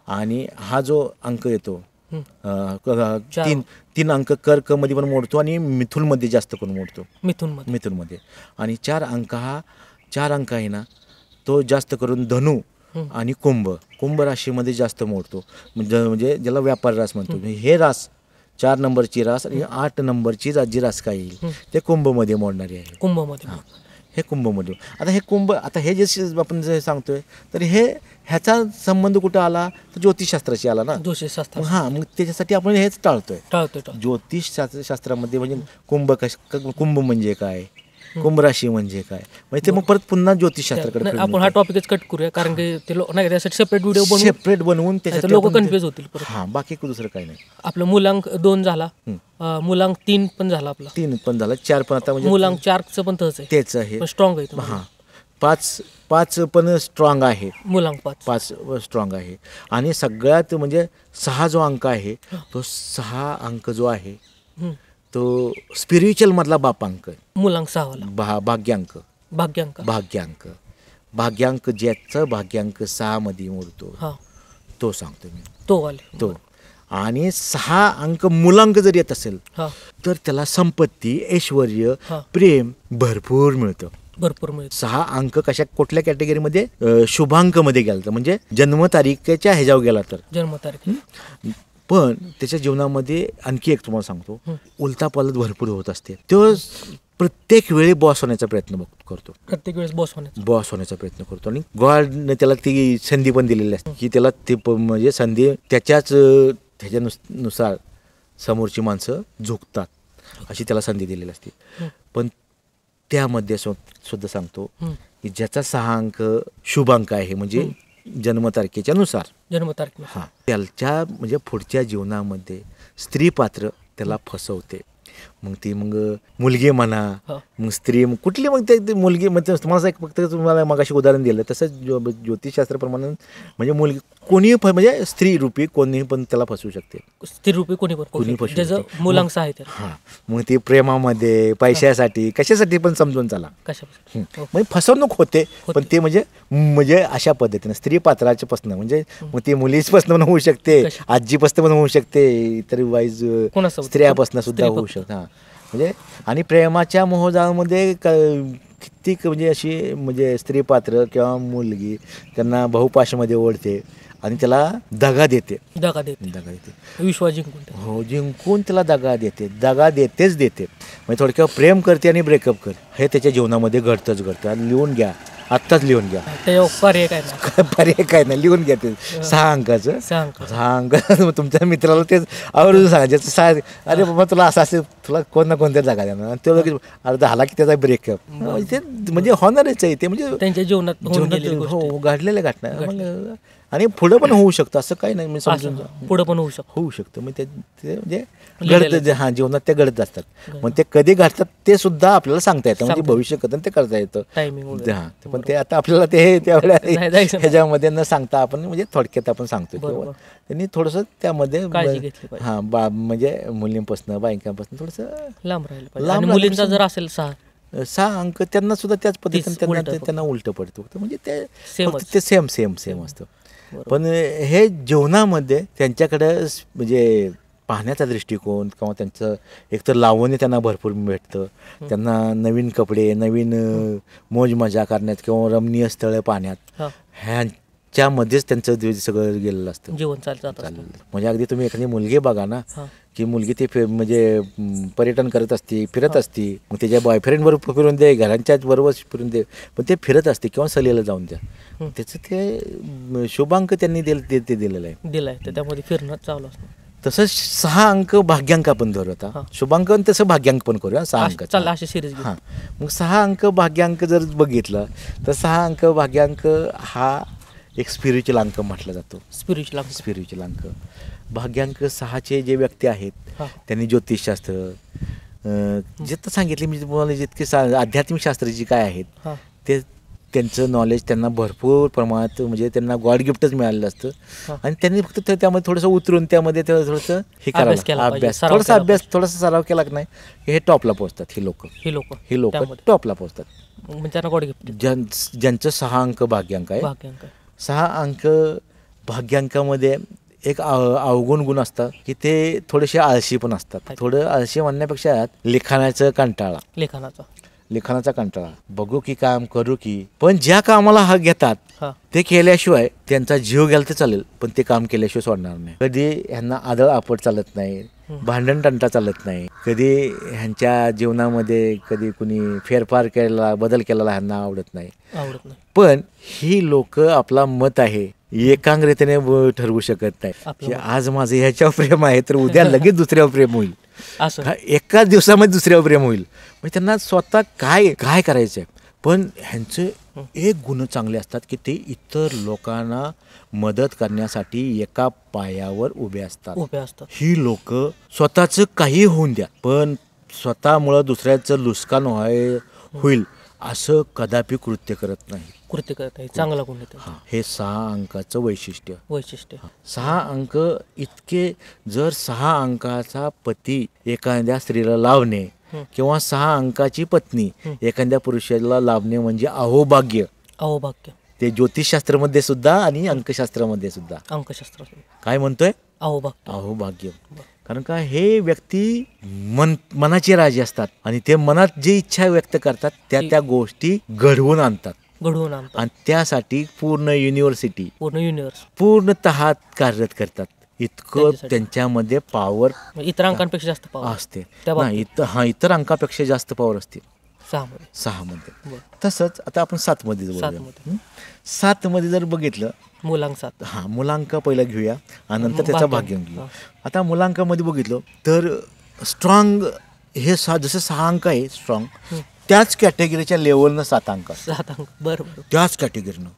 आणि हा जो अंक येतो 3 अंक कर्क मध्ये पण मोडतो आणि मिथुन मध्ये जास्त करून मोडतो. मिथुन मध्ये. आणि 4 अंक आहे ना तो जास्त करून धनु आणि कुंभ राशीमध्ये जास्त मोडतो. म्हणजे ज्याला व्यापार रास म्हणतो. हे रास 4 नंबरची रास आणि 8 नंबरची जी रास काय येईल ते कुंभमध्ये मोडणारी आहे. हे कुंभमध्ये. आता हे कुंभ आता हे जे आपण जे सांगतोय तर ह्याचा संबंध कुठं आला तर ज्योतिषशास्त्राशी आला ना. हां मग त्याच्यासाठी आपण हेच टाळतोय. ज्योतिष शास्त्रामध्ये म्हणजे कुंभ म्हणजे काय, कुंभ राशी म्हणजे काय म्हणजे ते मग परत पुन्हा ज्योतिषशास्त्राकडे आपण हा टॉपिकच कट करूया कारण की ते नाही त्यासाठी सेपरेट बनवून त्याच्यात लोक कन्फ्युज होतील. हां बाकी दुसरं काही नाही. आपलं मुलांक 2 झाला, मुलांक 3 पण झाला, आपला 3 पण झाला, 4 पण आता म्हणजे मुलांक 4चं पण तेच आहे स्ट्रॉंग आहे. हां 5 पण स्ट्रॉंग आहे. मुलांक 5 स्ट्रॉंग आहे. आणि सगळ्यात म्हणजे 6 जो अंक आहे तो 6 अंक जो आहे तो स्पिरिच्युअल मधला बापांक आहे. मुलांक 6 वाला भाग्यांक ज्याचं भाग्यांक 6 मध्ये मोडतो तो सांगतो मी. तो आणि 6 अंक मुलांक जर येत असेल तर त्याला संपत्ती, ऐश्वर्य, प्रेम भरपूर मिळतं. 6 अंक कुठल्या कॅटेगरीमध्ये शुभांकमध्ये गेला तर म्हणजे जन्मतारीखेच्या ह्याच्यावर गेला तर जन्मतारीख. पण त्याच्या जीवनामध्ये आणखी एक तुम्हाला सांगतो उलटापालट भरपूर होत असते. तो प्रत्येक वेळी बॉस होण्याचा प्रयत्न करतो. प्रत्येक वेळेस बॉस होण्याचा प्रयत्न करतो. आणि गॉडने त्याला ती संधी पण दिलेली असते की त्याला ते म्हणजे संधी त्याच्यानुसार समोरची माणसं झुकतात अशी त्याला संधी दिलेली असते. पण त्यामध्ये सुद्धा सांगतो की ज्याचा 6 अंक शुभांक आहे म्हणजे जन्मतारखेच्या नुसार हां त्याच्या म्हणजे पुढच्या जीवनामध्ये स्त्री पात्र त्याला फसवते. मग मुलगी म्हणा मग स्त्री कुठली मग ते मुलगी म्हणजे तुम्हाला एक फक्त तुम्हाला मगाशी उदाहरण दिलं तसंच ज्योतिषशास्त्राप्रमाणे म्हणजे मुलगी कोणीही म्हणजे स्त्री रूपी कोणीही पण त्याला फसवू शकते. स्त्री रूपी कोणी फसवू मुलांक आहे. हां मग ती प्रेमामध्ये पैशासाठी कशासाठी पण समजून चला म्हणजे फसवणूक होते. पण ते म्हणजे अशा पद्धतीने स्त्री पात्राच्या पासून म्हणजे मग ती मुलीपासून पण होऊ शकते, आजीपासून पण होऊ शकते, इतर वाईज स्त्रियापासून सुद्धा होऊ शकते. हां म्हणजे आणि प्रेमाच्या मोहजाळामध्ये किती म्हणजे अशी म्हणजे स्त्री पात्र किंवा मुलगी त्यांना बहुपाशामध्ये ओढते आणि त्याला दगा देते. दगा देते, दगा देते विश्वास जिंकून ते. हो, जिंकून त्याला दगा देते. दगा देतेच देते म्हणजे थोडक्यात प्रेम करते आणि ब्रेकअप कर, हे त्याच्या जीवनामध्ये घडतंच घडतं. आणि लिहून घ्या, आत्ताच लिहून घ्या. त्याच्यावर पर्याय काय नाही. काय पर्याय काय नाही, लिहून घ्या ते 6 अंकाचं. सांग. 6 अंक मग तुमच्या मित्राला तेच आवर्जून सांगायचं. 6 अरे बाबा तुला असं असेल, तुला कोण ना कोणत्या जागा देणार. आणि तो लगेच अरे झाला की त्याचा ब्रेकअप. ते म्हणजे होणारच आहे ते, म्हणजे त्यांच्या जीवनात होऊन गेलेली जीवनात गोष्ट. हो घडलेल्या घटना. आणि पुढं पण होऊ शकतं, असं काही नाही. मी समजून पुढं पण होऊ शकतो. होऊ शकतं. मग ते म्हणजे घडतं, हां जीवनात ते घडत असतात. मग ते कधी घडतात ते सुद्धा आपल्याला सांगता येतं, म्हणजे भविष्य कथन ते करता येतं. टायमिंग हां, पण ते आता आपल्याला ते त्यावेळेला नाही जायचं. ह्याच्यामध्ये न सांगता आपण म्हणजे थोडक्यात आपण सांगतो किंवा त्यांनी थोडंसं त्यामध्ये काळजी घेतली पाहिजे. हां म्हणजे मुलींपासून बायकांपासून थोडंसं लांब राहिलं पाहिजे. आणि मुलींचा जर असेल 6 6 अंक त्यांना सुद्धा त्याच पद्धतीने उलटं त्यांना उलटं पडतं. म्हणजे ते सेमच. ते सेम असतं. पण हे जीवनामध्ये त्यांच्याकडं म्हणजे पाहण्याचा दृष्टिकोन किंवा त्यांचं एकतर लावण्य त्यांना भरपूर भेटतं. त्यांना नवीन कपडे, नवीन मौज मजा करण्यात किंवा रमणीय स्थळं पाहण्यात, ह्यांच्यामध्येच त्यांचं सगळं गेलेलं असतं, जीवन चालतं. म्हणजे अगदी तुम्ही एखादी मुलगी बघा ना, की मुलगी ती म्हणजे पर्यटन करत असते, फिरत असते. मग त्याच्या बॉयफ्रेंडबरोबर फिरून दे, घरांच्याच बरोबर फिरून दे, पण ते फिरत असते किंवा सहलीला जाऊन द्या. त्याचं ते शुभांक त्यांनी ते दिलेलं आहे. दिलाय तर त्यामध्ये फिरणं चालू असतं. तसंच 6 अंक भाग्यांक आपण धरू आता. शुभांक तसं भाग्यांक पण करूया 6 अंक. चाललं अशी सिरीज. हां, मग 6 अंक भाग्यांक जर बघितलं तर 6 अंक भाग्यांक हा एक स्पिरिच्युअल अंक म्हटला जातो. स्पिरिच्युअल अंक. भाग्यांक 6चे जे व्यक्ती आहेत त्यांनी ज्योतिषशास्त्र जिथं सांगितले, मी तुम्हाला जितके आध्यात्मिक शास्त्र जी काय आहेत ते त्यांचं नॉलेज त्यांना भरपूर प्रमाणात म्हणजे त्यांना गॉड गिफ्टच मिळालेलं असतं. आणि त्यांनी फक्त त्यामध्ये थोडंसं उतरून त्यामध्ये थोडंसं हे करायला थोडासा सराव केला की नाही, हे टॉपला पोहोचतात. ही लोक टॉपला पोहोचतात ज्यांचं 6 अंक भाग्यांक आहे. 6 अंक भाग्यांकामध्ये एक अवगुण गुण असतात की ते थोडेसे आळशी पण असतात. थोडं आळशी म्हणण्यापेक्षा लिखाणाचा कंटाळा, बघू की काम करू की, पण ज्या कामाला हा घेतात ते केल्याशिवाय त्यांचा जीव गेला तर चालेल, पण ते काम केल्याशिवाय सोडणार नाही. कधी ह्यांना आदळ आपट चालत नाही, भांडण तंटा चालत नाही. कधी ह्यांच्या जीवनामध्ये कधी कुणी फेरफार केला, बदल केलेला ह्यांना आवडत नाही. पण ही लोक आपला मत आहे एकाग्रतेने ठरवू शकत नाही की आज माझं ह्याच्यावर प्रेम आहे तर उद्या लगेच दुसऱ्यावर प्रेम होईल, एकाच दिवसामध्ये दुसऱ्यावर प्रेम होईल. म्हणजे त्यांना स्वतः काय करायचं आहे. पण ह्यांचे एक गुण चांगले असतात की ते इतर लोकांना मदत करण्यासाठी एका पायावर उभे असतात. ही लोक स्वतःचं काही होऊन द्या, पण स्वतःमुळं दुसऱ्याचं नुकसान होईल असं कदापि कृत्य करत नाही. चांगला गुण आहे. हे 6 अंकाचं वैशिष्ट्य. 6 अंक इतके, जर 6 अंकाचा पती एखाद्या स्त्रीला लावणे किंवा 6 अंकाची पत्नी एखाद्या पुरुषाला लाभणे म्हणजे अहोभाग्य. ते ज्योतिषशास्त्रामध्ये सुद्धा आणि अंकशास्त्रामध्ये सुद्धा. काय म्हणतोय? अहोभाग्य. कारण का हे व्यक्ती मनाचे राजे असतात आणि ते मनात जी इच्छा व्यक्त करतात त्या गोष्टी घडवून आणतात. आणि त्यासाठी पूर्ण युनिव्हर्सिटी पूर्णतः कार्यरत करतात. इतकं त्यांच्यामध्ये पॉवर इतर अंकांपेक्षा जास्त पॉवर असते. इतर अंकापेक्षा जास्त पॉवर असते 6 मध्ये. तसंच आता आपण 7 मध्ये बोलूया. 7 मध्ये जर बघितलं, मुलांक पहिला घेऊया आणि नंतर त्याचा भाग्यांक घेऊया. आता मुलांकामध्ये बघितलं तर स्ट्रॉंग हे जसं 6 अंक आहे स्ट्रॉंग, त्याच कॅटेगरीच्या लेवलनं 7 अंक. बरोबर. त्याच कॅटेगरीनं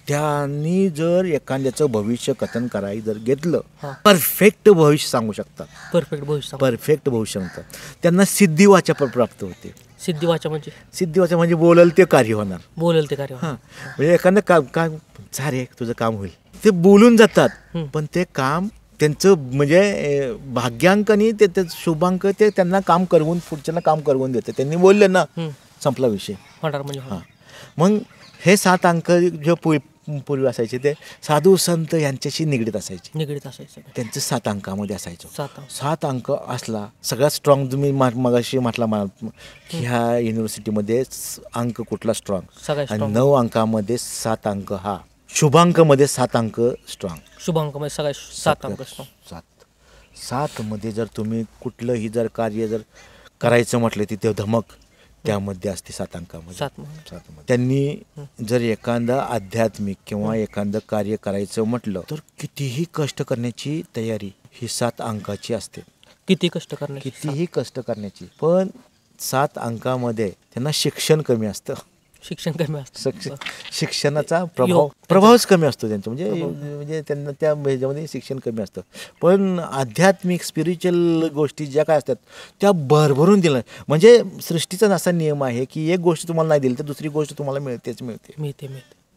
त्यांनी जर एखाद्याचं भविष्य कथन करायला जर घेतलं, परफेक्ट भविष्य सांगू शकतात. परफेक्ट भविष्य म्हणतात. त्यांना सिद्धिवाचा प्राप्त होते. सिद्धिवाचा म्हणजे बोलल ते कार्य होणार. म्हणजे एखादं काम सारे तुझं काम होईल ते बोलून जातात, पण ते काम त्यांचं म्हणजे भाग्यांक आणि ते शुभांक ते त्यांना काम करवून पुढच्यांना काम करवून देते. त्यांनी बोलले ना, संपला विषय. मग हे 7 अंक जे पूर्वी असायचे ते साधू संत यांच्याशी निगडीत असायचे. त्यांचं 7 अंकामध्ये असायचं. 7 अंक असला सगळ्यात स्ट्रॉंग. तुम्ही मगाशी म्हटला मला ह्या युनिव्हर्सिटीमध्ये अंक कुठला स्ट्रॉंग, आणि 9 अंकामध्ये 7 अंक हा शुभांकमध्ये 7 अंक स्ट्रॉंग. शुभांकमध्ये सगळ्या 7 अंक असतो. 7मध्ये जर तुम्ही कुठलंही जर कार्य जर करायचं म्हटलं तिथे धमक त्यामध्ये असते 7 अंकामध्ये. 7मध्ये त्यांनी जर एखादं आध्यात्मिक किंवा एखादं कार्य करायचं म्हटलं तर कितीही कष्ट करण्याची तयारी ही 7 अंकाची असते. कितीही कष्ट करण्याची. पण 7 अंकामध्ये त्यांना शिक्षण कमी असतं. शिक्षण कमी असतं. शिक्षणाचा प्रभावच कमी असतो त्यांचा. म्हणजे त्यांना त्या ह्याच्यामध्ये शिक्षण कमी असतं. पण आध्यात्मिक स्पिरिच्युअल गोष्टी ज्या काय असतात त्या भरभरून दिल्या. म्हणजे सृष्टीचा असा नियम आहे की एक गोष्ट तुम्हाला नाही दिली तर दुसरी गोष्ट तुम्हाला मिळते.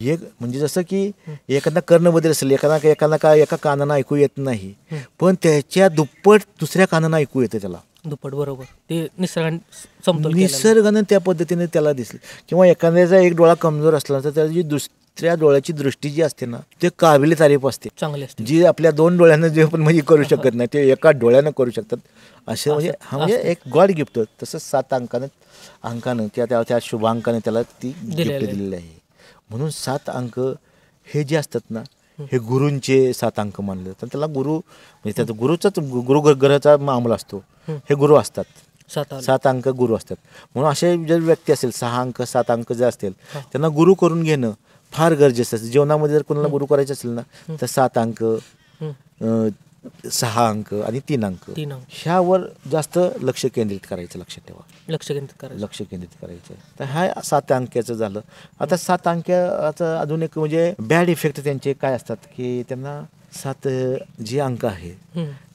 एक म्हणजे जसं की एखादा कर्ण बदल असेल, एका कानानं ऐकू येत नाही पण त्याच्या दुप्पट दुसऱ्या कानानं ऐकू येतं त्याला. दुप्पट बरोबर. ते निसर्गानं त्या पद्धतीने त्याला दिसलं. किंवा एखाद्याचा एक डोळा कमजोर असला तर त्याची दुसऱ्या डोळ्याची दृष्टी जी असते ना ते काबिल तारीफ असते. चांगली असते. जी आपल्या 2 डोळ्यानं जे पण म्हणजे करू शकत नाही ते एका डोळ्यानं करू शकतात. असे म्हणजे एक गॉड गिफ्ट. तसंच 7 अंकानं त्या शुभांकाने त्याला ती गिफ्ट दिलेली आहे. म्हणून 7 अंक हे जे असतात ना हे गुरूंचे 7 अंक मानले जातात. त्याला गुरु म्हणजे त्याचा गुरु ग्रहाचा अंमल असतो. हे गुरु असतात. 7 अंक गुरु असतात. म्हणून असे जर व्यक्ती असेल 6 अंक 7 अंक जे असतील त्यांना गुरु करून घेणं फार गरजेचं असतं. जीवनामध्ये जर कोणाला गुरु करायचं असेल ना तर 7 अंक 6 अंक आणि 3 अंक ह्यावर जास्त लक्ष केंद्रित करायचं. लक्षात ठेवा. लक्ष केंद्रित करायचं. तर हा 7 अंकाचं झालं. आता 7 अंकाचं अजून एक म्हणजे बॅड इफेक्ट त्यांचे काय असतात की त्यांना 7 जे अंक आहे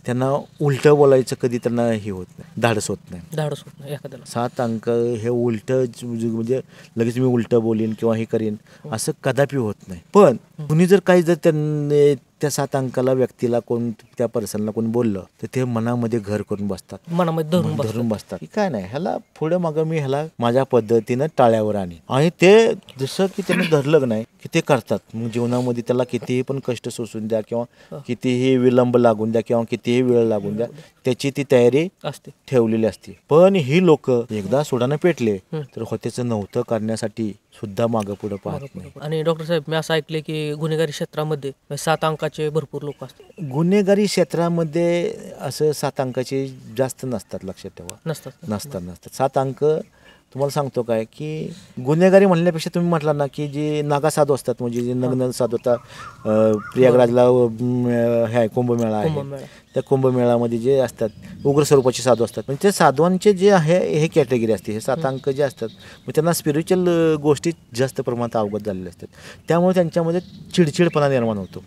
त्यांना उलटं बोलायचं कधी त्यांना हे होत नाही, धाडस होत नाही एखाद्याला. 7 अंक हे उलटं म्हणजे लगेच मी उलटं बोलीन किंवा हे करीन असं कदापि होत नाही. पण कुणी जर काही जर त्या 7 अंकाला व्यक्तीला कोण त्या पर्सनला कोण बोललं तर ते मनामध्ये घर करून बसतात. मनामध्ये धरून बसतात. काय नाही ह्याला पुढे मागं मी ह्याला माझ्या पद्धतीनं टाळ्यावर आणीन. आणि ते जसं की त्याने धरलं नाही की ते करतात. मग जीवनामध्ये त्याला कितीही पण कष्ट सोसून द्या किंवा कितीही विलंब लागून द्या किंवा कितीही वेळ लागून द्या त्याची ती तयारी असते ठेवलेली असते. पण ही लोक एकदा सोडानं पेटले तर होतेचं नव्हतं करण्यासाठी सुद्धा मागं पुढं पाहत नाही. आणि डॉक्टर साहेब मी असं ऐकले की गुन्हेगारी क्षेत्रामध्ये 7 अंकाचे भरपूर लोक असतात. गुन्हेगारी क्षेत्रामध्ये असं 7 अंकाचे जास्त नसतात. लक्षात ठेवा. नसतात 7 अंक. तुम्हाला सांगतो काय की गुन्हेगारी म्हणण्यापेक्षा तुम्ही म्हटला ना की जे नागा साधू असतात म्हणजे जे नग्न साधू होता प्रयागराजला हे कुंभमेळा आहे त्या कुंभमेळामध्ये जे असतात उग्र स्वरूपाचे साधू असतात. म्हणजे ते साधवांचे जे आहे हे कॅटेगरी असते. हे 7 अंक जे असतात मग त्यांना स्पिरिच्युअल गोष्टी जास्त प्रमाणात अवगत झालेल्या असतात. त्यामुळे त्यांच्यामध्ये चिडचिडपणा निर्माण होतो.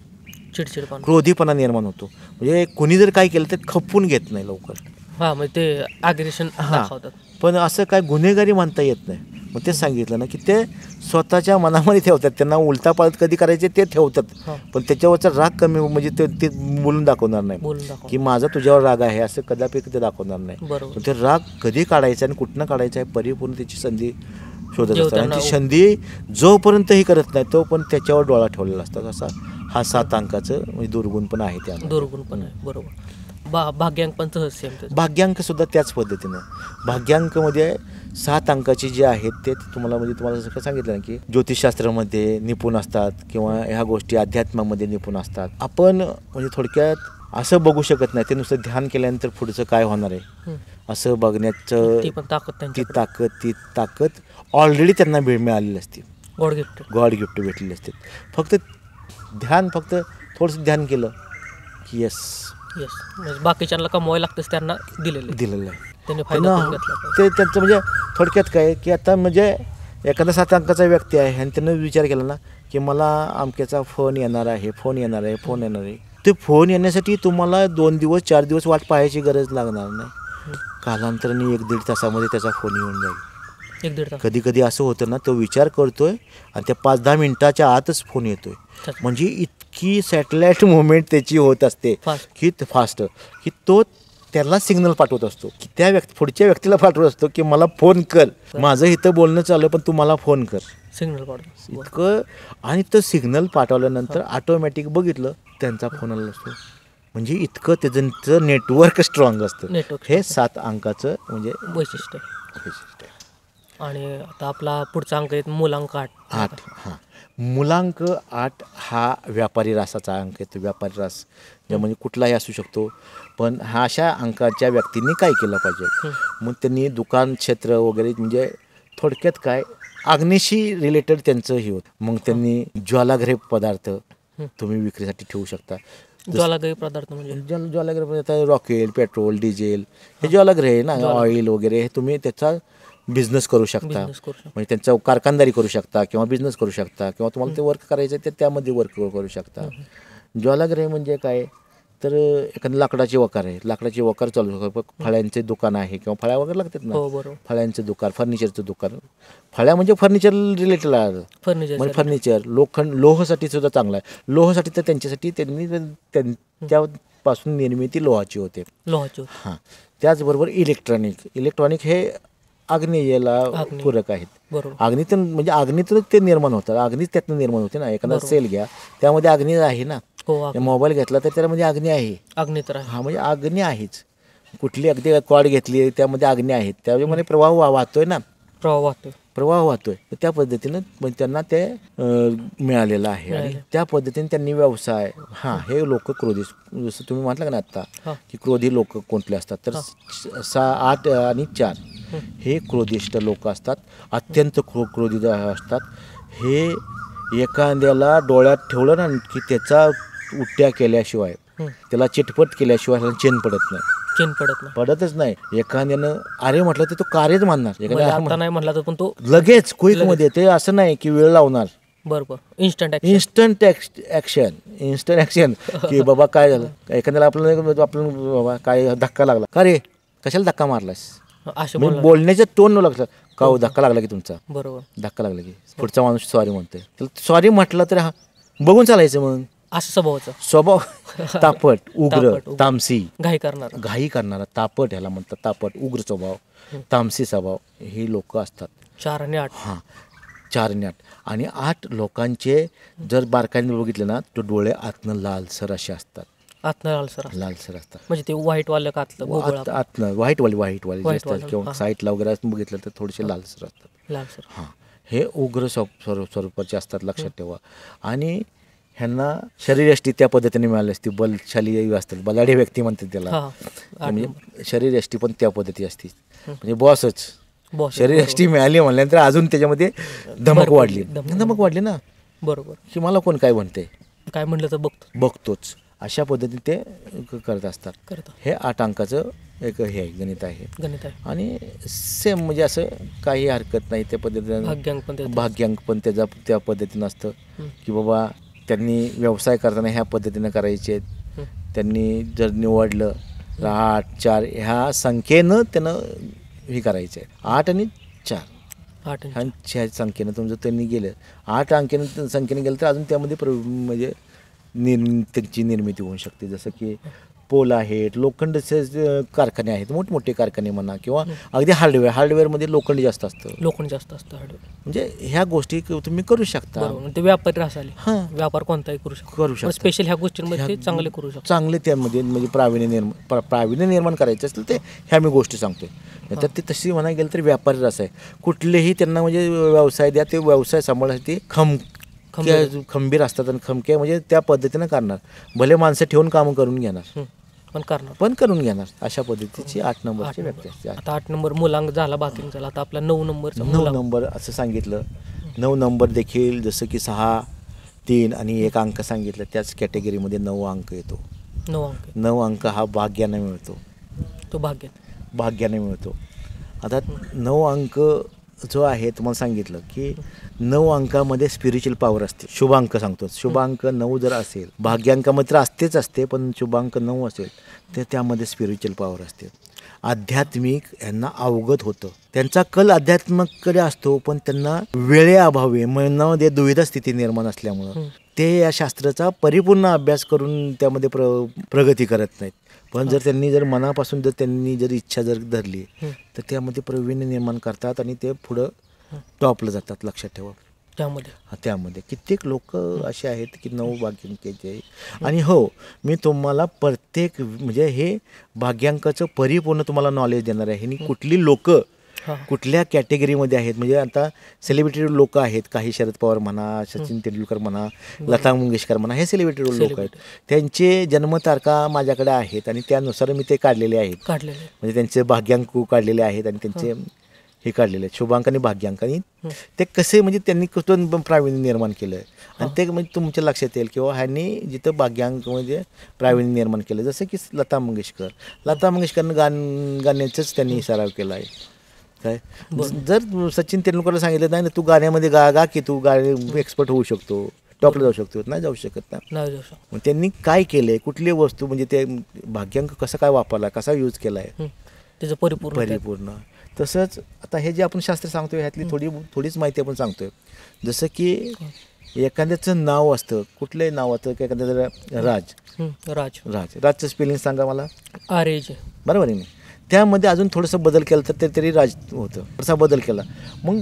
क्रोधीपणा निर्माण होतो. म्हणजे कोणी जर काय केलं तर खपवून घेत नाही लवकर. म्हणजे ते ॲग्रेशन दाखवतात. पण असं काय गुन्हेगारी म्हणता येत नाही. मग तेच सांगितलं ना की ते स्वतःच्या मनामध्ये ठेवतात. त्यांना उलटा पालट कधी करायचे ते ठेवतात पण त्याच्यावरचा राग कमी म्हणजे ते बोलून दाखवणार नाही की माझा तुझ्यावर राग आहे असं कदापि ते दाखवणार नाही. पण ते राग कधी काढायचा आणि कुठनं काढायचं आहे परिपूर्ण त्याची संधी शोधत असतात. आणि ती संधी जोपर्यंत ही करत नाही तो पण त्याच्यावर डोळा ठेवलेला असतात. असा हा 7 अंकाचं म्हणजे दुर्गुण पण आहे. त्या दुर्गुण पण आहे. बरोबर. भाग्यांक पण भाग्यांक सुद्धा त्याच पद्धतीनं. भाग्यांकमध्ये 7 अंकाचे जे आहेत ते तुम्हाला जसं सांगितलं ना की ज्योतिषशास्त्रामध्ये निपुण असतात किंवा ह्या गोष्टी अध्यात्मामध्ये निपुण असतात. आपण म्हणजे थोडक्यात असं बघू शकत नाही ते नुसतं ध्यान केल्यानंतर पुढचं काय होणार आहे असं बघण्याचं ती ताकद ऑलरेडी त्यांना मिळालेली असते. गॉड गिफ्ट भेटलेली असते. फक्त थोडंसं ध्यान केलं की यस बाकीच्यांना कमवायला लागतंच त्यांना दिलेलं आहे. ते त्यांचं म्हणजे थोडक्यात काय की आता म्हणजे एखादा 7 अंकाचा व्यक्ती आहे आणि त्यानं विचार केला ना की मला अमक्याचा फोन येणार आहे. ते फोन येण्यासाठी तुम्हाला 2 दिवस 4 दिवस वाट पाहायची गरज लागणार नाही. कालांतराने 1-1.5 तासामध्ये त्याचा फोन येऊन जाईल. 1-1.5 तास. कधी असं होतं ना तो विचार करतोय आणि त्या 5-10 मिनिटाच्या आतच फोन येतोय. म्हणजे इतकी सॅटेलाइट मुवमेंट त्याची होत असते की फास्ट की तो त्याला सिग्नल पाठवत असतो की त्या पुढच्या व्यक्तीला पाठवत असतो की मला फोन कर. माझं इथं बोलणं चालू पण तू मला फोन कर. सिग्नल पाठवतो इतकं. आणि तो सिग्नल पाठवल्यानंतर ऑटोमॅटिक बघितलं त्यांचा फोन आला असतो. म्हणजे इतकं त्याचं नेटवर्क स्ट्रॉंग असतं. हे 7 अंकाचं म्हणजे वैशिष्ट्य आहे. आणि आता आपला पुढचा अंक आहे मूलांक 8. 8. हां, मूलांक 8 हा व्यापारी रासाचा अंक येतो. व्यापारी रास म्हणजे कुठलाही असू शकतो, पण हा अशा अंकाच्या व्यक्तींनी काय केलं पाहिजे, मग त्यांनी दुकान क्षेत्र वगैरे म्हणजे थोडक्यात काय अग्नीशी रिलेटेड त्यांचं हे होतं. मग त्यांनी ज्वालाग्रह पदार्थ तुम्ही विक्रीसाठी ठेवू शकता. ज्वालाग्रही पदार्थ म्हणजे ज्वालाग्रह पदार्थ रॉकेल, पेट्रोल, डिझेल हे ज्वालाग्रह आहे ना, ऑइल वगैरे हे तुम्ही त्याचा बिझनेस करू शकता. बिझनेस करू शकतो. म्हणजे त्यांचा कारखानदारी करू शकता किंवा बिझनेस करू शकता किंवा तुम्हाला ते वर्क करायचं आहे ते त्यामध्ये वर्क करू शकता. ज्वालाग्रह म्हणजे काय तर एखादं लाकडाची वकार आहे, लाकडाची वकार चालू शकतो. फळ्यांचे दुकान आहे किंवा फळ्या वगैरे लागतात ना, हो बरोबर. फळ्यांचं दुकान, फर्निचरचं दुकान. फळ्या म्हणजे फर्निचर रिलेटेड आहे, फर्निचर म्हणजे फर्निचर. लोहासाठी सुद्धा चांगलं आहे. लोहासाठी तर त्यांच्यासाठी त्यांनी त्यापासून निर्मिती लोहाची होते. लोहाची. हां, त्याचबरोबर इलेक्ट्रॉनिक हे आग्नेयाला पूरक आहेत. बरोबर. अग्नीतून म्हणजे अग्नीतूनच ते निर्माण होतं, अग्नीच त्यातनं निर्माण होते ना. एखादा सेल घ्या त्यामध्ये अग्नी आहे ना, हो मोबाईल घेतला तर त्यामध्ये अग्नी आहे. अग्नी तर आहे. हा म्हणजे अग्नी आहेच. कुठली अगदी कॉड घेतली त्यामध्ये अग्नी आहेत, त्यामुळे प्रवाह वाहतोय ना, प्रवाह वाहतोय. त्या पद्धतीनं म्हणजे त्यांना ते मिळालेलं आहे आणि त्या पद्धतीने त्यांनी व्यवसाय हे लोक क्रोधी, जसं तुम्ही म्हटलं का ना आत्ता की क्रोधी लोक कोणते असतात तर 8 आणि 4 हे क्रोधिष्ठ लोक असतात, अत्यंत क्रोधित असतात. हे एखाद्याला डोळ्यात ठेवलं ना की त्याचा उट्ट्या केल्याशिवाय, त्याला चिटपट केल्याशिवाय चेन पडत नाही. पडतच नाही. एखाद्यानं अरे म्हटलं तर तो कार्यच मानणार. एखाद्या नाही म्हटलं तर पण तो लगेच क्विक मध्ये, ते असं नाही की वेळ लावणार. बरोबर. इन्स्टंट ॲक्शन की बाबा काय झालं, एखाद्याला आपण बाबा काय धक्का लागला, का रे कशाला धक्का मारलास, बोलण्याचं टोन न लक्षात का हो धक्का लागला की तुमचा, बरोबर धक्का लागला की पुढचा माणूस सॉरी म्हणतोय, सॉरी म्हटलं तर बघून चालायचं. मग असं स्वभाव तापट, उग्र, तामसी, घाई करणारा तापट, ह्याला म्हणतात तापट, उग्र स्वभाव, तामसी स्वभाव हे लोक असतात. 4 आणि 8. हां, 4 आणि 8. आणि 8 लोकांचे जर बारकाईने बघितले ना तर डोळे आतनं लालसर असे असतात. लालसर असतात म्हणजे ते व्हाईटवालं का आतनं व्हाईटवाली असतात किंवा साईडला वगैरे बघितलं तर थोडेसे लालसर असतात. हां, हे उग्र स्वरूपाचे असतात, लक्षात ठेवा. आणि ह्यांना शरीरयष्टी त्या पद्धतीने मिळाली असते, बलशाली असतात, बलाढ्य व्यक्ती म्हणतात त्याला. म्हणजे शरीरयष्टी पण त्या पद्धती असते, म्हणजे बॉसच. शरीरयष्टी मिळाली म्हणल्यानंतर अजून त्याच्यामध्ये धमक वाढली ना. बरोबर. की मला कोण काय म्हणते, काय म्हणलं तर बघतोच, अशा पद्धतीने ते करत असतात. हे 8 अंकाचं एक हे गणित आहे. आणि सेम म्हणजे असं काही हरकत नाही. त्या पद्धतीने भाग्यांक पण त्या पद्धतीनं असतं की बाबा त्यांनी व्यवसाय करताना ह्या पद्धतीनं करायचे. त्यांनी जर निवडलं 8, 4 ह्या संख्येनं त्यानं हे करायचं आहे. 8 आणि 4 ह्या संख्येनं तुमचं त्यांनी गेलं, 8 संख्येनं गेलं तर अजून त्यामध्ये म्हणजे त्याची निर्मिती होऊ शकते. जसं की पोल आहेत, लोखंडचे कारखाने आहेत, मोठमोठे कारखाने म्हणा, किंवा अगदी हार्डवेअरमध्ये लोखंड जास्त असतं हार्डवेअर. म्हणजे ह्या गोष्टी तुम्ही करू शकता. ते व्यापारी असाले व्यापार कोणताही करू शकतो. स्पेशल ह्या गोष्टींमध्ये चांगले करू शकतो. चांगले त्यामध्ये म्हणजे प्रावीण्य निर्माण करायचे असेल ते ह्या मी गोष्टी सांगतोय. तर ते तशी म्हणायला गेलं तर व्यापारी रस आहे. कुठलेही त्यांना म्हणजे व्यवसाय द्या, ते व्यवसाय सांभाळण्यासाठी खंबीर असतात आणि खमके म्हणजे त्या पद्धतीनं करणार. भले माणसं ठेवून कामं करून घेणार, पण करून घेणार. अशा पद्धतीची 8 नंबरची व्यक्ती असते. आता 8 नंबर मूलांक झाला, बाकी झाला. आता आपला 9 नंबर असं सांगितलं. 9 नंबर देखील जसं की 6, 3 आणि 1 अंक सांगितलं, त्याच कॅटेगरीमध्ये 9 अंक येतो. 9 अंक हा भाग्याने मिळतो. तो भाग्याने मिळतो. आता 9 अंक जो आहे तुम्हाला सांगितलं की 9 अंकामध्ये स्पिरिच्युअल पॉवर असते. शुभांक सांगतो, शुभांक 9 जर असेल, भाग्यांकामध्ये तर असते पण शुभांक 9 असेल तर त्यामध्ये स्पिरिच्युअल पॉवर असते. आध्यात्मिक यांना अवगत होतं. त्यांचा कल अध्यात्माकडे असतो, पण त्यांना वेळेअभावी मनामध्ये दुविधा स्थिती निर्माण असल्यामुळं ते या शास्त्राचा परिपूर्ण अभ्यास करून त्यामध्ये प्रगती करत नाहीत. पण जर त्यांनी जर मनापासून जर इच्छा जर धरली तर त्यामध्ये प्रवीण्य निर्माण करतात आणि ते पुढं टॉपला जातात. लक्षात ठेवा. त्यामध्ये कित्येक लोक असे आहेत की 9 भाग्यांकाचे. आणि हो, मी तुम्हाला प्रत्येक म्हणजे हे भाग्यांकाचं परिपूर्ण तुम्हाला नॉलेज देणार आहे. आणि कुठली लोक हां. कुठल्या कॅटेगरीमध्ये आहेत. म्हणजे आता सेलिब्रिटी लोक आहेत, काही शरद पवार म्हणा, सचिन तेंडुलकर म्हणा, लता मंगेशकर म्हणा, हे सेलिब्रिटी लोक आहेत. त्यांचे जन्मतारखा माझ्याकडे आहेत आणि त्यानुसार मी ते काढलेले आहेत. काढलेले. म्हणजे त्यांचे भाग्यांक काढलेले आहेत आणि त्यांचे हे काढलेले आहेत, शुभांक आणि भाग्यांक. आणि ते कसे म्हणजे त्यांनी कुठून प्रावीण्य निर्माण केलं आणि ते म्हणजे तुमच्या लक्षात येईल किंवा ह्यांनी जिथं भाग्यांक म्हणजे प्रावीण्य निर्माण केलं. जसं की लता मंगेशकरनं गाण्याचंच त्यांनी सराव केला आहे. काय जर सचिन तेंडुलकरला सांगितलं नाही ना तू गाण्यामध्ये गा की तू गाणे एक्सपर्ट होऊ शकतो, टॉपला जाऊ शकतो, नाही जाऊ शकत ना. मग त्यांनी काय केलंय, कुठली वस्तू म्हणजे ते भाग्यांक कसा काय वापरला, कसा यूज केला आहे त्याचं परिपूर्ण. तसंच आता हे जे आपण शास्त्र सांगतोय ह्यातली थोडीच माहिती आपण सांगतोय. जसं की एखाद्याचं नाव असतं, कुठलंही नाव असतं की एखाद्याचं राजचं स्पेलिंग सांगा मला. RAJ. बरोबर आहे ना. त्यामध्ये अजून थोडंसं बदल केलं तर ते तरी राज होतं. थोडासा बदल केला मग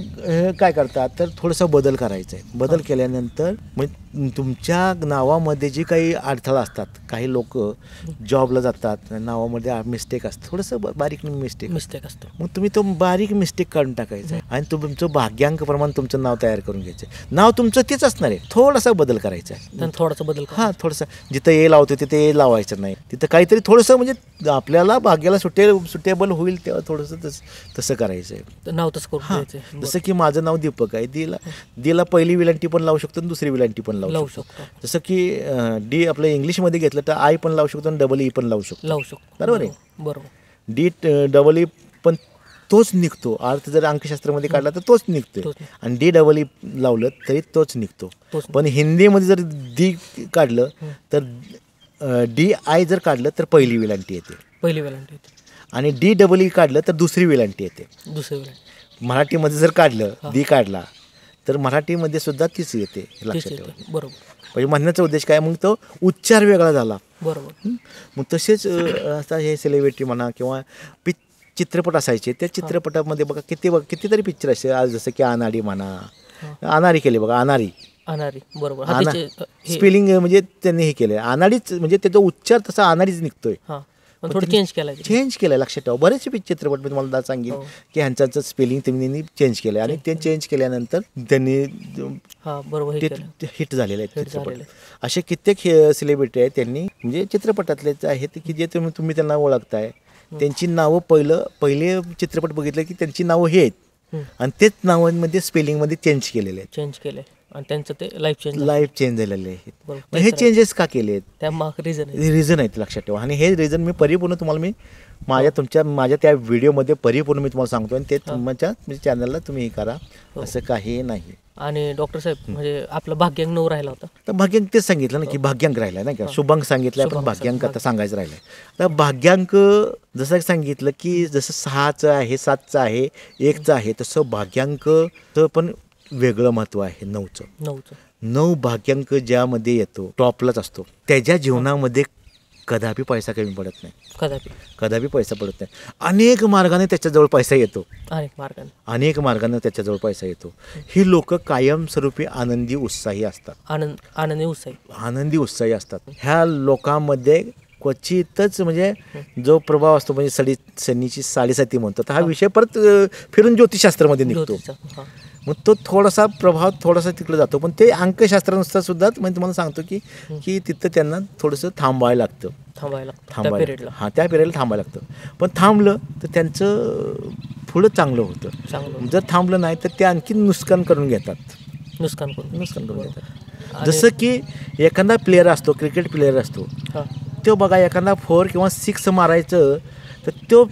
काय करतात तर थोडासा बदल करायचा आहे. बदल केल्यानंतर मग तुमच्या नावामध्ये जी काही अडथळा असतात, काही लोक जॉबला जातात नावामध्ये मिस्टेक असतं, थोडंसं बारीक मिस्टेक असतं. मग तुम्ही तो बारीक मिस्टेक काढून टाकायचं आहे आणि तुमचं भाग्यांकप्रमाणे तुमचं नाव तयार करून घ्यायचं आहे. नाव तुमचं तेच असणार आहे, थोडासा बदल करायचा आहे. थोडासा जिथं ए लावतो तिथे ए लावायचं नाही, तिथं काहीतरी थोडंसं म्हणजे आपल्याला भाग्याला सुटेबल होईल तेव्हा थोडंसं तसं करायचं आहे. नाव तसं करून घ्यायचं. जसं की माझं नाव दीपक आहे, दीला पहिली विलांटी पण लावू शकतो आणि दुसरी विलांटी पण लावू शकतो. जसं की डी आपलं इंग्लिशमध्ये घेतलं तर आय पण लावू शकतो आणि डबल ई पण लावू शकतो. बरोबर आहे. बरोबर. डी डबल ई पण तोच निघतो. अर्थ जर अंकशास्त्रामध्ये काढला तर तोच निघतोय आणि डी डबल ई लावलं तरी तोच निघतो. पण हिंदीमध्ये जर डी काढलं तर डी आय जर काढलं तर पहिली विलांटी येते आणि डी डबल ई काढलं तर दुसरी विलांटी येते. मराठीमध्ये जर काढलं डी काढला तर मराठीमध्ये सुद्धा तीच येते, लक्षात ठेवा. बरोबर. म्हणजे म्हणण्याचा उद्देश काय, मग तो उच्चार वेगळा झाला. बरोबर. मग तसेच आता हे सेलिब्रिटी म्हणा किंवा चित्रपट असायचे, त्या चित्रपटामध्ये बघा कितीतरी पिक्चर असे आज, जसं की अनाडी म्हणा, अनारी केली बघा, अनारी. बरोबर. स्पेलिंग म्हणजे त्यांनी हे केलं अनाडीच, म्हणजे त्याचा उच्चार तसा अनाडीच निघतोय. थोडं चेंज केलं, लक्षात ठेवा. बरेचसे चित्रपट मी तुम्हाला सांगेन की ह्यांचं स्पेलिंग त्यांनी चेंज केलं आणि ते चेंज केल्यानंतर त्यांनी हिट झालेले आहेत चित्रपट. असे कित्येक सेलिब्रिटी आहेत त्यांनी म्हणजे चित्रपटातलेच आहेत की जे तुम्ही त्यांना ओळखताय, त्यांची नावं पहिले चित्रपट बघितलं की त्यांची नावं हे आहेत आणि तेच नावांमध्ये स्पेलिंगमध्ये चेंज केलेले आणि त्यांचं ते लाईफ चेंज झालेले आहेत. हे चेंजेस का केले आहेत, त्या रिझन आहेत, लक्षात ठेवा. आणि हे रिझन मी परिपूर्ण तुम्हाला माझ्या त्या व्हिडिओमध्ये परिपूर्ण मी तुम्हाला सांगतो आणि ते तुमच्या चॅनलला तुम्ही हे करा, असं काही नाही. आणि डॉक्टर साहेब म्हणजे आपला भाग्यांक 9 राहिला होता, तर भाग्यांक तेच सांगितलं ना की भाग्यांक राहिला नाही का, शुभांक सांगितलं पण भाग्यांक आता सांगायचं राहिलं. तर भाग्यांक जसं सांगितलं की जसं 6चं आहे, 7चं आहे, 1चं आहे, तसं भाग्यांकचं पण वेगळं महत्त्व आहे. 9 भाग्यांक ज्यामध्ये येतो टॉपलाच असतो, त्याच्या जीवनामध्ये कदापि पैसा कमी पडत नाही, कदापि पैसा पडत नाही. अनेक मार्गाने त्याच्याजवळ पैसा येतो, अनेक मार्गाने त्याच्याजवळ पैसा येतो. ही लोक कायमस्वरूपी आनंदी उत्साही असतात, आनंदी उत्साही असतात. ह्या लोकांमध्ये क्वचितच म्हणजे जो प्रभाव असतो म्हणजे सनीची साडेसाती म्हणतो, तर हा विषय परत फिरून ज्योतिषशास्त्रामध्ये निघतो. मग तो थोडासा प्रभाव थोडासा तिकडे जातो, पण ते अंकशास्त्रानुसार सुद्धा म्हणजे तुम्हाला सांगतो की तिथं त्यांना थोडंसं थांबायला लागतं. त्या पिरियडला थांबायला लागतं. पण थांबलं तर त्यांचं पुढं चांगलं होतं. जर थांबलं नाही तर ते आणखी नुकसान करून घेतात. जसं की एखादा प्लेअर असतो, क्रिकेट प्लेअर असतो, तो बघा एखादा 4 किंवा 6 मारायचं तर तो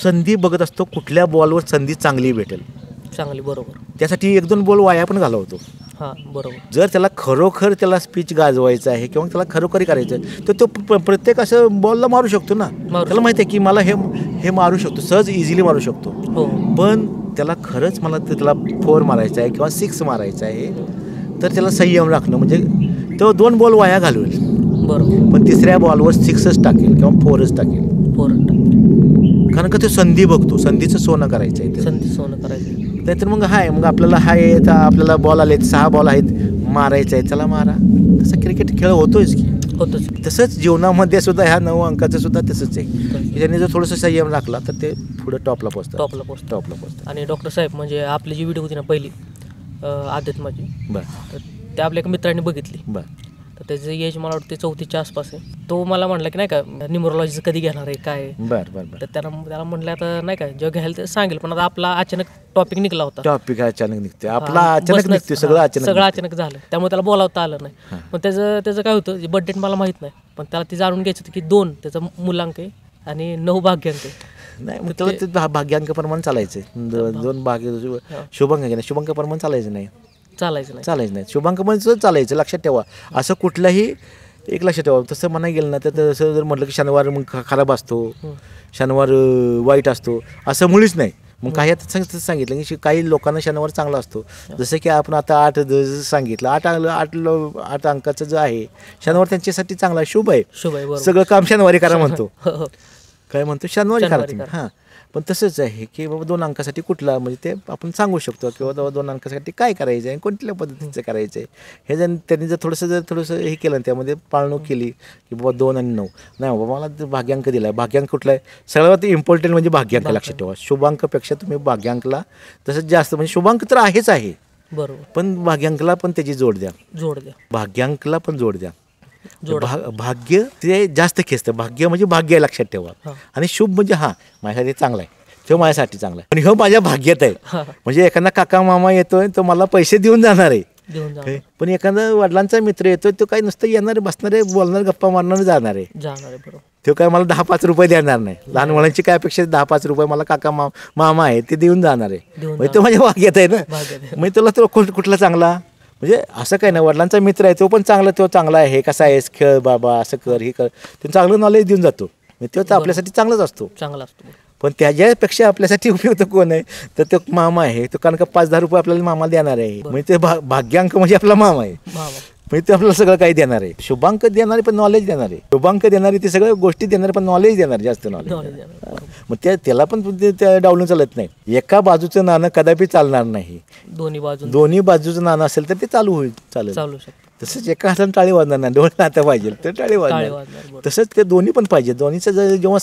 संधी बघत असतो, कुठल्या बॉलवर संधी चांगली भेटेल. बरोबर. त्यासाठी 1-2 बॉल वाया पण घालवतो. बरोबर. जर त्याला खरोखर त्याला स्पीच गाजवायचं आहे किंवा त्याला खरोखरी करायचं आहे तर तो प्रत्येक असं बॉलला मारू शकतो ना. त्याला माहिती आहे की मला हे मारू शकतो, सहज इझिली मारू शकतो. पण त्याला खरंच मला त्याला 4 मारायचं आहे किंवा 6 मारायचं आहे तर त्याला संयम राखणं, म्हणजे तो 2 बॉल वाया घालवेल. बरोबर. पण 3ऱ्या बॉलवर 6च टाकेल किंवा 4च टाकेल. कारण का तो संधी बघतो, संधीचं सोनं करायचं आहे. नाहीतर मग आपल्याला बॉल आलेत, 6 बॉल आहेत, मारायचं आहे, चला मारा. तसा क्रिकेट खेळ होतोयच की. होतच. तसंच जीवनामध्ये सुद्धा ह्या 9 अंकाचं सुद्धा तसंच आहे की त्यांनी जर थोडंसं संयम राखला तर ते पुढे टॉपला पोचतात. आणि डॉक्टर साहेब म्हणजे आपली जी व्हिडिओ होती ना पहिली अध्यात्माची, बरं तर ते आपल्या एका मित्राने बघितली. बरं तर त्याचं एज मला वाटतं 34च्या आसपास आहे. तो मला म्हणला की नाही का न्यूमरोलॉजीचं कधी घेणार आहे काय आहे. बरं तर त्याला म्हणलं आता नाही का जेव्हा घ्यायला ते सांगेल, पण आता आपला अचानक टॉपिक निघला होता. टॉपिक अचानक निघते आपला अचानक निघते सगळं अचानक झालं, त्यामुळे त्याला बोलावता आलं नाही. पण त्याचं काय होतं बर्थ डेट मला माहीत नाही, पण त्याला ते जाणून घ्यायचं होतं की 2 त्याचा मूलांक आहे आणि 9 भाग्यांक आहे. नाही मग त्याला ते भाग्यांकाप्रमाणे चालायचं. 2 भाग्य शुभांक आहे ना, शुभांकाप्रमाणे चालायचं नाही. शुभांक म्हणजे चालायचं. लक्षात ठेवा असं कुठलाही एक लक्षात ठेवा. तसं म्हणा गेलं ना तर तसं जर म्हटलं की शनिवार मग खराब असतो, शनिवार वाईट असतो असं मुळीच नाही. मग काही आता सांगितलं की काही लोकांना शनिवार चांगला असतो. जसं की आपण आता 8 सांगितलं, 8 अंकाचं जे आहे शनिवार त्यांच्यासाठी चांगला शुभ आहे. सगळं काम शनिवारी करा म्हणतो. काय म्हणतो शनिवारी करा तुम्ही. हां पण तसंच आहे की बाबा 2 अंकासाठी कुठला म्हणजे ते आपण सांगू शकतो किंवा 2 अंकासाठी काय करायचं आहे, कोणत्या पद्धतीचं करायचं आहे. हे जर त्यांनी जर थोडंसं हे केलं त्यामध्ये पाळणूक केली की बाबा 2 आणि 9 नाही बाबा मला भाग्यांक दिला आहे. भाग्यांक कुठला आहे सगळ्यात इम्पॉर्टंट म्हणजे भाग्यांक लक्षात ठेवा. शुभांकापेक्षा तुम्ही भाग्यांकला तसंच जास्त म्हणजे शुभांक तर आहेच आहे बरोबर, पण भाग्यांकला पण त्याची जोड द्या. भाग्यांकला पण जोड द्या. भाग्य ते जास्त खेचतं. भाग्य म्हणजे भाग्य आहे लक्षात ठेवा. आणि शुभ म्हणजे माझ्यासाठी चांगला आहे, तो माझ्यासाठी चांगला आहे, पण माझ्या भाग्यात आहे. म्हणजे एखादा काका मामा येतोय तो मला पैसे देऊन जाणार आहे, पण एखादा वडिलांचा मित्र येतोय तो काही नुसतं येणार बसणार आहे, बोलणार गप्पा मारणार जाणार आहे. तो काय मला 10-5 रुपये देणार नाही. लहान मुलांची काय अपेक्षा 10-5 रुपये मला काका मामा आहे ते देऊन जाणार आहे. म्हणजे तो माझ्या भाग्यात आहे ना. म्हणजे तुला तो कुठला चांगला म्हणजे असं काय नाही. वडिलांचा मित्र आहे तो पण तो चांगला आहे. कसा आहेस, खेळ बाबा, असं कर हे कर, ते चांगलं नॉलेज देऊन जातो. तो तर आपल्यासाठी चांगला असतो. पण त्याच्यापेक्षा आपल्यासाठी उपयुक्त कोण आहे तर तो मामा आहे. तो कारण का 5-10 रुपये आपल्याला मामा देणार आहे. म्हणजे ते भाग्यांक म्हणजे आपला मामा आहे. म्हणजे ते आपल्याला सगळं काही देणार आहे. शुभांक देणारे पण नॉलेज देणार आहे. शुभांक देणारे ते सगळ्या गोष्टी देणारे पण नॉलेज देणार, जास्त नॉलेज. मग त्याला पण डावलून चालत नाही. एका बाजूचं नाणं कदापि चालणार नाही. दोन्ही बाजूचं नाणं असेल तर ते चालू शकतं. तसंच एका हाताने टाळी वाजणार नाही, 2 हात पाहिजे तर टाळी वाजणार. तसंच ते दोन्ही पण पाहिजे. दोन्हीचं जेव्हा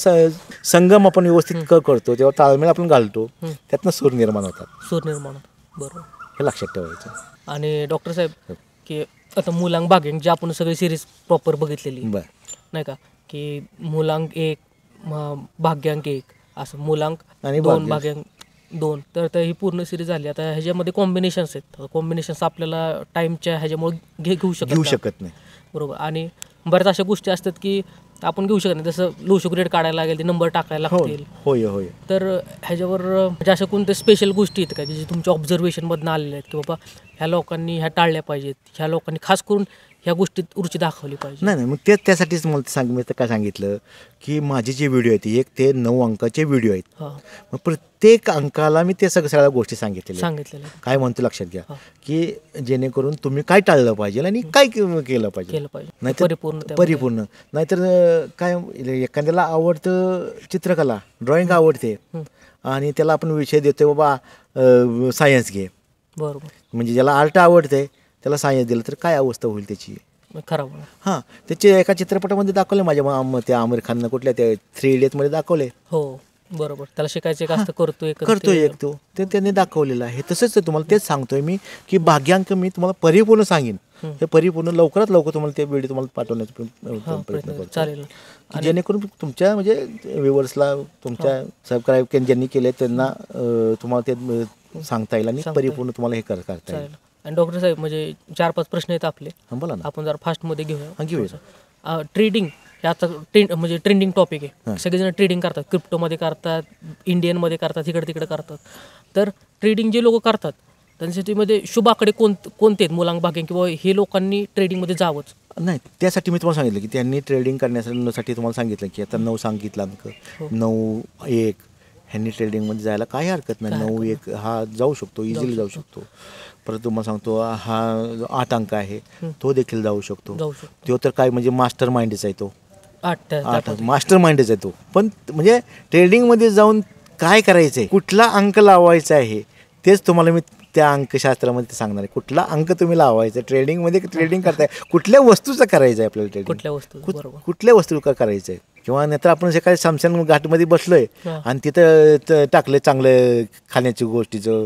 संगम आपण व्यवस्थित करतो तेव्हा ताळमेळ आपण घालतो, त्यातनं सूर निर्माण होतात. बरोबर, हे लक्षात ठेवायचं. आणि डॉक्टर साहेब की आता मूलांक भाग्यांक जे आपण सगळी सिरीज प्रॉपर बघितलेली नाही का, की मूलांक 1 भाग्यांक 1 असं मूलांक आणि 2 भाग्यांक 2, तर ही पूर्ण सिरीज झाली. आता ह्याच्यामध्ये कॉम्बिनेशन्स आहेत. कॉम्बिनेशन्स आपल्याला टाईमच्या ह्याच्यामुळे घेऊ शकत नाही. बरोबर. आणि बऱ्याच अशा गोष्टी असतात की आपण घेऊ शकत नाही. जसं लोशो ग्रेड काढायला लागेल, ते नंबर टाकायला लागतील. होय. तर ह्याच्यावर म्हणजे अशा कोणत्या स्पेशल गोष्टी आहेत का की जे तुमच्या ऑब्झर्वेशनमधनं आलेल्या आहेत की बाबा ह्या लोकांनी ह्या टाळल्या पाहिजेत, ह्या लोकांनी खास करून ह्या गोष्टीत रुची दाखवली पाहिजे? नाही मग त्यासाठीच मला मी काय सांगितलं की माझी जी व्हिडिओ आहेत 1 ते 9 अंकाचे व्हिडिओ आहेत. मग प्रत्येक अंकाला मी ते सगळ्या गोष्टी सांगितलेल्या. काय म्हणतो लक्षात घ्या की जेणेकरून तुम्ही काय टाळलं पाहिजे आणि काय केलं पाहिजे. नाहीतर परिपूर्ण. नाहीतर काय एखाद्याला आवडतं चित्रकला, ड्रॉइंग आवडते आणि त्याला आपण विषय देतो बाबा सायन्स घे. बरोबर. म्हणजे ज्याला आर्ट आवडते त्याला सायन्स दिलं तर काय अवस्था होईल त्याची, खराब. त्याचे एका चित्रपटामध्ये दाखवले माझ्या त्या आमिर खाननं कुठल्या त्या 3 Idiotsमध्ये दाखवले. बरोबर. त्याला शिकायचं एक असतं, करतोय तो ते त्यांनी दाखवलेलं आहे. तसंच तुम्हाला तेच सांगतोय मी की भाग्यांक मी तुम्हाला परिपूर्ण सांगेन. हे परिपूर्ण लवकरात लवकर तुम्हाला ते व्हिडिओ तुम्हाला पाठवण्याचा प्रयत्न करतो, जेणेकरून तुमच्या म्हणजे व्ह्युअर्सला तुमच्या सबस्क्राईब ज्यांनी केले त्यांना तुम्हाला ते सांगता येईल आणि परिपूर्ण तुम्हाला हे करता येईल. आणि डॉक्टर साहेब म्हणजे 4-5 प्रश्न आहेत आपले. बोला ना. आपण जरा फास्टमध्ये घेऊया. ट्रेडिंग हे आता म्हणजे ट्रेंडिंग टॉपिक आहे. सगळेजण ट्रेडिंग करतात, क्रिप्टोमध्ये करतात, इंडियनमध्ये करतात, इकडे तिकडे करतात. तर ट्रेडिंग जे लोक करतात त्यांच्यासाठी मध्ये शुभ आकडे कोणते आहेत मूलांक भाग्यांक, किंवा हे लोकांनी ट्रेडिंगमध्ये जावंच? नाही, त्यासाठी मी तुम्हाला सांगितलं की त्यांनी ट्रेडिंग करण्यासाठी तुम्हाला सांगितलं की आता 9 सांगितला अंक, 9-1 ह्यांनी ट्रेडिंगमध्ये जायला काही हरकत नाही. 9-1 हा जाऊ शकतो, इझिली जाऊ शकतो. परत तुम्हाला सांगतो हा 8 अंक आहे तो देखील जाऊ शकतो. तो तर काय म्हणजे मास्टर माइंडच आहे. तो 8 मास्टर माइंडच आहे तो. पण म्हणजे ट्रेडिंगमध्ये जाऊन काय करायचं आहे, कुठला अंक लावायचा आहे तेच तुम्हाला मी त्या अंकशास्त्रामध्ये ते सांगणार आहे कुठला अंक तुम्ही लावायचा. ट्रेडिंगमध्ये ट्रेडिंग करताय कुठल्या वस्तूचं करायचं आहे आपल्याला ट्रेडिंग, कुठल्या वस्तू बरोबर कुठल्या वस्तू का करायचं आहे. किंवा नाहीतर आपण जे काही समशान घाटमध्ये बसलोय आणि तिथं टाकलं चांगलं खाण्याची गोष्टीचं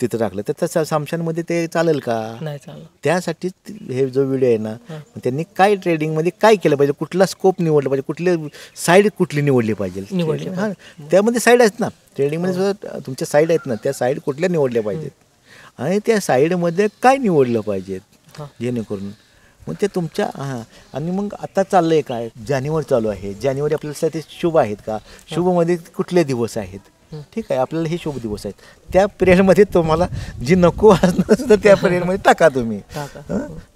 तिथं टाकलं तर तसं समशानमध्ये ते चालेल का? नाही चाललं. त्यासाठीच हे जो व्हिडिओ आहे ना त्यांनी काय ट्रेडिंगमध्ये काय केलं पाहिजे, कुठला स्कोप निवडला पाहिजे, कुठले साईड कुठली निवडली पाहिजे. हां त्यामध्ये साईड आहेत ना ट्रेडिंगमध्ये सुद्धा तुमच्या साईड आहेत ना, त्या साईड कुठल्या निवडल्या पाहिजेत आणि त्या साईडमध्ये काय निवडलं पाहिजेत जेणेकरून मग ते तुमच्या आणि मग आता चाललं आहे काय जानेवारी चालू आहे. जानेवारी आपल्यासाठी शुभ आहेत का? शुभमध्ये कुठले दिवस आहेत? ठीक आहे आपल्याला हे शुभ दिवस आहेत. त्या पिरियडमध्ये तुम्हाला जी नको असणं सुद्धा त्या पिरियडमध्ये टाका तुम्ही.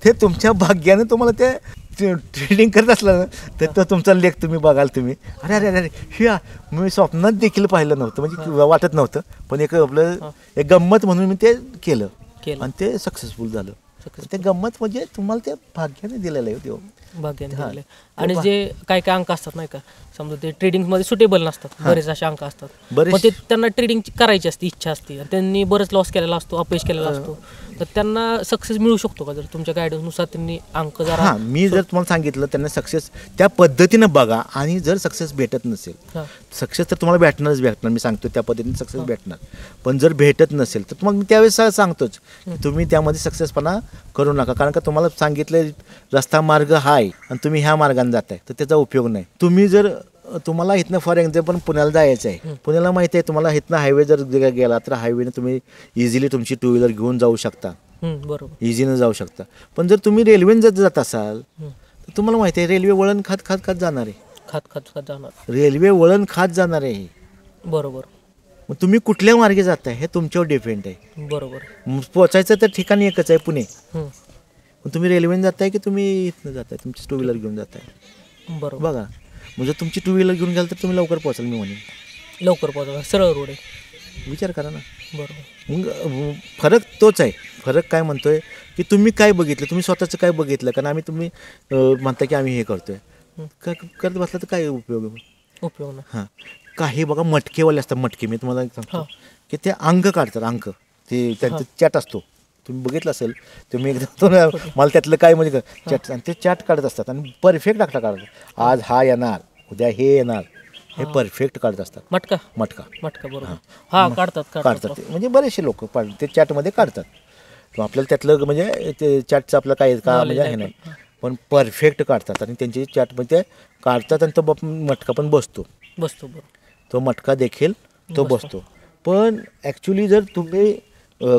ते तुमच्या भाग्यानं तुम्हाला ते ट्रेडिंग करत असलं ना तर तो तुमचा लेख तुम्ही बघाल तुम्ही अरे अरे अरे हे मी स्वप्नात देखील पाहिलं नव्हतं म्हणजे वाटत नव्हतं पण एक आपलं एक गंमत म्हणून मी ते केलं आणि ते सक्सेसफुल झालं. ते गंमत म्हणजे तुम्हाला ते भाग्याने दिलेलं आहे देव भाग्याने दिलेलं आहे. आणि जे काय काय अंक असतात नाही का समजा ते ट्रेडिंगमध्ये सुटेबल नसतात बरेच असे अंक असतात बरेच. मग ते त्यांना ट्रेडिंग करायची असते इच्छा असते आणि त्यांनी बरंच लॉस केलेला असतो अपयश केलेला असतो तर त्यांना सक्सेस मिळू शकतो का जर तुमच्या गायडन्सनुसार त्यांनी अंक जरा हां मी जर तुम्हाला सांगितलं त्यांना सक्सेस त्या पद्धतीनं बघा आणि जर सक्सेस भेटत नसेल सक्सेस तर तुम्हाला भेटणार मी सांगतो त्या पद्धतीने सक्सेस भेटणार पण जर भेटत नसेल तर तुम्हाला मी त्यावेळेस सांगतोच की तुम्ही त्यामध्ये सक्सेसपणा करू नका कारण का तुम्हाला सांगितलं रस्ता मार्ग हा आहे आणि तुम्ही ह्या मार्गाने जाताय तर त्याचा उपयोग नाही. तुम्ही जर तुम्हाला इथनं फॉर एक्झाम्पल पुण्याला जायचं आहे पुण्याला माहिती आहे तुम्हाला इथनं हायवे जर गेला तर हायवेनं तुम्ही इझिली तुमची टू व्हीलर घेऊन जाऊ शकता बरोबर इझीनं जाऊ शकता. पण जर तुम्ही रेल्वेनं जर जात असाल तर तुम्हाला माहिती आहे रेल्वे वळण खात जाणार आहे खात जाणार रेल्वे वळण खात जाणार आहे. बरोबर मग तुम्ही कुठल्या मार्गे जाताय हे तुमच्यावर डिपेंड आहे. बरोबर पोचायचं तर ठिकाणी एकच आहे पुणे पण तुम्ही रेल्वेने जाताय की तुम्ही इथनं जाताय तुमची टू व्हीलर घेऊन जाताय बरोबर बघा म्हणजे तुमची टू व्हीलर घेऊन गेल तर तुम्ही लवकर पोचाल मी म्हणेन लवकर पोहोचवा सरळ रोड आहे. विचार करा ना. बरोबर मग फरक तोच आहे. फरक काय म्हणतोय की तुम्ही काय बघितलं तुम्ही स्वतःचं काय बघितलं कारण आम्ही तुम्ही म्हणता की आम्ही हे करतोय काय करत बसला तर काय उपयोग नाही. हां काही बघा मटकेवाले असतात मटके मी तुम्हाला सांगतो की ते अंक काढतात अंक ते त्यांचं चॅट असतो तुम्ही बघितलं असेल तुम्ही एकदा मला त्यातलं काय म्हणजे चॅट आणि ते चॅट काढत असतात आणि परफेक्ट आकडा काढतात आज हा येणार उद्या हे येणार हे परफेक्ट काढत असतात. मटका बरोबर हां काढतात ते म्हणजे बरेचसे लोक ते चॅटमध्ये काढतात आपल्याला त्यातलं म्हणजे ते चॅटचं आपलं काय का म्हणजे हे नाही पण परफेक्ट काढतात आणि त्यांची चॅटमध्ये काढतात आणि तो मटका पण बसतो तो मटका देखील तो बसतो. पण ॲक्च्युली जर तुम्ही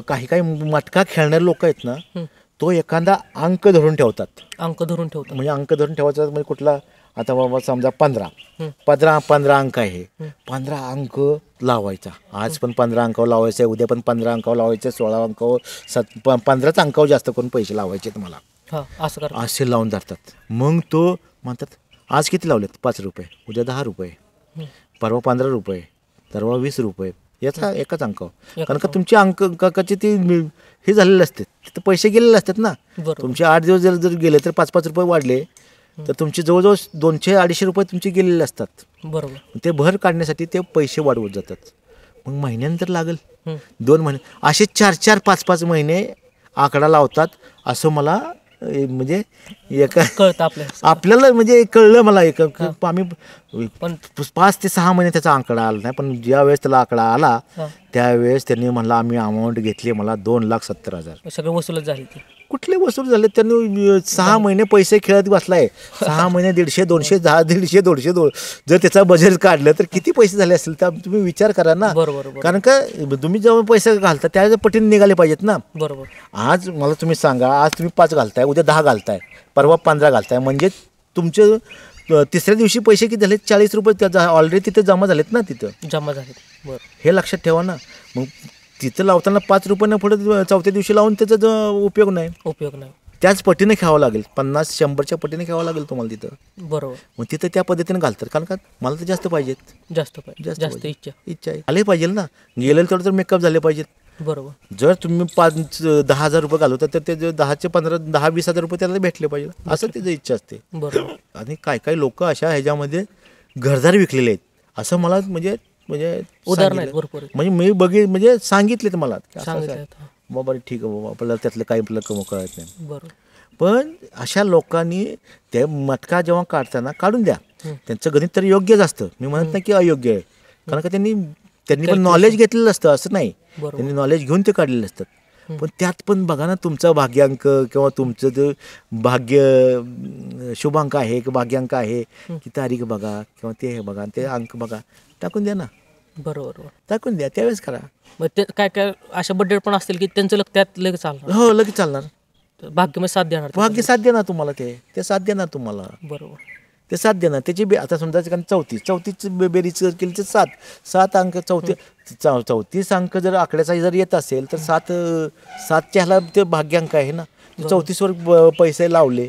काही मटका खेळणारे लोक आहेत ना तो एखादा अंक धरून ठेवतात म्हणजे अंक धरून ठेवायचा म्हणजे कुठला आता बाबा समजा 15 अंक आहे 15 अंक लावायचा आज पण 15 अंकावर लावायचं आहे उद्या पण 15 अंकावर लावायचं 16 अंकावर 15च अंकावर जास्त करून पैसे लावायचे तुम्हाला असे लावून जातात. मग तो म्हणतात आज किती लावलेत 5 रुपये उद्या 10 रुपये परवा 15 रुपये परवा 20 रुपये याचा एकाच अंकावर कारण का तुमचे अंकाचे ते हे झालेले असते तिथे पैसे गेलेले असतात ना तुमचे 8 दिवस जर गेले तर 5-5 रुपये वाढले तर तुमचे जवळजवळ 200-250 रुपये तुमचे गेलेले असतात. बरोबर ते भर काढण्यासाठी ते पैसे वाढवत जातात. मग महिन्यानंतर लागेल 2 महिने असे 4-4 5-5 महिने आकडा लावतात असं मला म्हणजे एका कळतं आपल्याला म्हणजे कळलं मला एक आम्ही पण 5 ते 6 महिने त्याचा आकडा आला नाही पण ज्या वेळेस त्याला आकडा आला त्यावेळेस त्यांनी म्हणला आम्ही अमाऊंट घेतली मला 2,70,000 सगळं वसूलच झाली ती कुठले वसूल झाले त्यांनी 6 महिने पैसे खेळत बसलाय 6 महिने 150-200 150-200 जर त्याचा बजेट काढलं तर किती पैसे झाले असतील तर तुम्ही विचार करा ना. कारण का तुम्ही जेव्हा पैसे घालता त्या पटीने निघाले पाहिजेत ना. बरोबर आज मला तुम्ही सांगा आज तुम्ही 5 घालताय उद्या 10 घालताय परवा 15 घालताय म्हणजे तुमचे तिसऱ्या दिवशी पैसे किती झाले 40 रुपये ऑलरेडी तिथे जमा झालेत ना जमा झालेत. बरं हे लक्षात ठेवा ना. मग तिथं लावताना 5 रुपयानं पुढे चौथ्या दिवशी लावून त्याचा उपयोग नाही त्याच पटीने खेळावं लागेल 50-100च्या पटीने खेळावं लागेल तुम्हाला तिथं. बरोबर मग तिथं त्या पद्धतीने घालतात कारण का मला तर जास्त पाहिजेत जास्त इच्छा आहे आले पाहिजे ना गेले थोडं तर मेकअप झाले पाहिजेत. बरोबर जर तुम्ही 10,000 रुपये घालवता तर ते 10-20,000 रुपये त्याला भेटले पाहिजे असं त्याची इच्छा असते. बरोबर आणि काही लोक अशा ह्याच्यामध्ये घरदार विकलेले आहेत असं मला म्हणजे म्हणजे उदाहरण आहेत सांगितलं. भरपूर आहेत. म्हणजे म्हणजे सांगितले मला की असं असं सांगितलं आहे. आहेत. बाबा ठीक आहे बाबा, आपल्याला त्यातलं काही आपल्याला कळत नाही. बरोबर. पण अशा लोकांनी ते मटका जेव्हा काढताना काढून द्या, त्यांचं गणित तर योग्यच असतं, मी म्हणत नाही की अयोग्य आहे. कारण का त्यांनी पण नॉलेज घेतलेलं असतं, असं नाही, बरोबर. त्यांनी नॉलेज घेऊन ते काढलेलं असतं. पण त्यात पण बघा ना, तुमचा भाग्यांक किंवा तुमचं ते शुभांक आहे की भाग्यांक आहे की तारीख बघा किंवा ते हे बघा, ते अंक बघा, टाकून द्या ना, बरोबर. टाकून द्या, त्यावेळेस करा. मग ते काय काय अशा बड्डे पण असतील की त्यांचं त्यात लगेच चालणार, हो, लगेच चालणार. भाग्यमय साथ देणार ते. भाग्य साध्य ना तुम्हाला, ते साध्य ना तुम्हाला, बरोबर. ते साध्य ना. त्याची आता समजा कारण 34 बेरीज केली तर 7 अंक, 34 अंक जर आकड्याचा जर येत असेल तर 7च्या ह्याला ते भाग्यांक आहे ना. 34वर पैसे लावले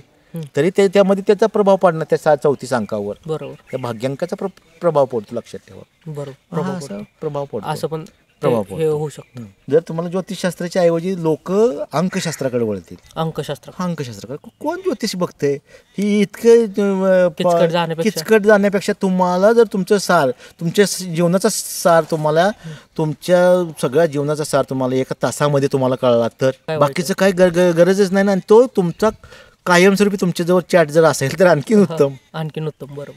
तरी त्यामध्ये त्याचा प्रभाव पडणार त्या 34 अंकावर. बरोबर. त्या भाग्यांकाचा प्रभाव पडतो, लक्षात ठेवा. बरोबर. हा, असा प्रभाव पडतो. असं पण प्रभाव हे होऊ शकतं. जर तुम्हाला ज्योतिषशास्त्राच्या ऐवजी लोक अंकशास्त्राकडे वळतील. अंकशास्त्र अंकशास्त्राकडे कोण ज्योतिष बघते ही इतकं किचकट जाण्यापेक्षा तुम्हाला जर तुमचं सार, तुमच्या जीवनाचा सार तुम्हाला, तुमच्या सगळ्या जीवनाचा सार तुम्हाला एका तासामध्ये तुम्हाला कळला तर बाकीचं काही गरजच नाही ना. आणि तो तुमचा कायमस्वरूपी तुमच्याजवळ चॅट जर असेल तर आणखीन उत्तम. बरोबर.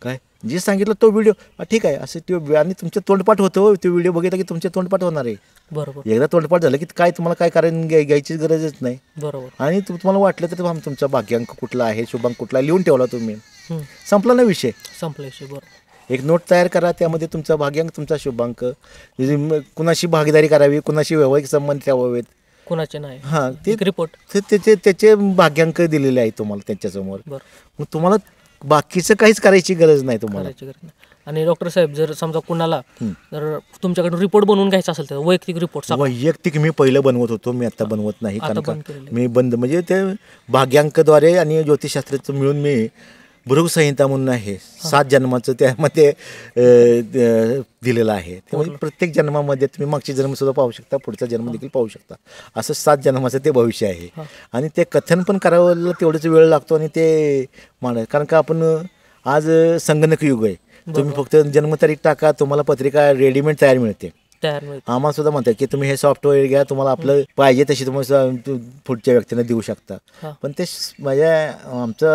काय जे सांगितलं तो व्हिडिओ ठीक आहे असं ते, आणि तुमचं तोंडपाठ होतं, तो व्हिडिओ बघितला की तुमचे तोंडपाठ होणार आहे. बरोबर. एकदा तोंडपाठ झालं की काय तुम्हाला काय कारण घ्यायची गरजच नाही. बरोबर. आणि तुम्हाला वाटलं तर तुमचा भाग्यांक कुठला आहे, शुभांक कुठला आहे, लिहून ठेवला तुम्ही, संपला ना विषय, संपला विषय. बरोबर. एक नोट तयार करा, त्यामध्ये तुमचा भाग्यांक, तुमचा शुभांक, कुणाशी भागीदारी करावी, कुणाशी वैवाहिक संबंध ठेवावेत, कुणाचे नाही, हां, ते रिपोर्ट त्याचे भाग्यांक दिलेले आहे तुम्हाला त्यांच्यासमोर. बरोबर. मग तुम्हाला बाकीचं काहीच करायची गरज नाही तुम्हाला. आणि डॉक्टर साहेब जर समजा कुणाला जर तुमच्याकडून रिपोर्ट बनवून घ्यायचा असेल तर वैयक्तिक रिपोर्ट. वैयक्तिक मी पहिलं बनवत होतो, मी आता बनवत नाही. कारण मी म्हणजे ते भाग्यांकद्वारे आणि ज्योतिषशास्त्राचं मिळून मी भृग संहिता म्हणून आहे, 7 जन्माचं त्यामध्ये दिलेलं आहे. त्यामुळे प्रत्येक जन्मामध्ये तुम्ही मागचे जन्मसुद्धा पाहू शकता, पुढचा जन्म देखील पाहू शकता. असं 7 जन्माचं ते भविष्य आहे. आणि ते कथन पण करावं तेवढंच वेळ लागतो आणि ते कारण का आपण आज संगणक युग आहे. तुम्ही फक्त जन्मतारीख टाका, तुम्हाला पत्रिका रेडीमेड तयार मिळते. आम्हाला सुद्धा म्हणतात की तुम्ही हे सॉफ्टवेअर घ्या, तुम्हाला आपलं पाहिजे तशी तुम्ही पुढच्या व्यक्तींना देऊ शकता. पण ते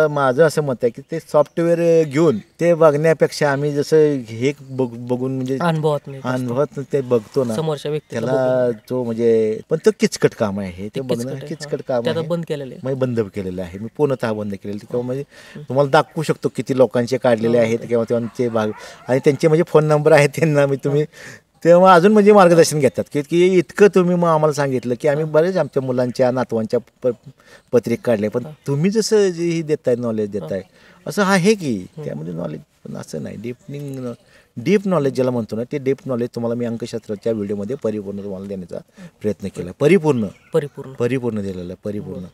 माझं असं मत आहे की ते सॉफ्टवेअर घेऊन ते बघण्यापेक्षा आम्ही जसं हे बघून म्हणजे अनुभवात ते बघतो ना, त्याला जो म्हणजे पण तो किचकट काम आहे, ते बघणं किचकट काम आहे. बंद केलेलं आहे मी, पूर्णतः बंद केलेलं. किंवा म्हणजे तुम्हाला दाखवू शकतो किती लोकांचे काढलेले आहेत किंवा त्यांचे भाग आणि त्यांचे म्हणजे फोन नंबर आहेत, त्यांना मी तुम्ही तेव्हा अजून म्हणजे मार्गदर्शन घेतात की इतकं तुम्ही मग आम्हाला सांगितलं की आम्ही बरेच आमच्या मुलांच्या नातवांच्या पत्रिका काढल्या, पण तुम्ही जसं ही देताय, नॉलेज देताय, असं आहे की त्यामध्ये नॉलेज. पण असं नाही, डीप नॉलेज ज्याला म्हणतो ना, ते डीप नॉलेज तुम्हाला मी अंकशास्त्राच्या व्हिडिओमध्ये परिपूर्ण तुम्हाला देण्याचा प्रयत्न केला. परिपूर्ण दिलेलं, परिपूर्ण.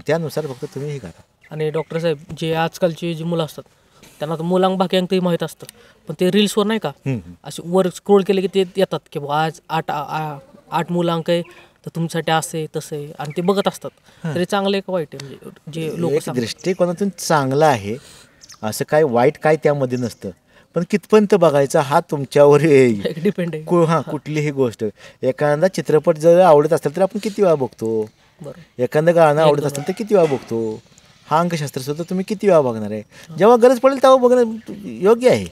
त्यानुसार फक्त तुम्ही हे करा. आणि डॉक्टर साहेब जे आजकालची जी मुलं असतात त्यांना तर मुलांक भाग्यांकही माहीत असतं, पण ते रील्सवर नाही का असे वर स्क्रोल केले की ते येतात की आज 8 मुलांक आहे तर तुमच्यासाठी असे तसे, आणि ते बघत असतात. तरी चांगलं आहे का वाईट आहे? म्हणजे जे लोक दृष्टिकोनातून चांगलं आहे, असं काय वाईट काय त्यामध्ये नसतं, पण कितपर्यंत बघायचा हा तुमच्यावर डिपेंड आहे. हां, कुठलीही गोष्ट. एखादा चित्रपट जर आवडत असेल तर आपण किती वेळा बघतो, एखादं गाणं आवडत असेल तर किती वेळा बघतो. हा अंकशास्त्र सुद्धा तुम्ही किती वेळा बघणार आहे? जेव्हा गरज पडेल तेव्हा बघणं योग्य आहे.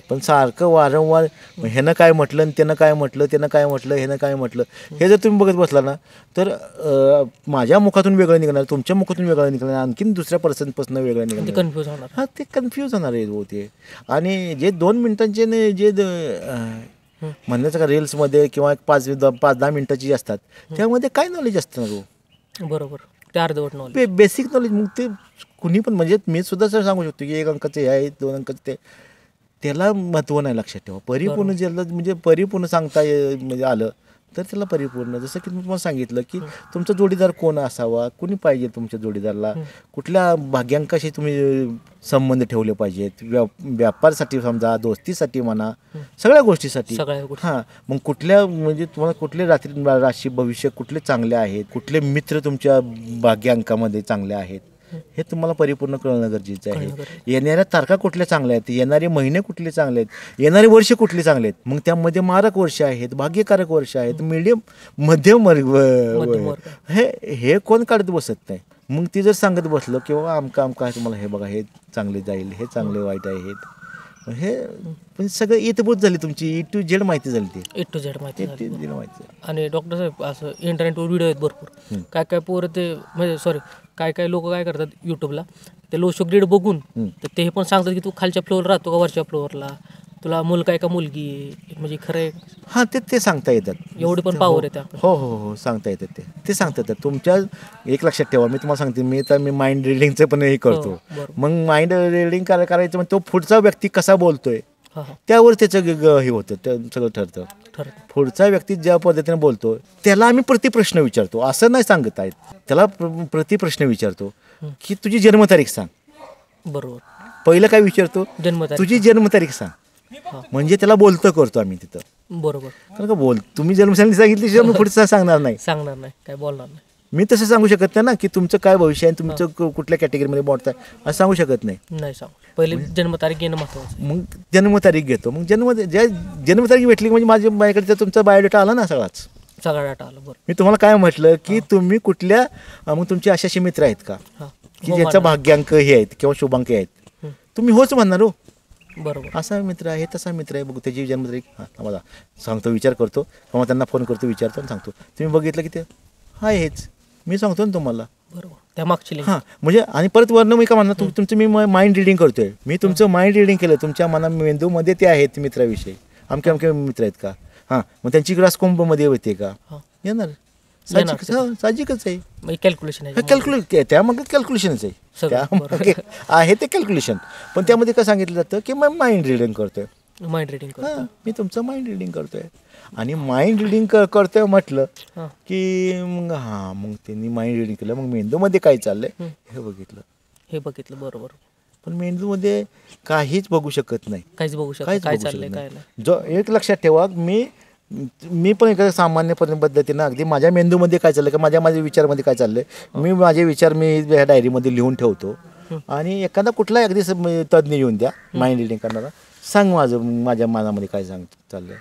पण सारखं वारंवार ह्यानं काय म्हटलं, त्यानं काय म्हटलं, ह्यानं काय म्हटलं, हे जर तुम्ही बघत बसला ना तर माझ्या मुखातून वेगळं निघणार, तुमच्या मुखातून वेगळं निघणार, आणखीन दुसऱ्या पर्सनपासून वेगळं निघणार, कन्फ्यूज होणार. हां, ते कन्फ्यूज होणार आहे ते. आणि जे 2 मिनिटांचे जे म्हणण्याचं का रील्समध्ये किंवा 5-10 मिनिटाची जी असतात त्यामध्ये काय नॉलेज असतं ना? बरोबर, ते अर्धवट नॉलेज, बेसिक नॉलेज. मग ते कुणी पण म्हणजे मी सुद्धा सर सांगू शकतो की 1 अंकाचे हे आहे, 2 अंकाचे ते, त्याला महत्त्व नाही. लक्षात ठेवा, परिपूर्ण ज्याला म्हणजे परिपूर्ण सांगता म्हणजे आलं तर त्याला परिपूर्ण. जसं की मी तुम्हाला सांगितलं की तुमचा जोडीदार कोण असावा, कुणी पाहिजे तुमच्या जोडीदाराला, कुठल्या भाग्यांकाशी तुम्ही संबंध ठेवले पाहिजेत, व्यापारासाठी समजा, दोस्तीसाठी म्हणा, सगळ्या गोष्टीसाठी. हां, मग कुठल्या म्हणजे तुम्हाला कुठले राशी भविष्य कुठले चांगले आहेत, कुठले मित्र तुमच्या भाग्यांकामध्ये चांगले आहेत, हे तुम्हाला परिपूर्ण कळणं गरजेचं आहे. येणाऱ्या तारखा कुठल्या चांगल्या आहेत, येणारे महिने कुठले चांगले आहेत, येणारे वर्ष कुठले चांगले आहेत. मग त्यामध्ये मारक वर्ष आहेत, भाग्यकारक वर्ष आहेत, मध्यम हे कोण काढत बसत नाही. मग ती जर सांगत बसलं किंवा आमका आहे तुम्हाला हे बघा हे चांगले जाईल, हे चांगले वाईट आहेत, हे पण सगळं इतभूत झाली तुमची A to Z माहिती झाली. ती A to Z माहिती झाली. माहिती. आणि डॉक्टर साहेब असं इंटरनेटवर व्हिडिओ आहेत भरपूर. काय पोरं ते म्हणजे सॉरी काय लोक काय करतात यूट्यूबला ते लो शुगर डेट बघून तर ते हे पण सांगतात की तू खालच्या फ्लोअर राहतो का वरच्या फ्लोअरला, तुला मुलगा आहे का मुलगी आहे, म्हणजे खरं आहे. हां ते सांगता येतात. एवढी पण पावर येते. हो सांगता येतात. ते सांगता येतात. तुमच्या एक लक्षात ठेवा, मी तुम्हाला सांगते, मी माइंड रिडिंगचं पण हे करतो. मग माइंड रिडिंग करायचं म्हणजे तो पुढचा व्यक्ती कसा बोलतोय त्यावर त्याचं हे होतं, ते सगळं ठरतं. पुढचा व्यक्ती ज्या पद्धतीने बोलतो त्याला आम्ही प्रतिप्रश्न विचारतो. असं नाही सांगत आहेत, त्याला प्रतिप्रश्न विचारतो की तुझी जन्मतारीख सांग. बरोबर. पहिलं काय विचारतो, तुझी जन्मतारीख सांग. म्हणजे त्याला बोलतं करतो आम्ही तिथं. बरोबर. कारण का तुम्ही जन्मतारीख सांगितली मी पुढचं सांगणार नाही, काय बोलणार नाही. मी तसं सांगू शकत नाही ना की तुमचं काय भविष्य आहे, तुमचं कुठल्या कॅटेगरीमध्ये मोडताय असं सांगू शकत नाही. पहिले जन्मतारीख घेणं महत्त्वाचं. मग जन्मतारीख घेतो. मग जन्मतारीख भेटली म्हणजे माझ्याकडे तुमचा बायोडेटा आला ना, सगळा डाटा आला. बरं. मी तुम्हाला काय म्हटलं की तुम्ही कुठल्या मग तुमचे अशाशी मित्र आहेत का की ज्याचा भाग्यांक हे आहेत किंवा शुभांक आहेत, तुम्ही होच म्हणणार. हो बरोबर. असा मित्र आहे, तसा मित्र आहे, बघू त्याची जन्मतारीख मला सांगतो, विचार करतो किंवा त्यांना फोन करतो, विचारतो आणि सांगतो. तुम्ही बघितलं की ते हेच मी सांगतो ना तुम्हाला. बरोबर. त्या मागची हां म्हणजे आणि परत वर्ण मी का म्हणणार तुमचं मी माइंड रिडिंग करतोय. मी तुमचं माइंड रिडिंग केलं, तुमच्या मेंदूमध्ये ते आहेत मित्राविषयी अमके मित्र आहेत का. हां मग त्यांची ग्रास कुंभमध्ये होते का, येणार. साहजिकच आहे. कॅल्क्युलेशन त्यामागे कॅल्क्युलेशनच आहे, त्यामागे आहे ते कॅल्क्युलेशन. पण त्यामध्ये काय सांगितलं जातं की मग माइंड रिडिंग करतोय. मी तुमचं माइंड रिडिंग करतोय. आणि माइंड रिडिंग करतोय म्हटलं की मग त्यांनी माइंड रिडिंग केलं. मग मेंदूमध्ये काय चाललंय हे बघितलं. बरोबर. पण मेंदूमध्ये काहीच बघू शकत नाही, काहीच बघू शकत नाही. जो एक लक्षात ठेवा, मी पण एका सामान्य पद्धतीनं अगदी माझ्या मेंदूमध्ये काय चाललंय का माझ्या विचारामध्ये काय चाललंय, माझे विचार मी ह्या डायरीमध्ये लिहून ठेवतो. आणि एखादा कुठलाही अगदी तज्ज्ञ येऊन द्या माइंड रिडिंग करणारा, सांग माझ्या मनामध्ये काय चाललंय.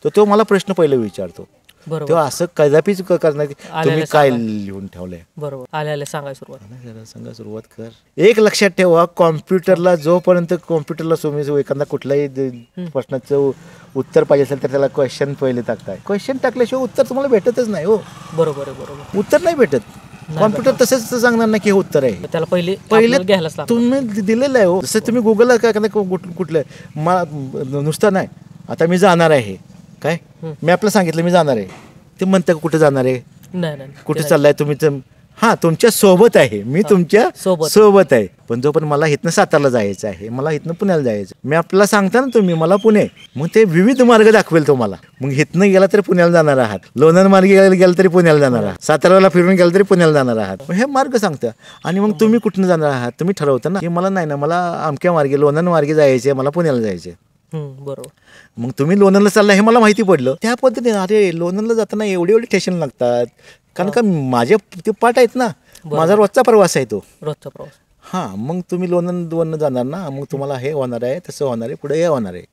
तर तो मला प्रश्न पहिला विचारतो. तेव्हा असं कदापिच करणार की तुम्ही काय लिहून ठेवलंय. बरोबर. आल्या सांगा सुरुवात कर. एक लक्षात ठेवा, कॉम्प्युटरला जोपर्यंत तुम्ही एखादा कुठलाही प्रश्नाचं उत्तर पाहिजे असेल तर त्याला क्वेश्चन पहिले टाकताय. क्वेश्चन टाकल्याशिवाय उत्तर तुम्हाला भेटतच नाही. हो बरोबर. उत्तर नाही भेटत. कॉम्प्युटर तसंच सांगणार नाही की हे उत्तर आहे. त्याला पहिले घ्यायलाच तुम्ही दिलेलं आहे. हो जसं तुम्ही गुगलला काय कुठलं नुसतं नाही. आता मी जाणार आहे काय, मॅपला सांगितलं मी जाणार आहे, ते म्हणतं कुठे जाणार आहे, नाही कुठे चाललाय तुम्ही. तुमच्या सोबत आहे, मी तुमच्या सोबत आहे. पण जोपर्यंत मला इथनं सातारला जायचं आहे, मला इथनं पुण्याला जायचं, मॅपला सांगता ना तुम्ही मला पुणे, मग ते विविध मार्ग दाखवेल तुम्हाला. मग इथनं गेला तरी पुण्याला जाणार आहात, लोणंद मार्गे गेला तरी पुण्याला जाणार आहात, साताराला फिरून गेला तरी पुण्याला जाणार आहात. हे मार्ग सांगतं. आणि मग तुम्ही कुठनं जाणार आहात तुम्ही ठरवता ना की मला नाही ना, मला अमक्या मार्गे लोणंद मार्गे जायचे, मला पुण्याला जायचे. बरोबर. मग तुम्ही लोणंदला चालला हे मला माहिती पडलं. त्या पद्धतीने अरे लोणंदला जाताना एवढे स्टेशन लागतात, कारण का माझे ते पाठ आहेत ना, माझा रोजचा प्रवास आहे तो. मग तुम्ही लोणंदवरनं जाणार ना, मग तुम्हाला हे होणार आहे, तसं होणार आहे, पुढे हे होणार आहे,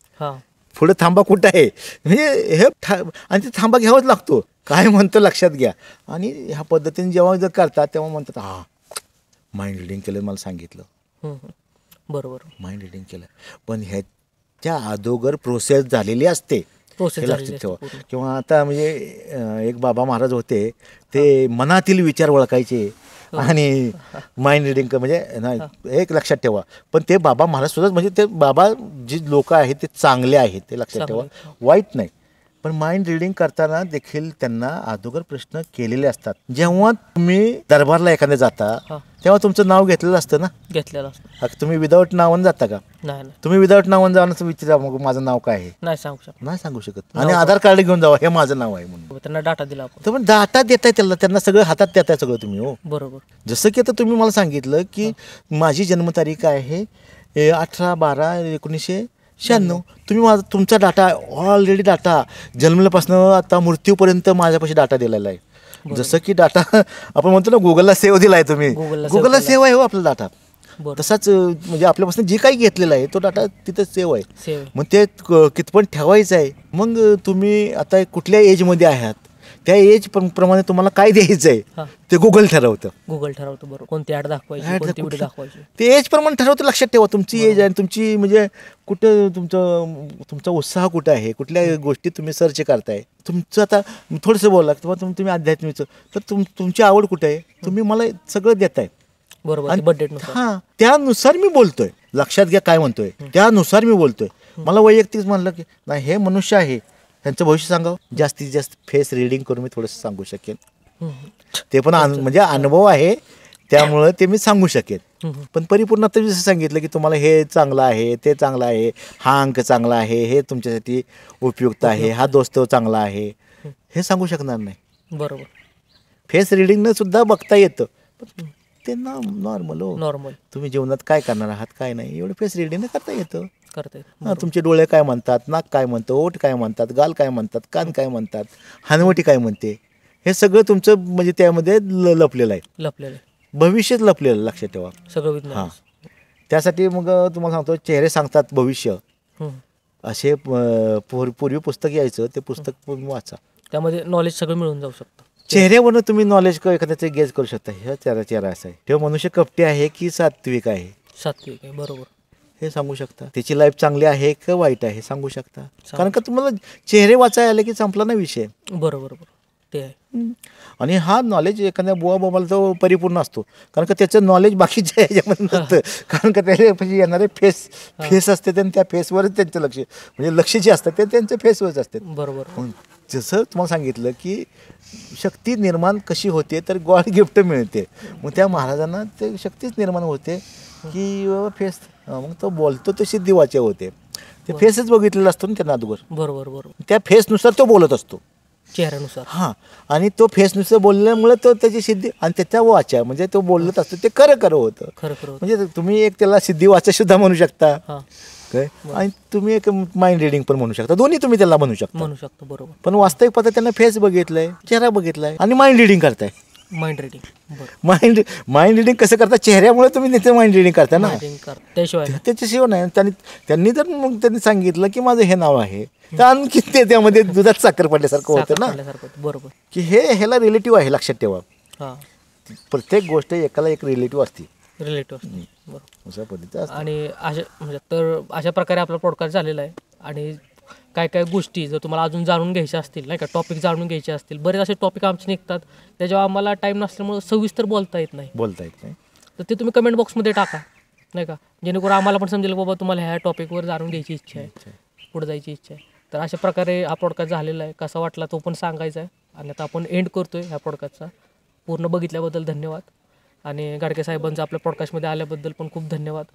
पुढे थांबा कुठं आहे, म्हणजे हे आणि ते थांबा घ्यावाच लागतो. काय म्हणतो लक्षात घ्या. आणि ह्या पद्धतीने जेव्हा जर करतात तेव्हा म्हणतात माइंड रिडिंग केलं, मला सांगितलं. बरोबर. माइंड रिडिंग केलं, पण ह्याच्या अगोदर प्रोसेस झालेली असते. लक्षात ठेवा. किंवा आता म्हणजे एक बाबा महाराज होते, ते मनातील विचार ओळखायचे आणि माइंड रिडिंग म्हणजे एक लक्षात ठेवा. पण ते बाबा महाराज सुद्धा म्हणजे ते बाबा जी लोक आहेत ते चांगले आहेत, ते लक्षात ठेवा, वाईट नाही. पण माइंड रिडिंग करताना देखील त्यांना अगोदर प्रश्न केलेले असतात. जेव्हा तुम्ही दरबारला एखाद्या जाता तेव्हा तुमचं नाव घेतलेलं असतं ना, तुम्ही विदाऊट नावानं जाता का? तुम्ही विदाऊट नावानं जाणं विचारा मग माझं नाव काय आहे, नाही सांगू शकत. आणि आधार कार्ड घेऊन जावा, हे माझं नाव आहे म्हणून त्यांना डाटा दिला. पण डाटा देताय त्यांना सगळं हातात देताय सगळं तुम्ही. हो बरोबर. जसं की आता तुम्ही मला सांगितलं की माझी जन्मतारीख आहे 18/12/1996. तुम्ही तुमचा डाटा ऑलरेडी जन्मल्यापासून आता मृत्यूपर्यंत माझ्यापाशी डाटा दिलेला आहे. जसं की डाटा आपण म्हणतो ना गुगलला सेव्ह दिलाय तुम्ही, गुगलला गुगलला सेव्ह आहे हो आपला डाटा. बरं. तसाच म्हणजे आपल्यापासून जे काही घेतलेलं आहे तो डाटा तिथं सेव्ह आहे. सेव्ह. मग ते कितपण ठेवायचं आहे. मग तुम्ही आता कुठल्या एजमध्ये आहात त्या एज प्रमाणे तुम्हाला काय द्यायचं आहे हां. ते गुगल ठरवतं. गुगल ठरवतं बरोबर, कोणती ॲड दाखवायची, Ad कोणती व्हिडिओ कुठली? दाखवायची. ते एज प्रमाणे ठरवतं. लक्षात ठेवा तुमची एज आहे तुमची म्हणजे कुठं तुमचा उत्साह कुठं आहे, कुठल्या गोष्टी तुम्ही सर्च करताय. तुमचं आता थोडंसं बोलला किंवा तुम्ही अध्यात्मिकचं तर तुमची आवड कुठं आहे तुम्ही मला सगळं देताय. बरोबर, बजेटनुसार. हां त्यानुसार मी बोलतोय. लक्षात घ्या काय म्हणतोय त्यानुसार मी बोलतोय. मला वैयक्तिक म्हणलं की नाही हे मनुष्य आहे त्यांचं भविष्य सांगावं. जास्तीत जास्त फेस रिडिंग करून मी थोडंसं सांगू शकेन. ते पण म्हणजे अनुभव आहे त्यामुळं ते मी सांगू शकेन. पण परिपूर्ण आता जसं सांगितलं की तुम्हाला हे चांगलं आहे ते चांगलं आहे, हा अंक चांगला आहे, हे तुमच्यासाठी उपयुक्त आहे, हा दोस्त चांगला आहे, हे सांगू शकणार नाही. बरोबर. फेस रिडिंगनं सुद्धा बघता येतं पण ते नॉर्मल हो. नॉर्मल तुम्ही जीवनात काय करणार आहात काय नाही एवढं फेस रिडिंगनं करता येतं. करता येत. हां तुमचे डोळे काय म्हणतात, नाक काय म्हणतं, ओठ काय म्हणतात, गाल काय म्हणतात, कान काय म्हणतात, हनवटी काय म्हणते, हे सगळं तुमचं म्हणजे त्यामध्ये लपलेलं आहे. लपलेलं आहे. भविष्यच लपलेलं आहे, लक्षात ठेवा. सगळं विज्ञान. हां त्यासाठी मग तुम्हाला सांगतो चेहरे सांगतात भविष्य असे पूर्वी पुस्तक यायचं ते पुस्तक तुम्ही वाचा. त्यामध्ये नॉलेज सगळं मिळून जाऊ शकतं. चेहऱ्यावरून तुम्ही नॉलेज एखाद्याचं गेज करू शकता. हे चेहरा असा आहे, तेव्हा मनुष्य कपटी आहे की सात्विक आहे सात्विक आहे. बरोबर. हे सांगू शकता. त्याची लाईफ चांगली आहे का वाईट आहे हे सांगू शकता. कारण का तुम्हाला चेहरे वाचायला आले की संपला ना विषय. बरोबर बरोबर ते आहे. आणि हा नॉलेज एखाद्या बुवा बाबाला तो परिपूर्ण असतो कारण का त्याचं नॉलेज बाकीच्या ह्याच्यामध्ये नसतं. कारण का त्याचे येणारे फेस असते आणि त्या फेसवरच त्यांचं लक्ष म्हणजे लक्ष जे असतं ते त्यांच्या फेसवरच असते. बरोबर. जसं तुम्हाला सांगितलं की शक्ती निर्माण कशी होते तर गॉड गिफ्ट मिळते. मग त्या महाराजांना ते शक्तीच निर्माण होते की बाबा फेस मग तो बोलतो ते सिद्धिवाचे होते. ते फेसच बघितलेलं असतो ना त्यांना अगोदर. बरोबर बरोबर. त्या फेसनुसार तो बोलत असतो चेहऱ्यानुसार. हां आणि तो फेसनुसार बोलल्यामुळे तो त्याची सिद्धी आणि त्याच्या वाचा म्हणजे तो बोलत असतो ते खरं होतं. खरं म्हणजे तुम्ही एक त्याला सिद्धी वाचा सुद्धा म्हणू शकता हां काय आणि तुम्ही एक माइंड रिडिंग पण म्हणू शकता. दोन्ही तुम्ही त्याला म्हणू शकता. म्हणू शकतो. बरोबर. पण वास्तविक पद्धतीने फेस बघितलाय चेहरा बघितलाय आणि माइंड रिडिंग करताय. Mind reading. बरं. माइंड रिडिंग कसं करता चेहऱ्यामुळे तुम्ही त्याचं माइंड रिडिंग करता ना. त्याशिवाय त्याच्याशिवाय नाही. त्यांनी जर मग त्यांनी सांगितलं की माझं हे नाव आहे तर आणखी ते त्यामध्ये दुधात साखर पडल्यासारखं होतं ना. बरोबर की ह्याला रिलेटिव्ह आहे लक्षात ठेवा. हां प्रत्येक गोष्ट एकाला एक रिलेटिव्ह असते. रिलेटिव्ह. बरोबर. अशा पद्धतीचं आणि अशा प्रकारे आपला पॉडकास्ट झालेला आहे. आणि काय काय गोष्टी जर तुम्हाला अजून जाणून घ्यायच्या असतील नाही का टॉपिक जाणून घ्यायचे असतील बरेच असे टॉपिक आमचे निघतात त्याच्यावर आम्हाला टाईम नसल्यामुळे सविस्तर बोलता येत नाही. तर ते तुम्ही कमेंट बॉक्समध्ये टाका नाही का जेणेकरून आम्हाला पण समजेल बाबा तुम्हाला ह्या टॉपिकवर जाणून घ्यायची इच्छा आहे पुढे जायची इच्छा आहे. तर अशा प्रकारे हा पॉडकास्ट झालेला आहे. कसा वाटला तो पण सांगायचा आहे. आणि आता आपण एंड करतोय ह्या पॉडकास्टचा. पूर्ण बघितल्याबद्दल धन्यवाद. आणि गाडगे साहेबांचं आपल्या पॉडकास्टमध्ये आल्याबद्दल पण खूप धन्यवाद.